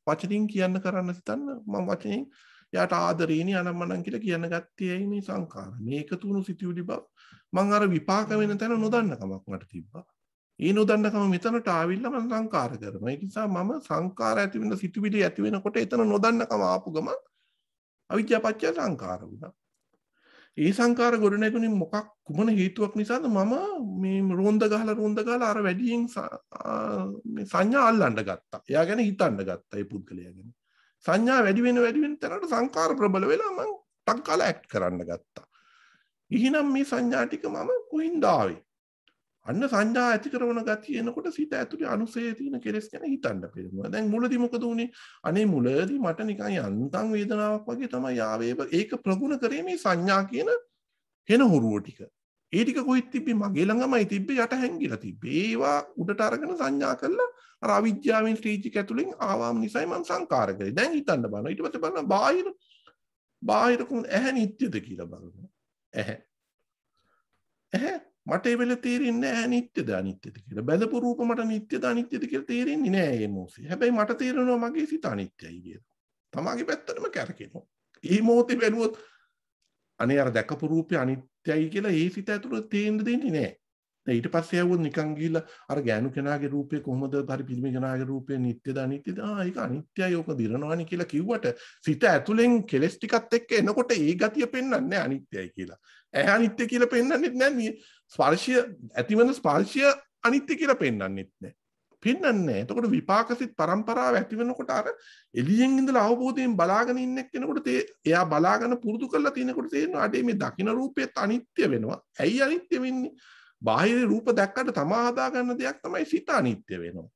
වචනින් කියන්න කරන්න සිතන්න මම වචනින් යාට ආදරේනි අනම්මනම් කියලා කියන ගත්තේ ඇයි මේ සංකාර. මේක තුණු සිතුවිලි බව මං අර විපාක වෙන තැන නොදන්න කමක් මට තිබ්බා. ඒ නොදන්න කම මෙතනට ආවිල්ලා මම සංකාර කරනවා. ඒ නිසා මම සංකාර ඇති වෙන සිතුවිලි ඇති වෙනකොට එතන නොදන්න කම ආපු ගම අවිජ්ජා පත්‍ය සංකාර වුණා. ඒ සංකාර ගොඩ නැගුණේ මොකක් කුමන හේතුවක් නිසාද මම මේ රොන්ද ගහලා අර වැඩියෙන් මේ සංඥා අල්ලන්න ගත්තා. එයා ගැන හිතන්න ගත්තා ඒ පුද්ගලයා ගැන. සංඥා වැඩි වෙන තැනට සංකාර ප්‍රබල වෙලා මං ටක් කාලා ඇක්ට් කරන්න ගත්තා. එහෙනම් මේ සංඥා ටික මම කොහින්ද ආවේ? අන්න සංඥා ඇති කරන ගතිය එනකොට සිත ඇතුලේ අනුසය තියෙන කෙලෙස් ගැන හිතන්න පෙළඹුණා. දැන් මුලදී මොකද උනේ? අනේ මුලදී මට නිකන් යන්තම් වේදනාවක් වගේ තමයි ආවේ. ඒක ප්‍රගුණ කරේ මේ සංඥා කියන හෙන හුරුව ටික. ඒ ටික කොහෙද තිබ්බේ? මගේ ළඟමයි තිබ්බේ යට හැංගිලා තිබ්බේ. ඒවා උඩට අරගෙන සංඥා කළා අර අවිජ්ජාවෙන් ස්ටේජ් එක ඇතුලෙන් ආවාම නිසයි මම සංකාර කරේ. දැන් හිතන්න බලනවා. ඊට පස්සේ බලනවා බාහිර කොහොමද ඇහැ නිට්ටයද කියලා බලනවා. ඇහැ මට ඒ වෙලේ තේරෙන්නේ නැහැ නිට්ටයද අනිත්‍යද කියලා. බැලපු රූප මට නිට්ටයද අනිත්‍යද කියලා තේරෙන්නේ නැහැ මේ මොහොතේ. හැබැයි මට තේරෙනවා මගේ සිත අනිත්‍යයි කියලා. තමාගේ පැත්තටම කැරකෙනවා. මේ මොහොතේ බැලුවොත් අනේ අර දැකපු රූපේ අනිත්‍යයි කියලා ඒ සිත ඇතුළේ තේින්න දෙන්නේ නැහැ. ඊට පස්සේ යවුවොත් නිකන් ගිහිල්ලා අර ගෑනු කෙනාගේ රූපේ කොහොමද හරි පිළිමි කෙනාගේ රූපේ නිට්ටයද අනිත්‍යද ඒක අනිත්‍යයි ඕක දිරනවානි කියලා කිව්වට සිත ඇතුලෙන් කෙලස් ටිකත් එක්ක එනකොට ඒ ගතිය පෙන්වන්නේ නැහැ අනිත්‍යයි කියලා. ඇහැ අනිත්‍ය කියලා පෙන්වන්නෙත් නැහැ. ස්පර්ශය ඇතිවන ස්පර්ශය අනිත්‍ය කියලා පෙන්වන්නෙත් නැහැ. පෙන්වන්නේ නැහැ. එතකොට විපාකසිත පරම්පරාව ඇති වෙනකොට අර එළියෙන් ඉඳලා අවබෝධයෙන් බලාගෙන ඉන්න එක්කෙනෙකුට එයා බලාගෙන පුරුදු කරලා තිනකොට තේරෙනවා අඩේ මේ දකින්න රූපෙත් අනිත්‍ය වෙනවා. ඇයි අනිත්‍ය වෙන්නේ? බාහිර රූප දැක්කට තමා හදා ගන්න දෙයක් තමයි සිත අනිත්‍ය වෙනවා.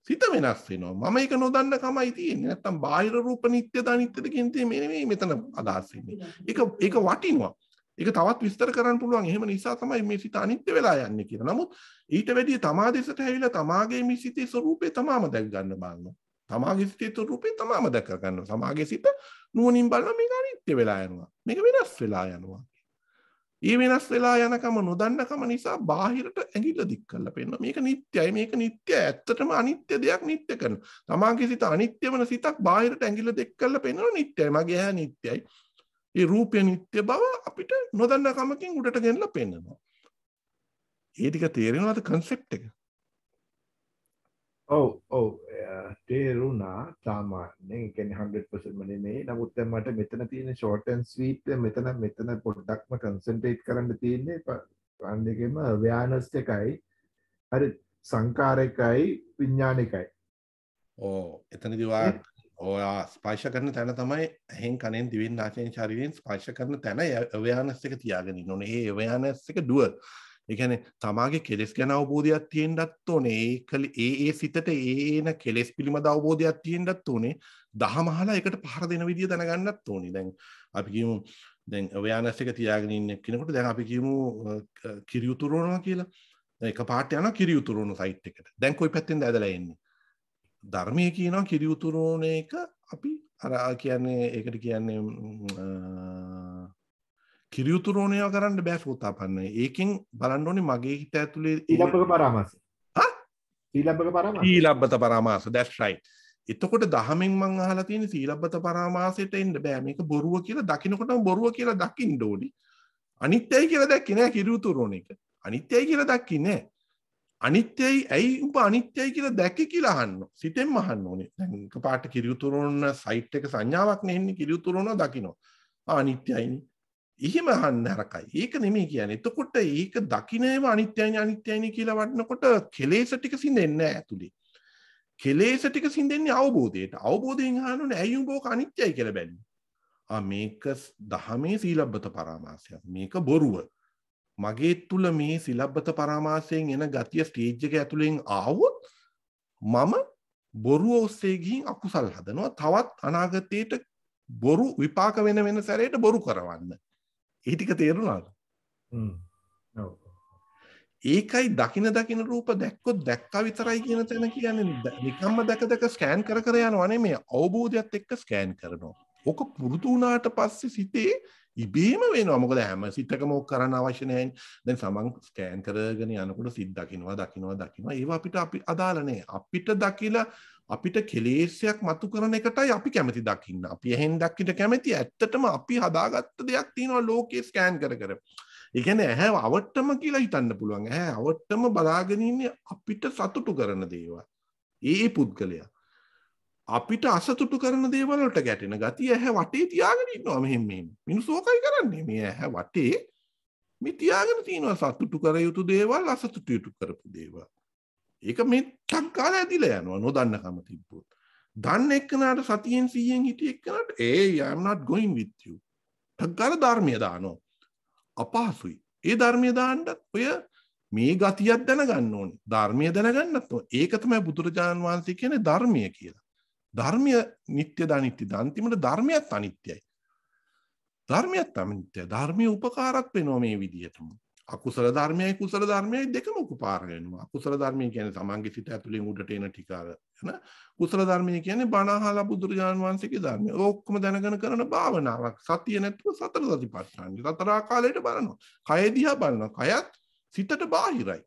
සිත වෙනස් වෙනවා. මම ඒක නොදන්න කමයි තියෙන්නේ. නැත්තම් බාහිර රූප නිට්ටයද අනිත්‍යද කියන දේ මේ මෙතන අදහස් වෙන්නේ. ඒක වටිනවා. ඒක තවත් විස්තර කරන්න පුළුවන්. එහෙම නිසා තමයි මේ සිත අනිත්‍ය වෙලා යන්නේ කියලා. නමුත් ඊට වැඩිය තමා දෙසට ඇවිල්ලා තමාගේ මේ සිතේ ස්වરૂපේ තමාම දැක් ගන්න බලනවා. තමාගේ සිතේ ස්වરૂපේ තමාම දැක ගන්නවා. තමාගේ සිත නුවණින් බලනවා මේක අනිත්‍ය වෙලා යනවා. මේක වෙනස් වෙලා යනවා. ඒ වෙනස් වෙලා යනකම නොදන්නකම නිසා බාහිරට ඇඟිල්ල දික් කරලා පෙන්නනවා. මේක නිට්ටයයි මේක නිට්ටයයි. ඇත්තටම අනිත්‍ය දෙයක් නිට්ටය කරනවා. තමාගේ සිත අනිත්‍ය වෙන සිතක් බාහිරට ඇඟිල්ල දික් කරලා පෙන්නනවා නිට්ටයයි. මගේ ඇහැ නිට්ටයයි. ඒ රූපය නිට්ටය බව අපිට නොදන්න කමකින් උඩට ගෙනලා පෙන්නනවා. ඒ ටික තේරෙනවද කන්සෙප්ට් එක? ඔව් තේරුණා සාමාන්‍යයෙන් ඒ කියන්නේ 100% නෙමෙයි. නමුත් දැන් මට මෙතන තියෙන short and sweet මෙතන පොඩ්ඩක්ම concentrate කරන්න තියෙන්නේ අන්නේකෙම awareness එකයි. හරි සංකාරයකයි විඥානිකයි. එතනදී ඔයා ස්පර්ශ කරන තැන තමයි ඇහෙන් කනෙන් දිවෙන් නාසයෙන් ශරීරයෙන් ස්පර්ශ කරන තැන awareness එක තියාගෙන ඉන්න ඕනේ. ඒ awareness එක දුව. ඒ කියන්නේ තමාගේ කෙලෙස් ගැන අවබෝධයක් තියෙන්නත් ඕනේ. ඒ සිතට ඒන කෙලෙස් පිළිබඳ අවබෝධයක් තියෙන්නත් ඕනේ. දහමහලා ඒකට පහර දෙන විදිය දැනගන්නත් ඕනේ. දැන් අපි කියමු දැන් awareness එක තියාගෙන ඉන්න කෙනෙකුට දැන් අපි කියමු කිරි උතුරනවා කියලා. දැන් එක පාට යනවා කිරි උතුරන සයිට් එකට. දැන් කොයි පැත්තෙන්ද ඇදලා එන්නේ? ධර්මයේ කියනවා කිරි උතුරන එක අපි අර කියන්නේ ඒකට කියන්නේ කිරි උතුරණය කරන්න බෑ සෝතාපන්නයි. ඒකෙන් බලන්න ඕනේ මගේ හිත ඇතුලේ සීලබ්බක පරාමාස. සීලබ්බත පරාමාස. That's right. එතකොට දහමෙන් මං අහලා තියෙන සීලබ්බත පරාමාසයට එන්න බෑ. මේක බොරුව කියලා දකින්නකොටම බොරුව කියලා දකින්න ඕනේ. අනිත්‍යයි කියලා දැක්කේ නෑ කිරි උතුරණ එක. අනිත්‍යයි කියලා දැක්කේ නෑ. අනිත්‍යයි ඇයි උඹ අනිත්‍යයි කියලා දැක්කේ කියලා අහන්න. සිතෙන්ම අහන්න ඕනේ. දැන් එකපාරට කිරි උතුරන සයිට් එක සංඥාවක් නෙන්නේ කිරි උතුරනවා දකින්න. අනිත්‍යයිනේ. එහෙම අහන්න හරකයි. ඒක නෙමෙයි කියන්නේ. එතකොට ඒක දකින්නේම අනිත්‍යයිනේ කියලා වඩනකොට කෙලෙස් ටික සිඳෙන්නේ නැහැ ඇතුලේ. කෙලෙස් ටික සිඳෙන්නේ අවබෝධයට. අවබෝධයෙන් අහන්නේ ඇයි උඹ ඕක අනිත්‍යයි කියලා බැලුවේ. මේක දහමේ සීලබ්බත පරාමාසයක්. මේක බොරුව. මගේ තුල මේ සීලබ්බත පරාමාසයෙන් එන ගතිය ස්ටේජ් එක ඇතුලෙන් ආවොත් මම බොරුව ඔස්සේ ගිහින් අකුසල් හදනවා. තවත් අනාගතයට බොරු විපාක වෙන සැරේට බොරු කරවන්න. ඒ ටික තේරුණාද? ඒකයි දකින රූප දැක්කොත් දැක්කා විතරයි කියන තැන කියන්නේ නිකම්ම දැක ස්කෑන් කර යනවා නෙමෙයි අවබෝධයත් එක්ක ස්කෑන් කරනවා. ඕක පුරුදු වුණාට පස්සේ සිතේ ඉබේම වෙනවා. මොකද හැම සිතකම ඕක කරන්න අවශ්‍ය නැහැ. දැන් සමන් ස්කෑන් කරගෙන යනකොට සිත් දකින්නවා. ඒවා අපිට අදාළ නැහැ. අපිට දකිලා අපිට කෙලෙස්යක් මතු කරන එකටයි අපි කැමති දකින්න. අපි එහෙන් දකින්න කැමති. ඇත්තටම අපි හදාගත්ත දෙයක් තියෙනවා ලෝකේ ස්කෑන් කර. ඒ කියන්නේ ඇහැ අවට්ටම කියලා හිතන්න පුළුවන්. ඇහැ අවට්ටම බලාගෙන ඉන්නේ අපිට සතුටු කරන දේවල්. ඒ පුද්ගලයා. අපිට අසතුටු කරන දේවල් වලට ගැටෙන ගතිය ඇහැ වටේ තියාගෙන ඉන්නවා මෙහෙම. මිනිස්සු ඕකයි කරන්නේ. මේ ඇහැ වටේ මේ තියාගෙන තියෙනවා සතුටු කර යුතු දේවල් අසතුටු කරපු දේවල්. ඒක මේ ටක් ගාලා ඇදිලා යනවා නොදන්නකම තිබ්බොත්. දන්න එක්කනට සතියෙන් 100න් හිටිය එක්කනට I am not going with you. ටක් ගාලා ධර්මය දානවා. අපහසුයි. ඒ ධර්මය දාන්නත් ඔය මේ ගතියක් දැනගන්න ඕනේ. ධර්මය දැනගන්නත් ඕනේ. ඒක තමයි බුදුරජාණන් වහන්සේ කියන්නේ ධර්මය කියලා. ධර්මය නිට්ටයද අනිත්‍යද? අන්තිමට ධර්මයත් අනිත්‍යයි. ධර්මයත් අනිත්‍යයි. ධර්මයේ උපකාරත් වෙනවා මේ විදිහටම. අකුසල ධර්මයයි කුසල ධර්මයයි දෙකම උපකාර වෙනවා. අකුසල ධර්මය කියන්නේ තමන්ගේ සිත ඇතුලෙන් උඩට එන ටික අර න කුසල ධර්මය කියන්නේ බණ අහලා බුදුරජාණන් වහන්සේගේ ධර්මය. ඔක්කොම දැනගෙන කරන භාවනාවක්. සතිය නැතුව සතර සතිපට්ඨාන. සතර ආකාරයට බලනවා. කය දිහා බලනවා. කයත් සිතට බාහිරයි.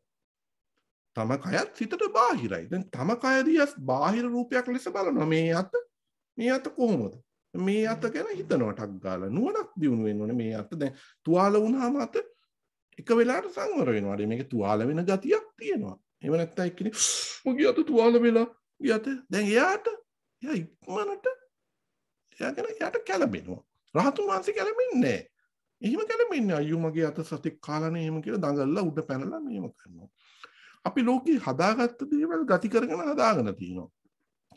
තම කයත් සිතට බාහිරයි. දැන් තම කය දිහා බාහිර රූපයක් ලෙස බලනවා. මේ අත කොහොමද? මේ අත ගැන හිතනවා ටක් ගාලා. නුවණක් දිනු වෙන්න ඕනේ මේ අත. දැන් තුවාල වුණාම අත එක වෙලාවට සංවර වෙනවා. මේක තුවාල වෙන ගතියක් තියෙනවා. එහෙම නැත්නම් එක්කෙනෙක් මගේ අත තුවාල වෙලා ගියත දැන් එයාට එයා ඉක්මනට එයාට කැළඹෙනවා. රහතුන් වහන්සේ කැළඹෙන්නේ නැහැ. එහෙම කැළඹෙන්නේ අයියෝ මගේ අත සතෙක් කාලානේ එහෙම කියලා දඟලලා උඩ පැනලා මෙහෙම කරනවා. අපි ලෝකේ හදාගත්ත දේවල් ගති කරගෙන හදාගෙන තියෙනවා.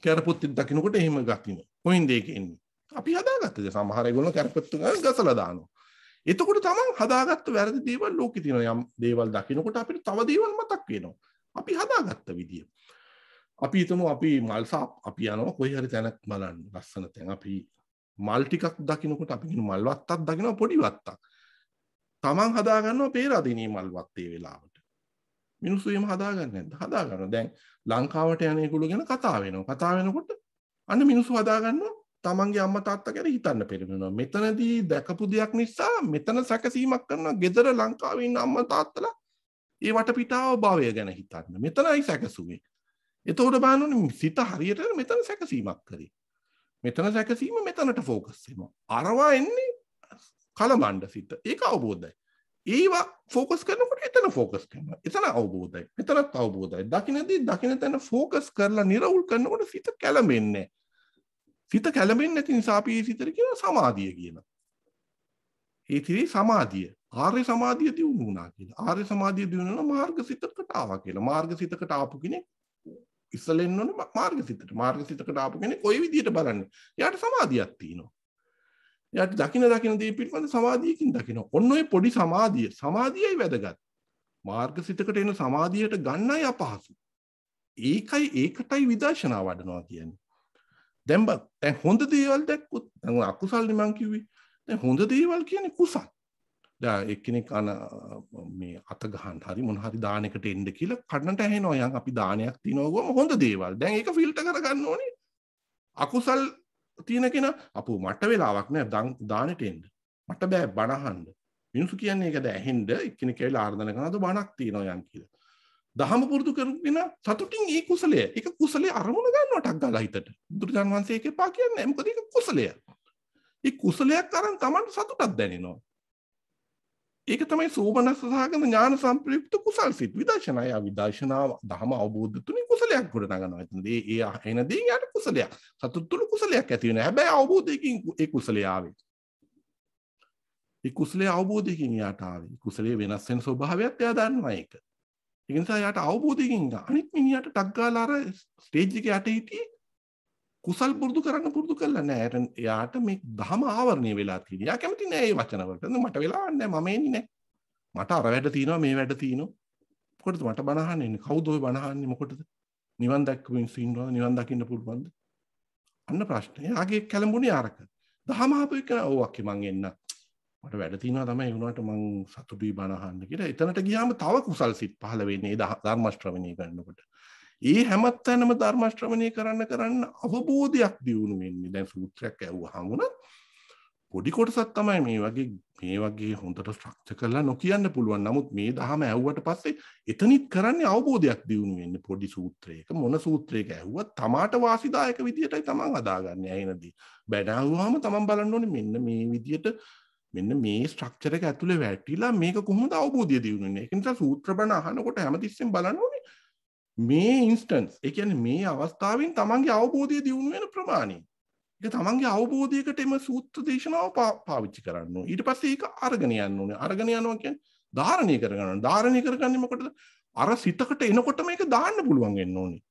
කැරපොත්තෙන් දකින්නකොට එහෙම ගතින. කොහෙන්ද ඒක එන්නේ? අපි හදාගත්ත දේ. සමහර ඒගොල්ලෝ කැරපොත්තු ගාන ගසලා දානවා. එතකොට තමයි හදාගත්ත වැරදි දේවල් ලෝකේ තියෙනවා. යම් දේවල් දකින්නකොට අපිට තව දේවල් මතක් වෙනවා. අපි හදාගත්ත විදිය. අපි හිතමු අපි මල් සාප් අපි යනවා කොයි හරි තැනක් බලන්න. ලස්සන තැන. අපි මල් ටිකක් දකින්නකොට අපි කියන මල් වත්තක් දකින්න පොඩි වත්තක්. Taman හදාගන්නවා පේරාදෙණියේ මල් වත්තේ වෙලාවට. මිනිස්සු එහෙම හදාගන්නේ නැද්ද? හදාගන්නවා. දැන් ලංකාවට යන ඒගොල්ලෝ ගැන කතා වෙනවා. කතා වෙනකොට අන්න මිනිස්සු හදාගන්නවා තමන්ගේ අම්මා තාත්තා ගැන හිතන්න පෙරෙනවා. මෙතනදී දැකපු දෙයක් නිසා මෙතන සැකසීමක් කරනවා. ගෙදර ලංකාවේ ඉන්න අම්මා තාත්තලා ඒ වටපිටාව භාවය ගැන හිතන්න. මෙතනයි සැකසුවේ. එතකොට බලන්න සිත හරියට මෙතන සැකසීමක් කරේ. මෙතන සැකසීම මෙතනට ફોකස් වෙනවා. අරවා එන්නේ කලබණ්ඩ සිත. ඒක අවබෝධයි. ඒවා ફોකස් කරනකොට එතන ફોකස් කරනවා. එතන අවබෝධයි. මෙතනත් අවබෝධයි. දකින්නදී දකින්න තැන ફોකස් කරලා නිරවුල් කරනකොට සිත කැළඹෙන්නේ. සිත කැළඹෙන්නේ නැති නිසා අපි මේ සිතට කියන සමාධිය කියලා. ඒ තිරේ සමාධිය. ආර්ය සමාධිය දියුණු වුණා කියලා. ආර්ය සමාධිය දියුණු වෙනවා මාර්ගසිතකට ආවා කියලා. මාර්ගසිතකට ආපු කෙනෙක් ඉස්සෙල්ලෙන්න ඕනේ මාර්ගසිතට. මාර්ගසිතකට ආපු කෙනෙක් ওই විදිහට බලන්නේ. එයාට සමාධියක් තියෙනවා. එයාට දකින්න දේ පිළිබඳ සමාධියකින් දකිනවා. ඔන්න ඔය පොඩි සමාධිය. සමාධියයි වැදගත්. මාර්ගසිතකට එන සමාධියට ගන්නයි අපහසු. ඒකටයි විදර්ශනා වඩනවා කියන්නේ. දැන් හොඳ දේවල් දැක්කොත් දැන් අකුසල්නේ මං කිව්වේ. දැන් හොඳ දේවල් කියන්නේ කුසල්. දැන් එක්කෙනෙක් මේ අත ගහන්න හරි මොන හරි දානයකට එන්න කියලා කඩනට ඇහෙනවා. යන් අපි දානයක් තියනවගම හොඳ දේවල්. දැන් ඒක ෆිල්ටර් කරගන්න ඕනේ. අකුසල් තියෙන කෙනා අපෝ මට වෙලාවක් නෑ දානෙට එන්න. මට බෑ බණ අහන්න. මිනිස්සු කියන්නේ ඒකද ඇහෙන්න එක්කෙනෙක් ඇවිල්ලා ආර්දනා කරනවාද බණක් තියනවා යන් කියලා. දහම පුරුදු කරගෙන සතුටින් ඒ කුසලය. ඒක කුසලයේ අරමුණ ගන්නවා ටක් ගාලා හිතට. බුදුරජාණන් වහන්සේ ඒකේ පා කියන්නේ මොකද ඒක කුසලය. ඒ කුසලයක් අරන් Tamanට සතුටක් දැනෙනවා. ඒක තමයි සෝමනස්ස සහගත ඥාන සම්ප්‍රයුක්ත කුසල් සිත්. විදර්ශනා විදර්ශනාව දහම අවබෝධ තුනේ කුසලයක් ගොඩ නගනවා. එතන ඒ එනදී යාට කුසලයක්. සතුට තුල කුසලයක් ඇති වෙනවා. හැබැයි අවබෝධයකින් ඒ කුසලය ආවේ. ඒ කුසලයේ අවබෝධයකින් යාට ආවේ. කුසලයේ වෙනස් වෙන ස්වභාවයත් එයා දන්නවා ඒක. ඒ නිසා යාට අවබෝධයකින් අනිත් මිනිහට ටක් ගාලා අර ස්ටේජ් එකේ යට හිටියේ කුසල් පුරුදු කරලා නැහැ. එයාට මේ ධම ආවරණය වෙලා තියෙනවා. එයා කැමති නෑ මේ වචන වලට. මට වෙලාවක් නෑ මම එන්නේ නෑ. මට අර වැඩ තියෙනවා මේ වැඩ තියෙනවා. මොකටද මට බණ අහන්න ඉන්නේ? කවුද ඔය බණ අහන්නේ මොකටද? නිවන් දැක්ක මිනිස්සු ඉන්නවා නිවන් දකින්න පුළුවන්ද? අන්න ප්‍රශ්නේ. එයාගේ කැළඹුණේ ආරක. ධම ආපු එක ඔව් අක්කේ මං එන්න. මට වැඩ තියෙනවා තමයි ඒ වුණාට මං සතුටුයි බණ අහන්න කියලා. එතනට ගියාම තව කුසල් සිත් පහළ වෙන්නේ ධර්ම ශ්‍රවණය කරනකොට. ඒ හැමතැනම ධර්ම ශ්‍රවණය කරන්න අවබෝධයක් දියුණු වෙන්නේ. දැන් සූත්‍රයක් ඇහුවාම වුණත් පොඩි කොටසක් තමයි මේ වගේ හොඳට ස්ට්‍රක්චර් කරලා නොකියන්න පුළුවන්. නමුත් මේ දහම ඇහුවට පස්සේ එතනිත් කරන්නේ අවබෝධයක් දියුණු වෙන්නේ. පොඩි සූත්‍රයක මොන සූත්‍රයක ඇහුවත් තමාට වාසිදායක විදියටයි තමන් හදාගන්නේ. ඇයිනදී බැනහුවාම තමන් බලන්න ඕනේ මෙන්න මේ විදියට මෙන්න මේ ස්ට්‍රක්චර් එක ඇතුලේ වැටිලා මේක කොහොමද අවබෝධය දියුණු වෙන්නේ. ඒක නිසා සූත්‍ර බණ අහනකොට හැමතිස්සෙම බලන්න ඕනේ මේ ඉන්ස්ටන්ස් ඒ කියන්නේ මේ අවස්ථාවෙන් තමන්ගේ අවබෝධය දියුණු වෙන ප්‍රමාණය. ඒක තමන්ගේ අවබෝධයකට එම සූත්‍ර දේශනාව පාවිච්චි කරන්න ඕනේ. ඊට පස්සේ ඒක අරගෙන යන්න ඕනේ. අරගෙන යනවා කියන්නේ ධාරණය කරගන්න. ධාරණය කරගන්නේ මොකටද? අර සිතකට එනකොට මේක දාන්න පුළුවන් වෙන්න ඕනේ.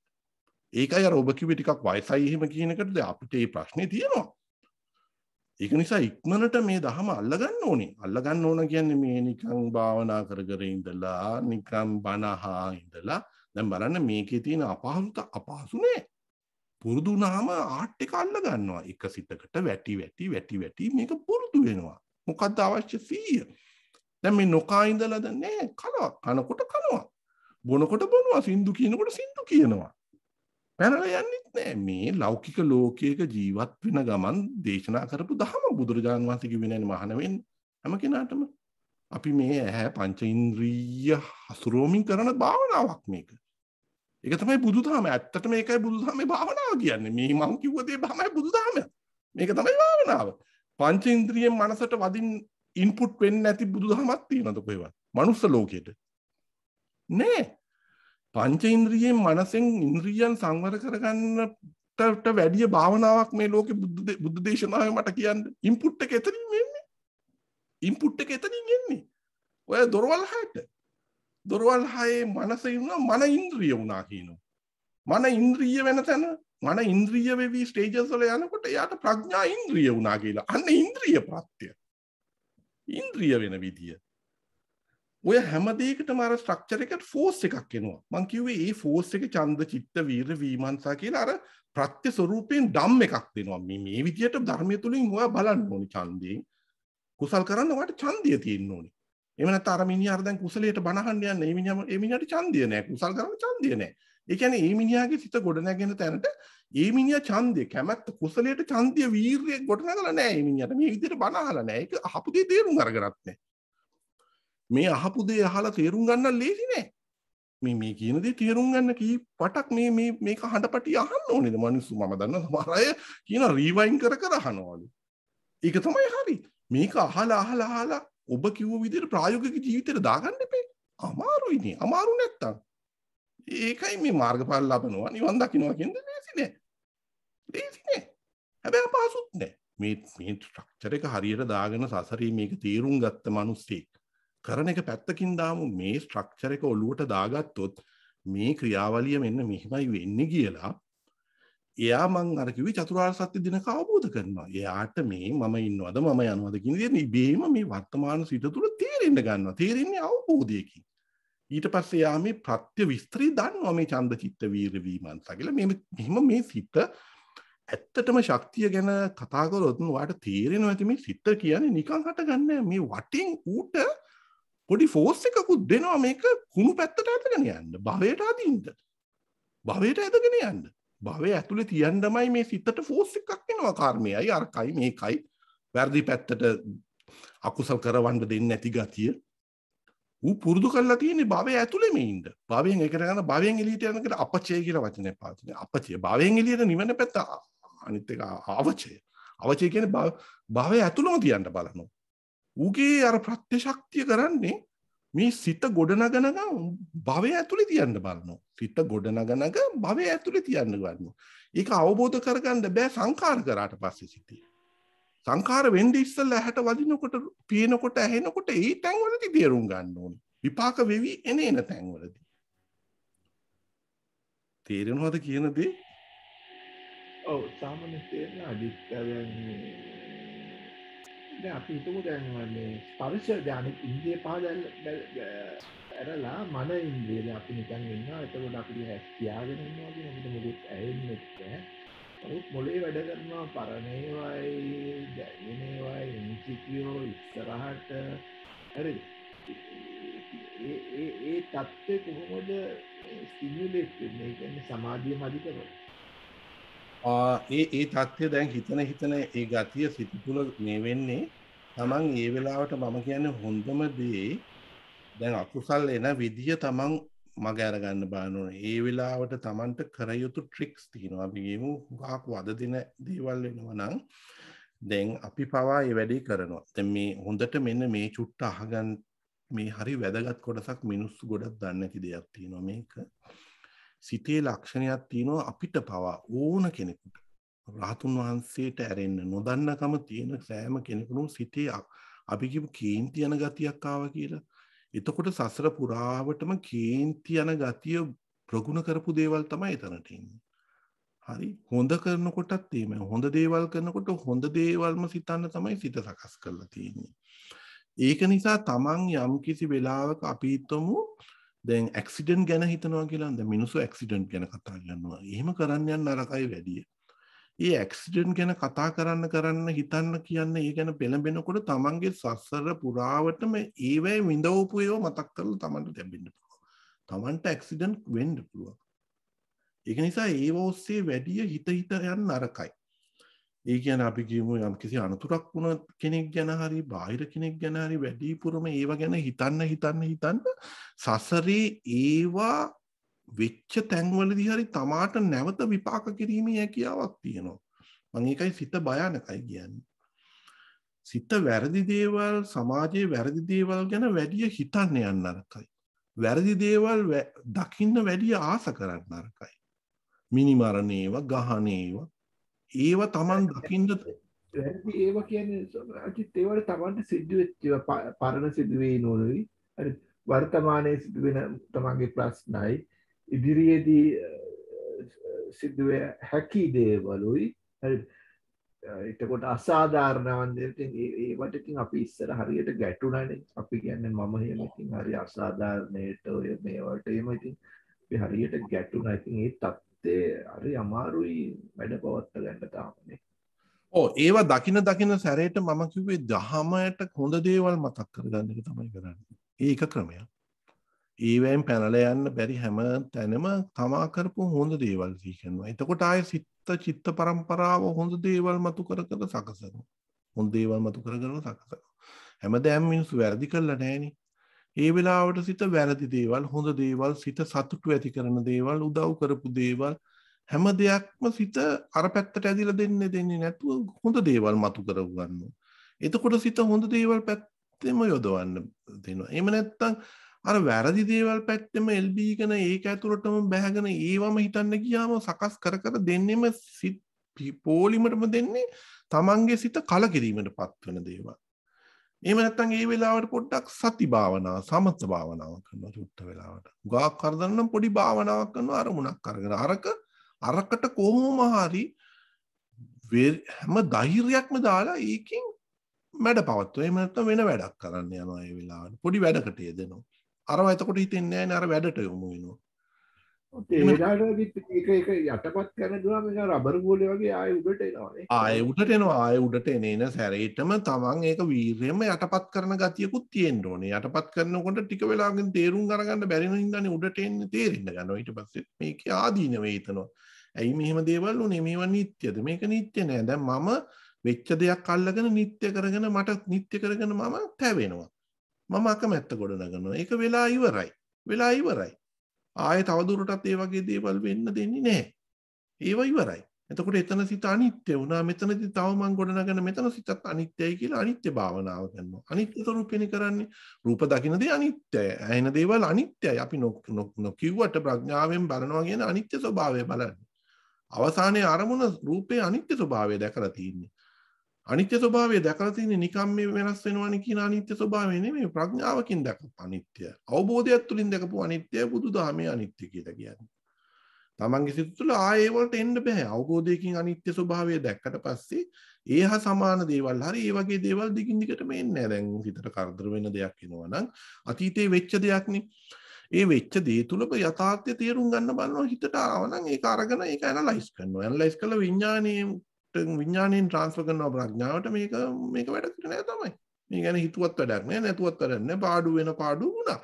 ඒකයි අර ඔබ කිව්වේ ටිකක් වයසයි එහෙම කියන එකද අපිට මේ ප්‍රශ්නේ තියෙනවා. ඒක නිසා ඉක්මනට මේ දහම අල්ලගන්න ඕනේ. අල්ලගන්න ඕන කියන්නේ මේ නිකන් භාවනා කර ඉඳලා නිකන් බනහා ඉඳලා දැන් බලන්න මේකේ තියෙන අපහසු නෑ. පුරුදු වුණාම ආර්ට් එක අල්ල ගන්නවා. එක සිතකට වැටි මේක පුරුදු වෙනවා. මොකක්ද අවශ්‍ය 100. දැන් මේ නොකා ඉඳලා දැන් නෑ කනකොට කනවා. බොනකොට බොනවා. සින්දු කියනකොට සින්දු කියනවා. පැනලා යන්නෙත් නෑ. මේ ලෞකික ලෝකයක ජීවත් වෙන ගමන් දේශනා කරපු දහම බුදුරජාණන් වහන්සේ කිව්වේ නෑනේ මහාන වෙන්න. හැම කෙනාටම අපි මේ ඇහැ පංච ඉන්ද්‍රිය හසුරුවමින් කරන භාවනාවක් මේක. ඒක තමයි බුදුදහම. ඇත්තටම මේකයි බුදුදහමේ භාවනාව කියන්නේ. මේ මම කිව්ව දේ තමයි බුදුදහම. මේක තමයි භාවනාව. පංච ඉන්ද්‍රියෙන් මනසට වදින් ඉන්පුට් වෙන්නේ නැති බුදුදහමක් තියෙනවද කොහෙවත්? මනුස්ස ලෝකෙට. නෑ. පංච ඉන්ද්‍රියෙන් මනසෙන් ඉන්ද්‍රියන් සංවර කරගන්නට වැඩිය භාවනාවක් මේ ලෝකෙ බුද්ධ දේශනාවේ මට කියන්න. ඉන්පුට් එක එතනින් එන්නේ. ඉන්පුට් එක එතනින් එන්නේ. ඔය දොරවල් හයට. දොරවල් හයේ මනස ඉන්නවා මන ඉන්ද්‍රිය වුණා කියනවා. මන ඉන්ද්‍රිය වෙන තැන මන ඉන්ද්‍රිය වෙවි ස්ටේජස් වල යනකොට එයාට ප්‍රඥා ඉන්ද්‍රිය වුණා කියලා. අන්න ඉන්ද්‍රිය ප්‍රත්‍ය. ඉන්ද්‍රිය වෙන විදිය. ඔය හැම දෙයකටම අර ස්ට්‍රක්චර් එකට ෆෝස් එකක් එනවා. මං කිව්වේ මේ ෆෝස් එක ඡන්ද චිත්ත වීර විමර්ශා කියලා අර ප්‍රත්‍ය ස්වරූපයෙන් ධම් එකක් දෙනවා. මේ විදියට ධර්මයේ තුලින් ඔයා බලන්න ඕනි ඡන්දයෙන්. කුසල් කරන්න ඔයාට ඡන්දිය තියෙන්න ඕනි. එහෙම නැත්නම් අර මිනිහා අර දැන් කුසලයට බනහන්න යන්නේ. මේ මිනිහාට ඡන්දිය නැහැ. කුසල් කරන්න ඡන්දිය නැහැ. ඒ කියන්නේ මේ මිනිහාගේ සිත ගොඩ නැගෙන තැනට මේ මිනිහා ඡන්දිය කැමැත්ත කුසලයට ඡන්දිය වීරිය ගොඩ නැගලා නැහැ. මේ මිනිහාට මේ විදියට බනහලා නැහැ. ඒක අහපු දේ තේරුම් අරගෙනත් නැහැ. මේ අහපු දේ අහලා තේරුම් ගන්න ලේසි නෑ. මේ කියන දේ තේරුම් ගන්න කී පටක් මේක හඬපටි අහන්න ඕනේද මිනිස්සු? මම දන්නවා සමහර අය කියන රීවයින් කර අහනවලු. ඒක තමයි හරි. මේක අහලා ඔබ කිව්ව විදිහට ප්‍රායෝගික ජීවිතේට දාගන්න එපේ. අමාරුයිනේ. අමාරු නැත්තම්. ඒකයි මේ මාර්ගඵල ලබනවා නිවන් දකින්නවා කියන්නේ ලේසි නෑ. ලේසි නෑ. හැබැයි අපහසුත් නෑ. මේ ස්ට්‍රක්චර් එක හරියට දාගෙන සසරේ මේක තේරුම් ගත්ත මිනිස්සෙක් කරන එක පැත්තකින් දාමු මේ ස්ට්‍රක්චර් එක ඔලුවට දාගත්තොත් මේ ක්‍රියාවලිය මෙන්න මෙහිමයි වෙන්නේ කියලා එයා මං අර කිව්වේ චතුරාර්ය සත්‍ය දිනක අවබෝධ කරනවා. එයාට මේ මම ඉන්නවද මම යනවද කියන දේ ඉබේම මේ වර්තමාන සිත තුළ තේරෙන්න ගන්නවා. තේරෙන්නේ අවබෝධයකින්. ඊට පස්සේ එයා මේ ප්‍රත්‍ය විස්තරي දන්නවා මේ ඡන්ද චිත්ත වීර විමර්ශා කියලා. මෙහෙම මේ සිත ඇත්තටම ශක්තිය ගැන කතා කරොත් ඔයාලට තේරෙනවා ඇති මේ සිත කියන්නේ නිකන් හටගන්නේ මේ වටින් ඌට පොඩි ෆෝස් එකකුත් දෙනවා මේක කුණු පැත්තට ඇදගෙන යන්න. භවයට අදින්න. භවයට ඇදගෙන යන්න. භවය ඇතුලේ තියන්නමයි මේ සිතට ෆෝස් එකක් එනවා කර්මයයි අරකයි මේකයි. වැරදි පැත්තට අකුසල් කරවන්න දෙන්නේ නැති ගතිය. ඌ පුරුදු කරලා තියෙන්නේ භවය ඇතුලේ මේ ඉන්න. භවයෙන් එකට ගන්න භවයෙන් එළියට යනකොට අපචය කියලා වචනේ පාවිච්චි කරනවා. අපචය භවයෙන් එළියට නිවන පැත්ත අනිත් එක අවචය. අවචය කියන්නේ භවය ඇතුළම තියන්න බලනවා. ඌගේ අර ප්‍රත්‍ය ශක්තිය කරන්නේ මේ සිත ගොඩනගනග භවය ඇතුලේ තියන්න බලනවා. සිත ගොඩනගනග භවය ඇතුලේ තියන්න ගන්නවා. ඒක අවබෝධ කරගන්න බෑ සංඛාර කරාට පස්සේ සිතේ. සංඛාර වෙන්නේ ඉස්සෙල්ලා ඇහැට වදිනකොට, පේනකොට, ඇහෙනකොට ඒ තැන්වලදී තේරුම් ගන්න ඕනේ. විපාක වෙවි එන තැන්වලදී. තේරෙනවද කියන දේ? ඔව් සාමාන්‍ය තේරෙන අදිත්‍යයන් දැන් අපි හිතමු දැන් මේ ස්පර්ශ ඥානෙ ඉන්ද්‍රිය පහදන්න ඇරලා මන ඉන්ද්‍රියද අපි නිකන් ඉන්නවා. එතකොට අපිට හැස් තියාගෙන ඉන්නවා කියන අපිට මොකද ඇහෙන්නේ නැහැ. ඔව් මොලේ වැඩ කරනවා පරණේවයි දැනෙනේවයි ඉන්සිකියෝ ඉස්සරහට හරිද? ඒ තත්ත්වය කොහොමද ස්ටිමියුලේට් වෙන්නේ? ඒ කියන්නේ සමාධිය මදි කරනවා. ඒ තත්ත්වය දැන් හිතන ඒ ගතිය සිත තුළ මේ වෙන්නේ තමන් ඒ වෙලාවට මම කියන්නේ හොඳම දේ දැන් අකුසල් එන විදිය තමන් මග අරගන්න බලන්න ඕනේ. ඒ වෙලාවට තමන්ට කර යුතු ට්‍රික්ස් තියෙනවා. අපි ගේමු ගාක් වද දින දේවල් වෙනවා නම් දැන් අපි පවා ඒ වැඩේ කරනවා. දැන් මේ හොඳට මෙන්න මේ චුට්ට අහගන්න මේ හරි වැදගත් කොටසක් මිනිස්සු ගොඩක් දන්නේ නැති දෙයක් තියෙනවා මේක. සිතේ ලක්ෂණයක් තියෙනවා අපිට පවා ඕන කෙනෙකුට. රහතුන් වහන්සේට ඇරෙන්න නොදන්නකම තියෙන සෑම කෙනෙකුටම සිතේ අපි කියමු කේන්ති යන ගතියක් ආවා කියලා. එතකොට සසර පුරාවටම කේන්ති යන ගතිය ප්‍රගුණ කරපු දේවල් තමයි එතනට ඉන්නේ. හරි හොඳ කරනකොටත් එහෙමයි. හොඳ දේවල් කරනකොට හොඳ දේවල්ම සිතන්න තමයි සිත සකස් කරලා තියෙන්නේ. ඒක නිසා තමන් යම් කිසි වෙලාවක අපි හිතමු දැන් ඇක්සිඩන්ට් ගැන හිතනවා කියලා. දැන් මිනිස්සු ඇක්සිඩන්ට් ගැන කතා කරනවා. එහෙම කරන්න යන නරකයි වැඩි. ඒ ඇක්සිඩන්ට් ගැන කතා කරන්න හිතන්න කියන්නේ ඒ ගැන පෙළඹෙනකොට තමන්ගේ සසර පුරාවටම ඒවැයි විඳවපු ඒවා මතක් කරලා තමන්ට දැම්බෙන්න පුළුවන්. තමන්ට ඇක්සිඩන්ට් වෙන්න පුළුවන්. ඒක නිසා ඒව ඔස්සේ වැඩි හිත යන නරකයි. ඒ කියන්නේ අපි කියමු යම් කිසි අනතුරක් වුණ කෙනෙක් ගැන හරි බාහිර කෙනෙක් ගැන හරි වැඩිපුරම ඒව ගැන හිතන්න සසරේ ඒවා වෙච්ච තැන්වලදී හරි තමාට නැවත විපාක කිරීමේ හැකියාවක් තියෙනවා. මම ඒකයි සිත භයානකයි කියන්නේ. සිත වැරදි දේවල් සමාජයේ වැරදි දේවල් ගැන වැඩි හිතන්න යන්න නරකයි. වැරදි දේවල් දකින්න වැඩි ආස කරන්න නරකයි. මිනිමරණේව ගහනේව ඒව Taman දකින්න වැරදි ඒවා කියන්නේ අජිත් ඒවට Tamanට සිද්ධ වෙච්ච පරණ සිදුවේ නෝනුයි. හරි වර්තමානයේ සිදුවෙන තමන්ගේ ප්‍රශ්නයි ඉදිරියේදී සිදුවේ හැකි දේවලුයි. හරි එතකොට අසාධාරණ ඉතින් ඒවට ඉතින් අපි ඉස්සර හරියට ගැටුණානේ. අපි කියන්නේ මම එහෙම ඉතින් හරි අසාධාරණයට ඔය මේවට එහෙම ඉතින් අපි හරියට ගැටුණා. ඉතින් ඒ තත්ත්වේ හරි අමාරුයි වැඩ පවත්වා ගන්න තාමනේ. ඒවා දකින සැරේට මම කිව්වේ දහමයට හොඳ දේවල් මතක් කරගන්න එක තමයි කරන්නේ. ඒක ක්‍රමයක්. ඒවැයෙන් පැනලා යන්න බැරි හැම තැනම තමා කරපු හොඳ දේවල් සිහිකරනවා. එතකොට ආයේ චිත්ත පරම්පරාව හොඳ දේවල් මතු කර සකසනවා. හොඳ දේවල් මතු කරගෙන සකසනවා. හැමදාම මිනිස්සු වැරදි කළා නෑනේ. ඒ වෙලාවට සිත වැරදි දේවල්, හොඳ දේවල්, සිත සතුටු ඇති කරන දේවල්, උදව් කරපු දේවල් හැම දෙයක්ම සිත අර පැත්තට ඇදිලා දෙන්නේ නැතුව හොඳ දේවල් මතු කරගන්නවා. එතකොට සිත හොඳ දේවල් පැත්තෙම යොදවන්න දෙනවා. එහෙම නැත්නම් අර වැරදි දේවල් පැත්තෙම එල්බීගෙන ඒක ඇතුළටම බැහැගෙන ඒවම හිතන්න ගියාම සකස් කර දෙන්නෙම සිත් පොලිමටම දෙන්නේ තමන්ගේ සිත කලකිරීමට පත් වෙන දේවල්. එහෙම නැත්නම් ඒ වෙලාවට පොඩ්ඩක් සති භාවනාව, සමථ භාවනාව කරනවා චුට්ට වෙලාවට. ගාක් කරදරනම් පොඩි භාවනාවක් කරනවා අරමුණක් අරගෙන. අරකට කොහොම හරි හැම ධෛර්යයක්ම දාලා ඒකෙන් මැඩ පවත්වනවා. එහෙම නැත්නම් වෙන වැඩක් කරන්න යනවා ඒ වෙලාවට. පොඩි වැඩකට යෙදෙනවා. අරවා එතකොට හිතෙන්නේ නැහැ නේ අර වැඩට යොමු වෙනවා. ඒ වෙලාවට ඒක යටපත් කරන ගමන් මේක රබර් බෝලේ වගේ ආයෙ උඩට එනවානේ. ආයෙ උඩට එන සැරේටම තමන් ඒක වීර්යයෙන්ම යටපත් කරන ගතියකුත් තියෙන්න ඕනේ. යටපත් කරනකොට ටික වෙලාවකින් තේරුම් අරගන්න බැරි නින්දානේ උඩට එන්නේ තේරෙන්න ගන්නවා. ඊට පස්සේ මේකේ ආදීනවේ හිතනවා. ඇයි මෙහෙම දේවල් උනේ? මේවා නිත්‍යද? මේක නිත්‍ය නෑ. දැන් මම වෙච්ච දෙයක් අල්ලගෙන නිත්‍ය කරගෙන මට නිත්‍ය කරගෙන මම තැවෙනවා. මම අකමැත්ත ගොඩ නගනවා. ඒක වෙලා ඉවරයි. ආයෙ තවදුරටත් ඒ වගේ දේවල් වෙන්න දෙන්නේ නැහැ. ඒව ඉවරයි. එතකොට එතන සිත අනිත්‍ය වුණා. මෙතනදී තව මං ගොඩ නගන මෙතන සිතත් අනිත්‍යයි කියලා අනිත්‍ය භාවනාව කරනවා. අනිත්‍ය ස්වરૂපෙනේ කරන්නේ. රූප දකින්න දේ අනිත්‍යයි. ඇහෙන දේවල් අනිත්‍යයි. අපි නොකියුවට ප්‍රඥාවෙන් බලනවා කියන අනිත්‍ය ස්වභාවය බලන්නේ. අවසානයේ අරමුණ රූපේ අනිත්‍ය ස්වභාවය දැකලා තියෙන්නේ. අනිත්‍ය ස්වභාවය දැකලා තියෙන්නේ නිකම් මේ වෙනස් වෙනවනේ කියන අනිත්‍ය ස්වභාවය නෙමෙයි ප්‍රඥාවකින් දැකපු අනිත්‍ය. අවබෝධයත් තුලින් දැකපු අනිත්‍යය බුදුදහමේ අනිත්‍ය කියලා කියන්නේ. තමන්ගේ සිත තුළ ආයේ වලට එන්න බෑ. අවබෝධයකින් අනිත්‍ය ස්වභාවය දැක්කට පස්සේ ඒහා සමාන දේවල් හරි ඒ වගේ දේවල් දිගින් දිගටම එන්නේ නැහැ. දැන් හිතට කරදර වෙන දෙයක් එනවා නම් අතීතේ වෙච්ච දෙයක්නේ. ඒ වෙච්ච දේ තුල යථාර්ථය තේරුම් ගන්න බලනවා හිතට ආවනම් ඒක අරගෙන ඒක ඇනලයිස් කරනවා. ඇනලයිස් කළා විඥාණයෙන් ට්‍රාන්ස්ෆර් කරනවා ප්‍රඥාවට මේක වැඩ කරන්නේ නැහැ තමයි. මේ ගැන හිතුවත් වැඩක් නැහැ නැතුවත් වැඩක් නැහැ. පාඩු වෙන පාඩු වුණා.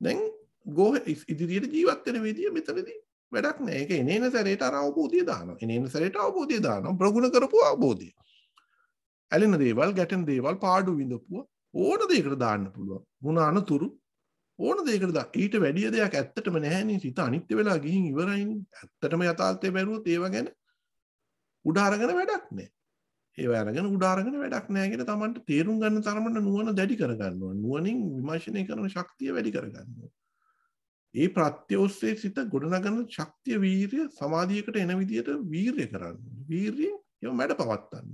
දැන් ඉදිරියට ජීවත් වෙන විදිය මෙතනදී වැඩක් නැහැ. ඒක එනේන සැරේට අර අවබෝධය දානවා. එනේන සැරේට අවබෝධය දානවා. ප්‍රගුණ කරපු අවබෝධය. ඇලෙන දේවල්, ගැටෙන දේවල්, පාඩු විඳපුව ඕන දෙයකට දාන්න පුළුවන්. මුණ අනතුරු ඕන දෙයකට දා. ඊට වැඩිය දෙයක් ඇත්තටම නැහැනේ. සිත අනිත්‍ය වෙලා ගිහින් ඉවරයිනේ. ඇත්තටම යථාර්ථය බැලුවොත් ඒව ගැන උඩ අරගෙන වැඩක් නැහැ. ඒව අරගෙන උඩ අරගෙන වැඩක් නැහැ කියලා Tamanට තේරුම් ගන්න තරමට නුවණ දැඩි කරගන්න ඕන. නුවණින් විමර්ශනය කරන ශක්තිය වැඩි කරගන්න ඕන. ඒ ප්‍රත්‍ය ඔස්සේ සිත ගොඩනගන ශක්තිය වීර්ය සමාධියකට එන විදියට වීර්ය කරන්න. වීර්යයෙන් ඒව මැඩ පවත්තන්න.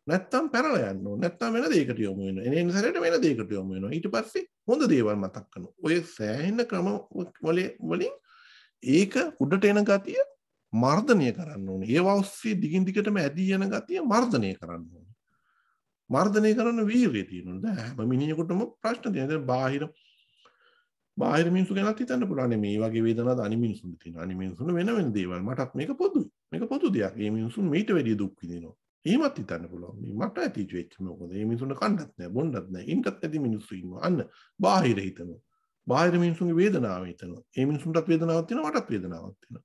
නැත්තම් පැනලා යන්න ඕන. නැත්තම් වෙන දෙයකට යොමු වෙනවා. එන සැරේට වෙන දෙයකට යොමු වෙනවා. ඊට පස්සේ හොඳ දේවල් මතක් කරනවා. ඔය සෑහෙන ක්‍රම වලින් ඒක උඩට එන ගතිය මර්ධනය කරන්න ඕනේ. ඒව ඔස්සේ දිගින් දිගටම ඇදී යන ගතිය මර්ධනය කරන්න ඕනේ. මර්ධනය කරන වීර්යය තියෙනවා. දැන් හැම මිනිහෙකුටම ප්‍රශ්න තියෙනවා. බාහිර මිනිස්සු ගැනත් හිතන්න පුළුවන්. මේ වගේ වේදනාවක් අනි මිනිස්සුන්ට තියෙනවා. අනි මිනිස්සුන්ට වෙන දේවල්. මටත් මේක පොදුයි. මේක පොදු දෙයක්. මේ මිනිස්සුන් මීට වැඩිය දුක් විඳිනවා. එහෙමත් හිතන්න පුළුවන්. මට ඇතිවෙච්ච වෙච්ච මොකද? මේ මිනිස්සුන්ට කන්නත් නැහැ, බොන්නත් නැහැ. ඉන්නත් නැති මිනිස්සු ඉන්නවා. අන්න බාහිර හිතනවා. බාහිර මිනිස්සුන්ගේ වේදනාව හිතනවා. මේ මිනිස්සුන්ටත් වේදනාවක් තියෙනවා, මටත් වේදනාවක් තියෙනවා.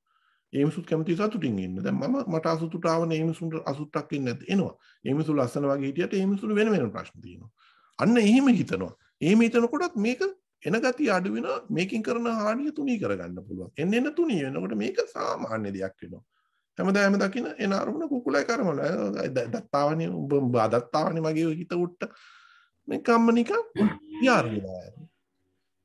ඒ මිනිස්සුත් කැමති සතුටින් ඉන්න. දැන් මට අසතුට ආවනේ මේ මිනිස්සුන්ට අසතුටක් ඉන්නේ නැද්ද? එනවා. මේ මිනිස්සු ලස්සන වගේ හිටියට මේ මිනිස්සුන්ට වෙන ප්‍රශ්න තියෙනවා. අන්න එහෙම හිතනවා. එහෙම හිතනකොටත් මේක එන ගතිය අඩු වෙනවා. මේකෙන් කරන හානිය තුනී කරගන්න පුළුවන්. එන්න තුනී වෙනකොට මේක සාමාන්‍ය දෙයක් වෙනවා. හැමදාම දකින්න එන අරමුණ කුකුලයි කරමල දත්තාවනේ උඹ අදත්තාවනේ මගේ හිත උට්ට මේ කම්ම නිකන් යාර වෙලා යනවා.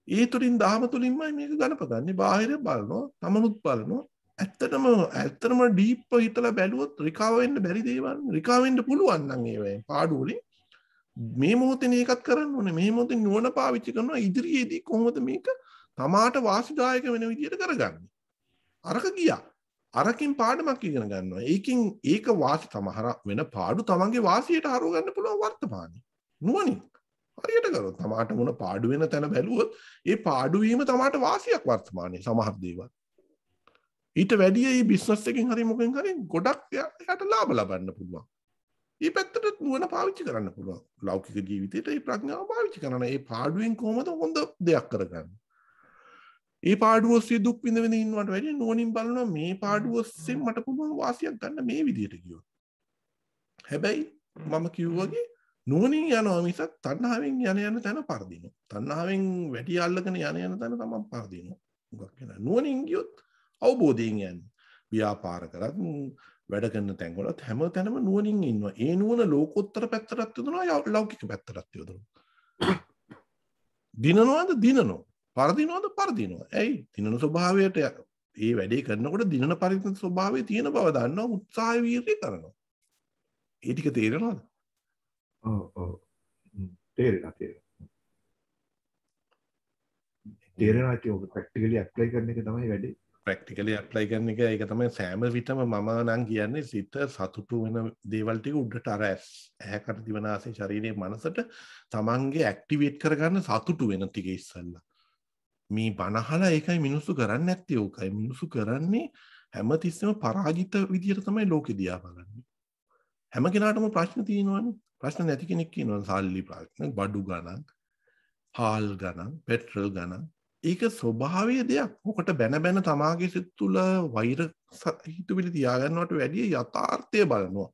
ඒ තුලින් දහම තුලින්මයි මේක ගලපගන්නේ. බාහිර බලනවා, තමනුත් බලනවා. ඇත්තටම ඩීප් හිතලා බැලුවොත් රිකවර් වෙන්න බැරි දේවල් රිකවර් වෙන්න පුළුවන් නම් ඒවෙන් පාඩු වලින් මේ මොහොතේ මේකත් කරන්න ඕනේ. මේ මොහොතේ නුවණ පාවිච්චි කරනවා ඉදිරියේදී කොහොමද මේක තමාට වාසිදායක වෙන විදියට කරගන්නේ. අරක ගියා. අරකින් පාඩමක් ඉගෙන ගන්නවා. ඒකෙන් ඒක වාසි තමහර වෙන පාඩු තමන්ගේ වාසියට හරව ගන්න පුළුවන් වර්තමානයේ. නුවණින් හරියට කරොත් තමාට මොන පාඩු වෙන තැන බැලුවොත් ඒ පාඩු වීම තමාට වාසියක් වර්තමානයේ සමහර දේවල්. ඊට වැඩිය මේ බිස්නස් එකෙන් හරි මොකෙන් හරි ගොඩක් යට ලාභ ලබන්න පුළුවන්. මේ පැත්තට නුවණ පාවිච්චි කරන්න පුළුවන්. ලෞකික ජීවිතේට මේ ප්‍රඥාව පාවිච්චි කරන ඒ පාඩුවෙන් කොහොමද හොඳ දෙයක් කරගන්නේ? ඒ පාඩුව ඔස්සේ දුක් විඳ විඳ ඉන්නවට වැඩිය නුවණින් බලනවා මේ පාඩුව ඔස්සේ මට පුළුවන් වාසියක් ගන්න මේ විදියට කිව්වොත්. හැබැයි මම කිව්වාගේ නුවණින් යනවා මිසක් තණ්හාවෙන් යන තැන පරදිනවා. තණ්හාවෙන් වැඩි අල්ලගෙන යන තැන තමයි පරදිනවා. මොකක් වෙන නුවණින් ගියොත් අවබෝධයෙන් යන්නේ. ව්‍යාපාර කරත් වැඩ කරන තැන්වලත් හැම තැනම නුවණින් ඉන්නවා. ඒ නුවණ ලෝකෝත්තර පැත්තටත් යොදනවා ලෞකික පැත්තටත් යොදනවා. දිනනවාද දිනනවා. පරදිනවාද පරදිනවා. ඇයි? දිනන ස්වභාවයට ඒ වැඩේ කරනකොට දිනන පරිදි ස්වභාවයේ තියෙන බව දන්නවා උත්සාහ වීර්යය කරනවා. ඒ ටික තේරෙනවද? ඔව් තේරෙනවා. තේරෙනවා කියෝක ප්‍රැක්ටිකලි ඇප්ලයි කරන එක තමයි වැඩේ. ප්‍රැක්ටිකලි ඇප්ලයි කරන එක ඒක තමයි සෑම විටම මම නම් කියන්නේ සිත සතුටු වෙන දේවල් ටික උඩට අර ඇහැ කන දිව නාසය ශරීරයේ මනසට තමන්ගේ ඇක්ටිවේට් කරගන්න සතුටු වෙන ටික ඉස්සල්ලා. මේ බනහලා ඒකයි මිනිස්සු කරන්නේ නැත්තේ ඕකයි. මිනිස්සු කරන්නේ හැමතිස්සෙම පරාජිත විදියට තමයි ලෝකෙ දිහා බලන්නේ. හැම කෙනාටම ප්‍රශ්න තියෙනවනේ. ප්‍රශ්න නැති කෙනෙක් කියනවා සල්ලි ප්‍රශ්න, බඩු ගණන්, හාල් ගණන්, පෙට්‍රල් ගණන්. ඒක ස්වභාවීය දෙයක්. ඔකට බැන තමාගේ සිත් තුළ වෛර හිතුවිලි තියාගන්නවට වැඩිය යථාර්ථය බලනවා.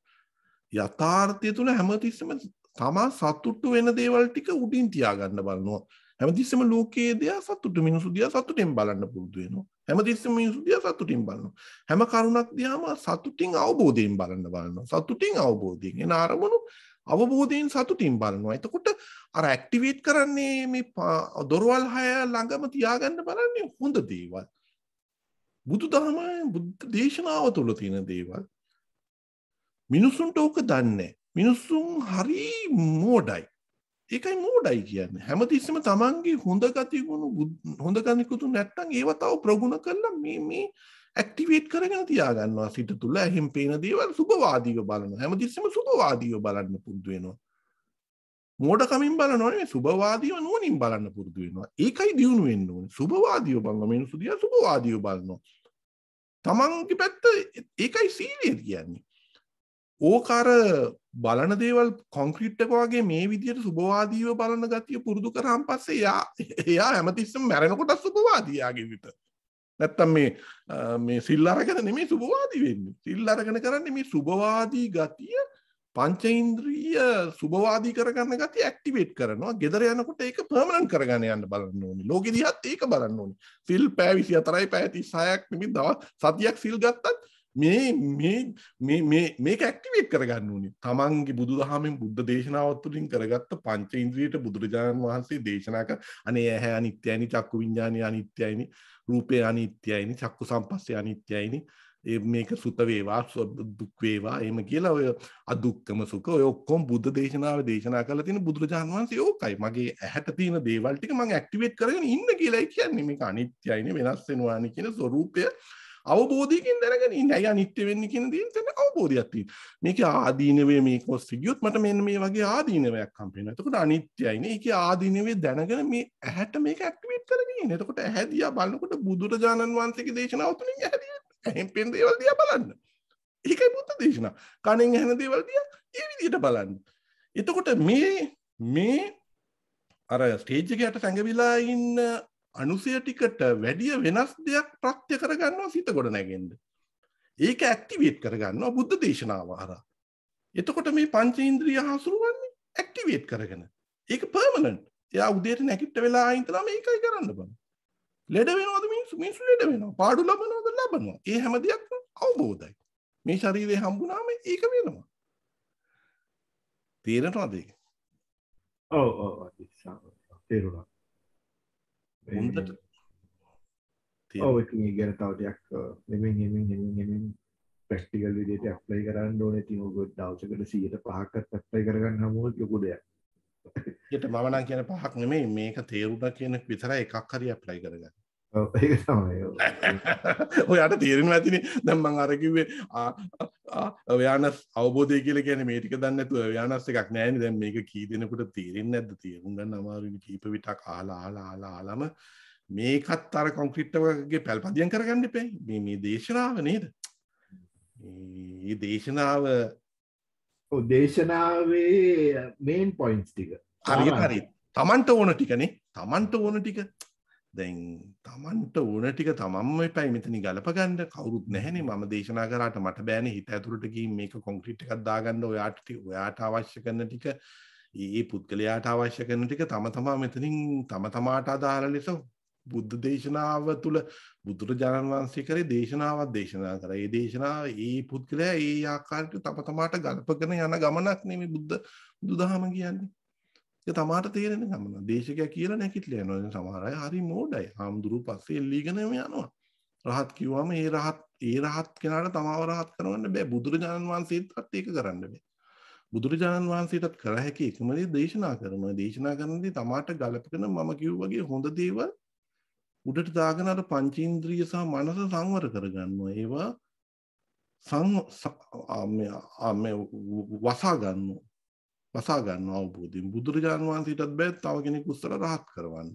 යථාර්ථය තුළ හැමතිස්සෙම තමා සතුටු වෙන දේවල් ටික උඩින් තියාගන්න බලනවා. හැමතිස්සෙම ලෝකයේ දයා සතුටු මිනිස්සු දිහා සතුටින් බලන්න පුරුදු වෙනවා. හැමතිස්සෙම මිනිස්සු දිහා සතුටින් බලනවා. හැම කරුණක් දිහාම සතුටින් අවබෝධයෙන් බලනවා. සතුටින් අවබෝධයෙන් එන අරමුණු අවබෝධයෙන් සතුටින් බලනවා. එතකොට අර ඇක්ටිවේට් කරන්නේ මේ දොරවල් 6 ළඟම තියාගන්න බලන්නේ හොඳ දේවල්. බුදුදහම බුද්ධ දේශනාව තුළ තියෙන දේවල්. මිනිසුන්ට ඕක දන්නේ. මිනිසුන් හරි මෝඩයි. ඒකයි මෝඩයි කියන්නේ. හැමතිස්සෙම තමන්ගේ හොඳ ගතිගුණ හොඳ ගතිගුණ නැත්තම් ඒව තව ප්‍රගුණ කරලා මේ ඇක්ටිවේට් කරගෙන තියාගන්නවා. සිත තුළ එහෙන් පේන දේවල් සුභවාදීව බලනවා. හැමතිස්සෙම සුභවාදීව බලන්න පුරුදු වෙනවා. මෝඩකමින් බලනවා නෙවෙයි සුභවාදීව නුවණින් බලන්න පුරුදු වෙනවා. ඒකයි දියුණු වෙන්න ඕනේ. සුභවාදීව බලනවා. මිනිස්සු දිහා සුභවාදීව බලනවා. තමන්ගේ පැත්ත ඒකයි සීලය කියන්නේ. ඕකාර බලන දේවල් කොන්ක්‍රීට් එක වගේ මේ විදිහට සුභවාදීව බලන ගතිය පුරුදු කරාන් පස්සේ එයා හැමතිස්සෙම මැරෙනකොට සුභවාදී යාගේ විතර. නැත්තම් මේ සිල් අරගෙන නෙමෙයි සුභවාදී වෙන්නේ. සිල් අරගෙන කරන්නේ මේ සුභවාදී ගතිය පංචේන්ද්‍රිය සුභවාදී කරගන්න ගතිය ඇක්ටිවේට් කරනවා. ගෙදර යනකොට ඒක පර්මනන්ට් කරගන්න යන්න බලන්න ඕනේ. ලෝකෙ දිහාත් ඒක බලන්න ඕනේ. සිල් පැය 24යි පැය 36ක් නෙමෙයි දවස් සතියක් සිල් ගත්තත් මේක ඇක්ටිවේට් කරගන්න ඕනේ. තමන්ගේ බුදුදහමෙන් බුද්ධ දේශනාවත් තුළින් කරගත්ත පංචේන්ද්‍රියට බුදුරජාණන් වහන්සේ දේශනා කර අනේ ඇහැ අනිත්‍යයිනි, චක්කු විඤ්ඤාණය අනිත්‍යයිනි, රූපය අනිත්‍යයිනි, චක්කු සම්පස්සේ අනිත්‍යයිනි. මේක සුත වේවා දුක් වේවා එහෙම කියලා ඔය අදුක්කම සුඛ ඔය ඔක්කොම බුද්ධ දේශනාවේ දේශනා කරලා තියෙන බුදුරජාණන් වහන්සේ ඕකයි. මගේ ඇහැට තියෙන දේවල් ටික මම ඇක්ටිවේට් කරගෙන ඉන්න කියලායි කියන්නේ. මේක අනිත්‍යයිනේ වෙනස් වෙනවානේ කියන ස්වરૂපය අවබෝධයකින් දැනගෙන ඉන්න. අය අනිත්‍ය වෙන්නේ කියන දේ දැන් අවබෝධයක් තියෙනවා. මේක ආදීනවේ මේක ඔස්සේ ගියොත් මට මෙන්න මේ වගේ ආදීනවයක් හම්බ වෙනවා. එතකොට අනිත්‍යයිනේ. ඒකේ ආදීනවේ දැනගෙන මේ ඇහැට මේක ඇක්ටිවේට් කරගෙන ඉන්න. එතකොට ඇහැ දිහා බලනකොට බුදුරජාණන් වහන්සේගේ දේශනාව තුළින් ඇහෙන් පෙනෙන දේවල් දිහා බලන්න. ඒකයි බුද්ධ දේශනාව. කනෙන් ඇහෙන දේවල් දිහා ඒ විදිහට බලන්න. එතකොට මේ අර ස්ටේජ් එකකට සංගවිලා ඉන්න අනුසය ටිකට වැඩිය වෙනස් දෙයක් ප්‍රත්‍ය කරගන්නවා සිත ගොඩ නැගෙන්න. ඒක ඇක්ටිවේට් කරගන්නවා බුද්ධ දේශනාව හරහා. එතකොට මේ පංචේන්ද්‍රිය හසුරුවන්නේ ඇක්ටිවේට් කරගෙන. ඒක පර්මනන්ට්. එයා උදේට නැගිට වෙලා ඉඳලා මේකයි කරන්න බෑ. ලෙඩ වෙනවද මිනිස්සු ලෙඩ වෙනවා. පාඩු ලබනවද ලබනවා. ඒ හැම දෙයක්ම අවබෝධයි. මේ ශරීරය හම්බුනාම ඒක වෙනවා. තේරෙනවද ඒක? ඔව් තේරුණා. හොඳට ඔව් ඒක ගැන තව ටිකක් නෙමින් ප්‍රැක්ටිකල් විදිහට ඇප්ලයි කරන්න ඕනේ. ඉතින් ඔබ දවසකට 100%ක් ඇප්ලයි කරගන්න හමුවොත් ලොකු දෙයක්. ඒකට මම නම් කියන 5ක් නෙමෙයි මේක තේරුණා කියන විතරයි එකක් හරි ඇප්ලයි කරගන්න. ඔව් ඒක තමයි. ඔයාට තේරෙනවා ඇතිනේ. දැන් මම අර කිව්වේ අවයානස් අවබෝධය කියලා කියන්නේ මේ ටික දන්නේ නැතුව අවයානස් එකක් නෑනේ. දැන් මේක කී දෙනෙකුට තේරෙන්නේ නැද්ද? තේරුම් ගන්න අමාරුයි. කීප විටක් ආලාම මේකත් අර කොන්ක්‍රීට් එකගේ පැල්පදියම් කරගන්න එපා. මේ දේශනාව නේද? මේ දේශනාව දේශනාවේ මේන් පොයින්ට්ස් ටික. හරි. තමන්ට ඕන ටිකනේ. තමන්ට ඕන ටික. දැන් තමන්ට ඕන ටික තමන්ම එපයි මෙතන ගලප ගන්න කවුරුත් නැහැනේ. මම දේශනා කරාට මට බෑනේ හිත ඇතුළට ගිහින් මේක කොන්ක්‍රීට් එකක් දාගන්න. ඔයාට අවශ්‍ය කරන ටික ඒ පුද්ගලයාට අවශ්‍ය කරන ටික තම තමා මෙතනින් තම තමාට අදාළ ලෙස බුද්ධ දේශනාව තුළ බුදුරජාණන් වහන්සේ කරේ දේශනාවක් දේශනා කරා. ඒ දේශනාව ඒ පුද්ගලයා ඒ ආකාරයට තම තමාට ගලපගෙන යන ගමනක් නෙමෙයි බුදුදහම කියන්නේ. ඒක තමාට තේරෙන ගමන. දේශකයා කියලා නැකිట్లా යනවා. සමහර අය හරි මෝඩයි. ආම්දුරු පස්සේ එල්ලීගෙන යනවා. රහත් කිව්වම ඒ රහත් කෙනාට තමාව රහත් කරවන්න බෑ. බුදුරජාණන් වහන්සේටත් ඒක කරන්න බෑ. බුදුරජාණන් වහන්සේටත් කර හැකි එකම දේ දේශනා කරනවා. දේශනා කරනදී තමාට ගලපගෙන මම කිව්වා වගේ හොඳ දේවල් උඩට දාගෙන අර පංචේන්ද්‍රිය සහ මනස සංවර කරගන්නවා. ඒවා වසා ගන්නවා අවබෝධයෙන්. බුදුරජාණන් වහන්සේටත් බෑ තව කෙනෙක් උස්සල රහත් කරවන්න.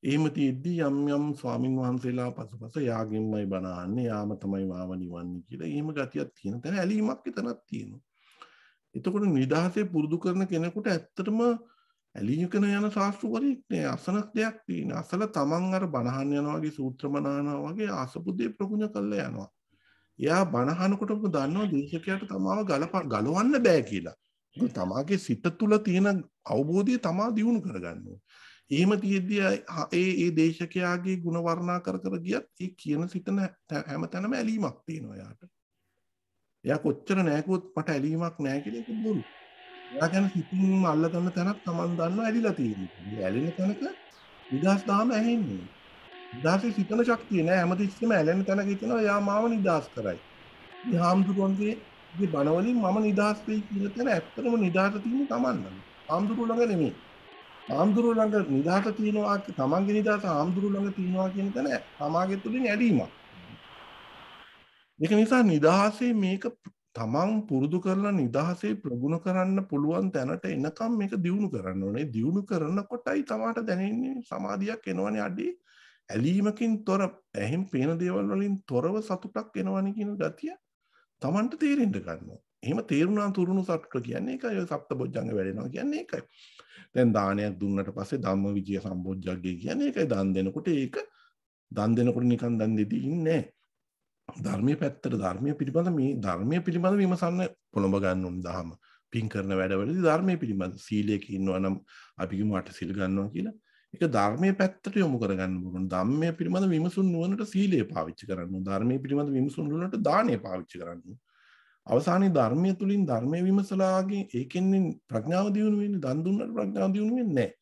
එහෙම තියෙද්දි යම් ස්වාමින් වහන්සේලා පසුපස යාගින්මයි බණන්නේ යාම තමයි මාව නිවන්නේ කියලා. එහෙම ගතියක් තියෙන තැන ඇලීමක් එතනක් තියෙනවා. එතකොට නිදහසේ පුරුදු කරන කෙනෙකුට ඇත්තටම ඇලීකන යන ශාස්ත්‍රවරයෙක් නෑ. අසනක් දෙයක් තියෙන. අසල තමන් අර බණහන් යනවා වගේ සූත්‍ර මනහනවා වගේ ආසපුදේ ප්‍රගුණ කරලා යනවා. එයා බණහනකොටම දන්නවා දේශකයාට තමාව ගලවන්න බෑ කියලා. ඒක තමාගේ සිත තුළ තියෙන අවබෝධය තමා දියුණු කරගන්නවා. එහෙම තියෙද්දී ඒ දේශකයාගේ ಗುಣ වර්ණනා කර ගියත් ඒ කියන සිතන හැමතැනම ඇලීමක් තියෙනවා යාට. එයා කොච්චර නෑකුවොත් මට ඇලීමක් නෑ කියලා ඒක බොරු. එයා ගැන සිතින් අල්ලගන්න තැනක් Taman දන්නවා ඇලිලා තියෙනවා. ඇලෙන තැනක නිදහස් දාම ඇහෙන්නේ. නිදහසේ සිතන ශක්තිය නෑ. හැමතිස්සෙම ඇලෙන තැනක හිතනවා යා මාව නිදහස් කරයි. මේ හාමුදුරුවන්ගේ බණවලින් මම නිදහස් වෙයි කියන තැන ඇත්තටම නිදහස තියෙන්නේ Taman ළඟ. හාමුදුරුවෝ ළඟ නෙමෙයි. හාමුදුරුවෝ ළඟ නිදහස තියෙනවා තමන්ගේ නිදහස හාමුදුරුවෝ ළඟ තියෙනවා කියන තැන තමාගේ තුලින් ඇලීමක්. ඒක නිසා නිදහසේ මේක තමන් පුරුදු කරලා නිදහසේ ප්‍රගුණ කරන්න පුළුවන් තැනට එනකම් මේක දියුණු කරන්න ඕනේ. දියුණු කරනකොටයි තමාට දැනෙන්නේ සමාධියක් එනවනේ අඩේ. ඇලීමකින් තොර ඇහෙන් පේන දේවල් වලින් තොරව සතුටක් එනවනේ කියන ගතිය තමන්ට තේරෙන්න ගන්නවා. එහෙම තේරුණා තුරුණු සතුට කියන්නේ ඒකයි. ඔය සප්තබොජ්ජංග වැඩෙනවා කියන්නේ ඒකයි. දැන් දානයක් දුන්නට පස්සේ ධම්මවිජය සම්බොජ්ජංගය කියන්නේ ඒකයි. දන් දෙනකොට නිකන් දන් දෙදී ඉන්නේ ධර්මයේ පැත්තට ධර්මයේ පිළිබඳ විමසන්න පොළඹ ගන්න ඕන දහම. පින් කරන වැඩවලදී ධර්මයේ පිළිබඳ සීලයක ඉන්නවා නම් අපි කිව්වට සීල් ගන්නවා කියලා. ඒක ධර්මයේ පැත්තට යොමු කරගන්න ඕන. ධම්මයේ පිළිබඳ විමසුන් නුවණට සීලය පාවිච්චි කරන්න ඕන. ධර්මයේ පිළිබඳ විමසුන් නුවණට දානය පාවිච්චි කරන්න ඕන. අවසානයේ ධර්මයේ තුලින් ධර්මයේ විමසලාගේ ඒකෙන්නේ ප්‍රඥාව දියුණු වෙන්නේ. දන් දුන්නට ප්‍රඥාව දියුණු වෙන්නේ නැහැ.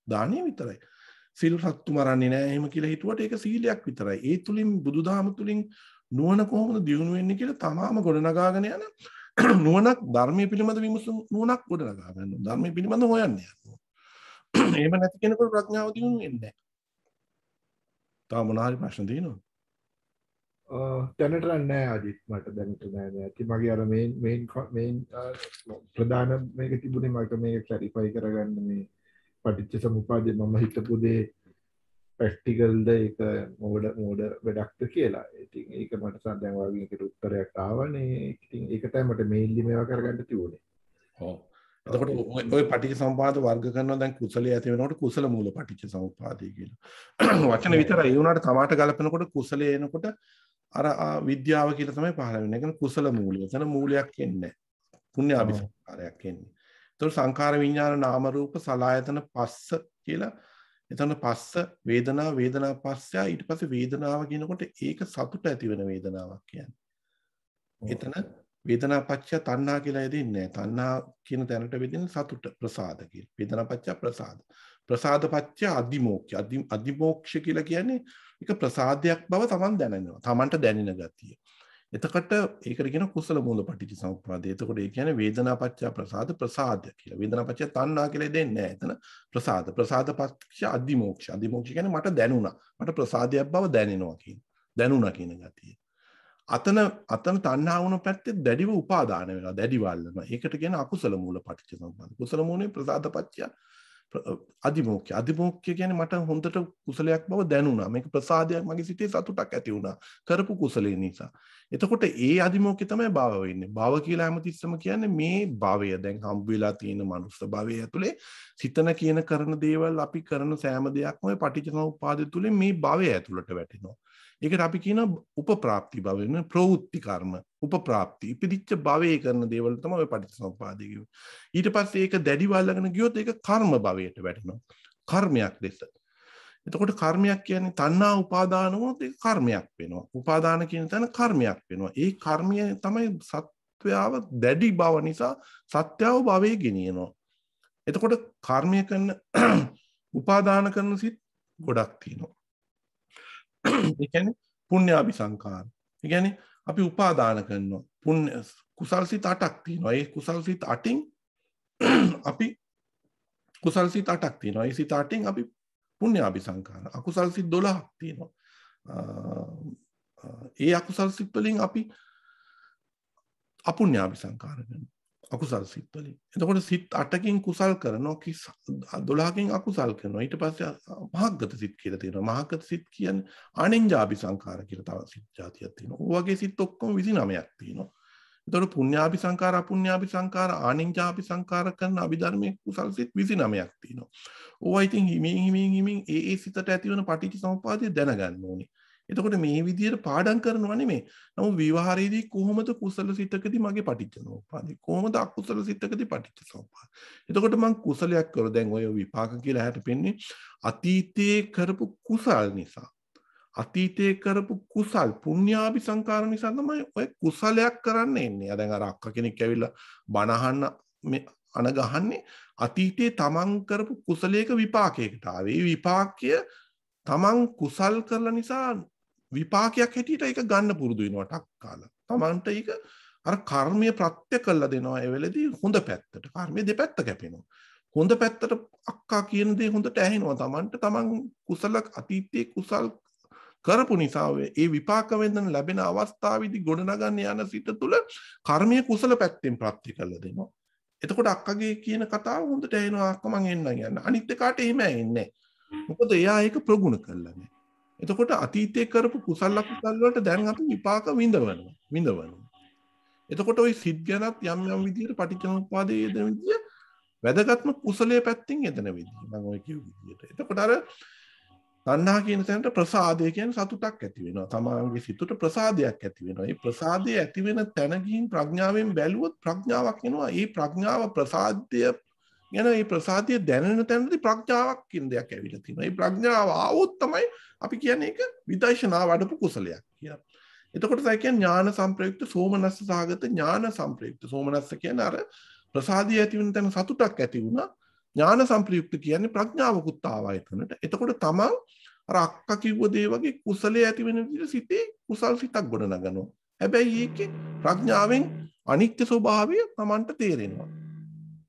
දානය විතරයි. සීල් රත්තු මරන්නේ නැහැ එහෙම කියලා හිතුවට ඒක සීලයක් විතරයි. ඒ තුලින් බුදුදහම තුලින් නුවණ කොහොමද දියුණු වෙන්නේ කියලා තමාම ගොඩනගාගෙන යන නුවණක් ධර්මයේ පිළිබඳ විමසුම් නුවණක් ගොඩනගා ගන්න. ධර්මයේ පිළිබඳ හොයන්න යනවා. එහෙම නැති කෙනෙකුට ප්‍රඥාව දියුණු වෙන්නේ නැහැ. තා මොනවාරි ප්‍රශ්න තියෙනවද? දැනට නෑ අජිත් මට දැනට නෑ. ඉතින් මගේ අර මේන් ප්‍රධාන මේක තිබුණේ මට මේක ක්ලැරිෆයි කරගන්න මේ පටිච්ච සමුප්පාදේ මම හිතපු දේ ප්‍රැක්ටිකල්ද ඒක මෝඩ වැඩක්ද කියලා. ඉතින් ඒක මට සඳහන් වගේ ඒකට උත්තරයක් ආවනේ. ඉතින් ඒක තමයි මට මේන්ලි මේවා කරගන්න තිබුණේ. ඔව්. එතකොට ඔය පටිච්ච සමුප්පාද වර්ග කරනවා දැන් කුසලයේ ඇති වෙනකොට කුසල මූල පටිච්ච සමුප්පාදය කියලා. වචන විතරයි ඒ වුණාට තමාට ගලපනකොට කුසලයේ එනකොට අර විද්‍යාව කියලා තමයි පහළ වෙන්නේ. ඒ කියන්නේ කුසල මූලය. එතන මූලයක් එන්නේ නැහැ. පුණ්‍ය අபிසංකාරයක් එන්නේ. එතකොට සංඛාර විඥාන නාම රූප සලආයතන පස්ස කියලා එතන පස්ස වේදනා පස්සය ඊට පස්සේ වේදනාව කියනකොට ඒක සතුට ඇති වෙන වේදනාවක් කියන්නේ. එතන වේදනා පච්ච තණ්හා කියලා දෙන්නේ නැහැ. තණ්හා කියන තැනට වෙදින සතුට ප්‍රසාද කියලා. වේදනා පච්ච ප්‍රසාද. ප්‍රසාද පච්ච අදිමෝක්ෂ. අදිමෝක්ෂ කියලා කියන්නේ ඒක ප්‍රසාදයක් බව Taman දැනෙනවා. Tamanට දැනෙන ගතිය. එතකොට ඒකට කියන කුසල මූල පටිච්ච සමුප්පාදය. එතකොට ඒ කියන්නේ වේදනා පච්ච ප්‍රසාද ප්‍රසාද කියලා. වේදනා පච්ච තණ්හා කියලා දෙන්නේ නැහැ. එතන ප්‍රසාද. ප්‍රසාද පච්ච අදිමෝක්ෂ. අදිමෝක්ෂ කියන්නේ මට දැනුණා. මට ප්‍රසාදයක් බව දැනෙනවා කියන. දැනුණා කියන ගතිය. අතන තණ්හා වුණ පැත්තේ දැඩිව උපාදාන වෙනවා. දැඩිව අල්ලනවා. ඒකට කියන අකුසල මූල පටිච්ච සමුප්පාද. කුසල මූලේ ප්‍රසාද පච්ච අදිමෝක්ෂ. අදිමෝක්ෂ කියන්නේ මට හොඳට කුසලයක් බව දැනුණා. මේක ප්‍රසාදයක් මගේ සිතේ සතුටක් ඇති වුණා. කරපු කුසලේ නිසා. එතකොට ඒ අදිමෝක්ෂය තමයි භව වෙන්නේ. භව කියලා හැමතිස්සම කියන්නේ මේ භවය දැන් හම්බ වෙලා තියෙන මනුස්ස භවය ඇතුලේ සිතන කියන කරන දේවල් අපි කරන සෑම දෙයක්ම ඔය පටිච්චසමුප්පාදය තුලේ මේ භවය ඇතුළට වැටෙනවා. ඒකට අපි කියන උපප්‍රාප්ති භවය නේ ප්‍රවෘත්ති කර්ම උපප්‍රාප්ති ඉපදිච්ච භවයේ කරන දේවල් තමයි ඔය පටිච්චසමුප්පාදය කියන්නේ. ඊට පස්සේ ඒක දැඩිව අල්ලගෙන ගියොත් ඒක කර්ම භවයට වැටෙනවා. කර්මයක් ලෙස. එතකොට කර්මයක් කියන්නේ තණ්හා උපාදාන වුණොත් ඒක කර්මයක් වෙනවා. උපාදාන කියන තැන කර්මයක් වෙනවා. ඒ කර්මය තමයි සත්‍යාව දැඩි බව නිසා සත්‍යව භවයේ ගෙනියනවා. එතකොට කර්මය කරන උපාදාන කරන සිත් ගොඩක් තියෙනවා. ඒ කියන්නේ පුණ්‍යාභි සංඛාර. ඒ කියන්නේ අපි උපාදාන කරනවා. පුණ්‍ය කුසල් සිත් 8ක් තියෙනවා. ඒ කුසල් සිත් 8න් අපි කුසල් සිත් 8ක් තියෙනවා. ඒ සිත් 8න් අපි පුණ්‍යාභි සංඛාර. අකුසල් සිත් 12ක් තියෙනවා. ඒ අකුසල් සිත් වලින් අපි අපුණ්‍යාභි සංඛාර කරනවා. අකුසල් සිත් වලින්. එතකොට සිත් 8කින් කුසල් කරනවා 12කින් අකුසල් කරනවා. ඊට පස්සේ මහග්ගත සිත් කියලා තියෙනවා. මහග්ගත සිත් කියන්නේ ආනෙන්ජාභි සංඛාර කියලා තව සිත් જાතියක් තියෙනවා. ඔය වගේ සිත් ඔක්කොම 29ක් තියෙනවා. එතකොට පුණ්‍යාභි සංඛාර අපුණ්‍යාභි සංඛාර ආනෙන්ජාභි සංඛාර කරන අභිධර්මයේ කුසල් සිත් 29ක් තියෙනවා. ඕවා ඉතින් හිමින් ඒ සිතට ඇති වෙන පටිච්ච සමුප්පාදය දැනගන්න ඕනේ. එතකොට මේ විදිහට පාඩම් කරනවා නෙමෙයි. නමුත් විවාහයේදී කොහොමද කුසල සිතකදී මගේ පටිච්ච සමුප්පාදේ? කොහොමද අකුසල සිතකදී පටිච්ච සමුප්පාදේ? එතකොට මං කුසලයක් කර දැන් ඔය විපාක කියලා හැට පෙන්නේ අතීතයේ කරපු කුසල් නිසා. අතීතයේ කරපු කුසල් පුණ්‍යාභි සංකාර නිසා තමයි ඔය කුසලයක් කරන්න එන්නේ. දැන් අර අක්ක කෙනෙක් ඇවිල්ලා බණ අහන්න මේ අන ගහන්නේ අතීතයේ තමන් කරපු කුසලයක විපාකයකට ආවේ. ඒ විපාකය තමන් කුසල් කරලා නිසා විපාකයක් හැටියට ඒක ගන්න පුරුදු වෙනවා ටක් කාලා. තමන්ට ඒක අර කර්මය ප්‍රත්‍ය කළා දෙනවා ඒ වෙලෙදී හොඳ පැත්තට. කර්මයේ දෙපැත්ත කැපෙනවා. හොඳ පැත්තට අක්කා කියන දේ හොඳට ඇහෙනවා තමන්ට. තමන් කුසල අතීතයේ කුසල් කරපු නිසා ඒ විපාක වෙනදන ලැබෙන අවස්ථාවේදී ගොඩනගන්න යන සිත තුළ කර්මයේ කුසල පැත්තෙන් ප්‍රත්‍ය කළා දෙනවා. එතකොට අක්කගේ කියන කතාව හොඳට ඇහෙනවා. අක්ක මං එන්නම් යන්න. අනිත් එකාට එහෙම ඇහෙන්නේ නැහැ. මොකද එයා ඒක ප්‍රගුණ කළා නේ. එතකොට අතීතයේ කරපු කුසල අකුසල වලට දැන් අපි විපාක විඳවනවා. එතකොට ওই සිත් ගැනත් යම් විදිහට පටිච්චසමුප්පාදයේ යෙදෙන විදිය වැදගත්ම කුසලයේ පැත්තෙන් යෙදෙන විදිය. මම ඔය කියු විදියට. එතකොට අර තණ්හා කියන තැනට ප්‍රසාදය කියන්නේ සතුටක් ඇති වෙනවා. තමන්ගේ සිතට ප්‍රසාදයක් ඇති වෙනවා. ඒ ප්‍රසාදය ඇති වෙන තැන ගිහින් ප්‍රඥාවෙන් බැලුවොත් ප්‍රඥාවක් එනවා. ඒ ප්‍රඥාව ප්‍රසාදය ගැන ඒ ප්‍රසාදය දැනෙන තැනදී ප්‍රඥාවක් කියන දෙයක් ඇවිල්ලා තියෙනවා. ඒ ප්‍රඥාව ආවොත් තමයි අපි කියන්නේ ඒක විදර්ශනා වඩපු කුසලයක් කියලා. එතකොට තමයි කියන්නේ ඥාන සංප්‍රයුක්ත සෝමනස්ස සාගත ඥාන සංප්‍රයුක්ත. සෝමනස්ස කියන්නේ අර ප්‍රසාදය ඇති වෙන තැන සතුටක් ඇති වුණා. ඥාන සංප්‍රයුක්ත කියන්නේ ප්‍රඥාවකුත් ආවා එතනට. එතකොට තමන් අර අක්කා කිව්ව දේ වගේ කුසලයේ ඇති වෙන විදිහට සිතේ කුසල් සිතක් ගොඩනගනවා. හැබැයි ඒකේ ප්‍රඥාවෙන් අනිත්‍ය ස්වභාවය තමන්ට තේරෙනවා.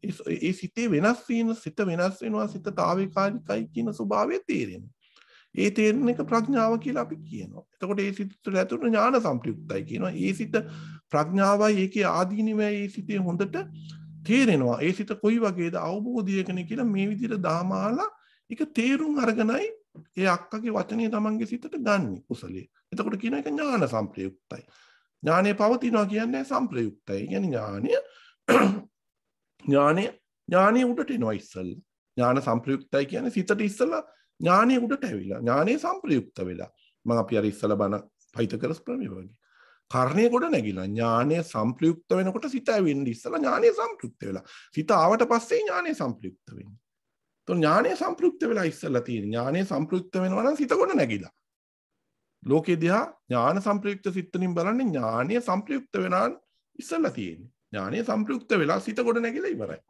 ඒ සිතේ වෙනස් වීම සිත වෙනස් වෙනවා සිත తాවකාලිකයි කියන ස්වභාවය තේරෙනවා. ඒ තේරෙන එක ප්‍රඥාව කියලා අපි කියනවා. එතකොට ඒ සිත තුළ ඇතුළු ඥාන සංප්‍රයුක්තයි කියනවා. ඒ සිත ප්‍රඥාවයි ඒකේ ආදීනමයි ඒ සිතේ හොඳට තේරෙනවා. ඒ සිත කොයි වගේද අවබෝධයකනේ කියලා මේ විදිහට දාමාලා ඒක තේරුම් අරගෙනයි ඒ අක්කගේ වචනේ තමන්ගේ සිතට ගන්න කුසලයේ. එතකොට කියන එක ඥාන සංප්‍රයුක්තයි. ඥානය පවතිනවා කියන්නේ සංප්‍රයුක්තයි. කියන්නේ ඥානය උඩට එනවා ඉස්සෙල්ලා. ඥාන සංප්‍රයුක්තයි කියන්නේ සිතට ඉස්සෙල්ලා ඥානය උඩට ඇවිල්ලා. ඥානය සංප්‍රයුක්ත වෙලා. මම අපි අර ඉස්සෙල්ලා බණ පයිතකරස් ප්‍රමේය වගේ. කර්ණය කොට නැගිලා ඥානය සංප්‍රයුක්ත වෙනකොට සිත ඇවිල්ලා ඉස්සෙල්ලා ඥානය සංප්‍රයුක්ත වෙලා. සිත ආවට පස්සේ ඥානය සංප්‍රයුක්ත වෙන්නේ. તો ඥානය සංප්‍රයුක්ත වෙලා ඉස්සෙල්ලා තියෙන. ඥානය සංප්‍රයුක්ත වෙනවා නම් සිත කොට නැගිලා. ලෝකේ දිහා ඥාන සංප්‍රයුක්ත සිත් වලින් බලන්නේ ඥානය සංප්‍රයුක්ත වෙනා ඉස්සල්ලා තියෙන්නේ. ඥානය සම්ප්‍රයුක්ත වෙලා සිත ගොඩ නැගිලා ඉවරයි.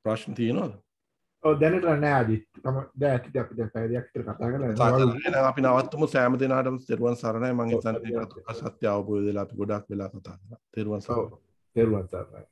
ප්‍රශ්න තියෙනවද? ඔව් දැනට නෑ අදිත්. තම දැන් ඇටි අපි දැන් පැය දෙකක් විතර කතා කරලා එහෙනම් අපි නවත්තමු. සෑම දිනාටම තෙරුවන් සරණයි. මම හිතන්නේ සත්‍ය අවබෝධ වෙලා අපි ගොඩක් වෙලා කතා කරා. තෙරුවන් සරණයි. තෙරුවන් සරණයි.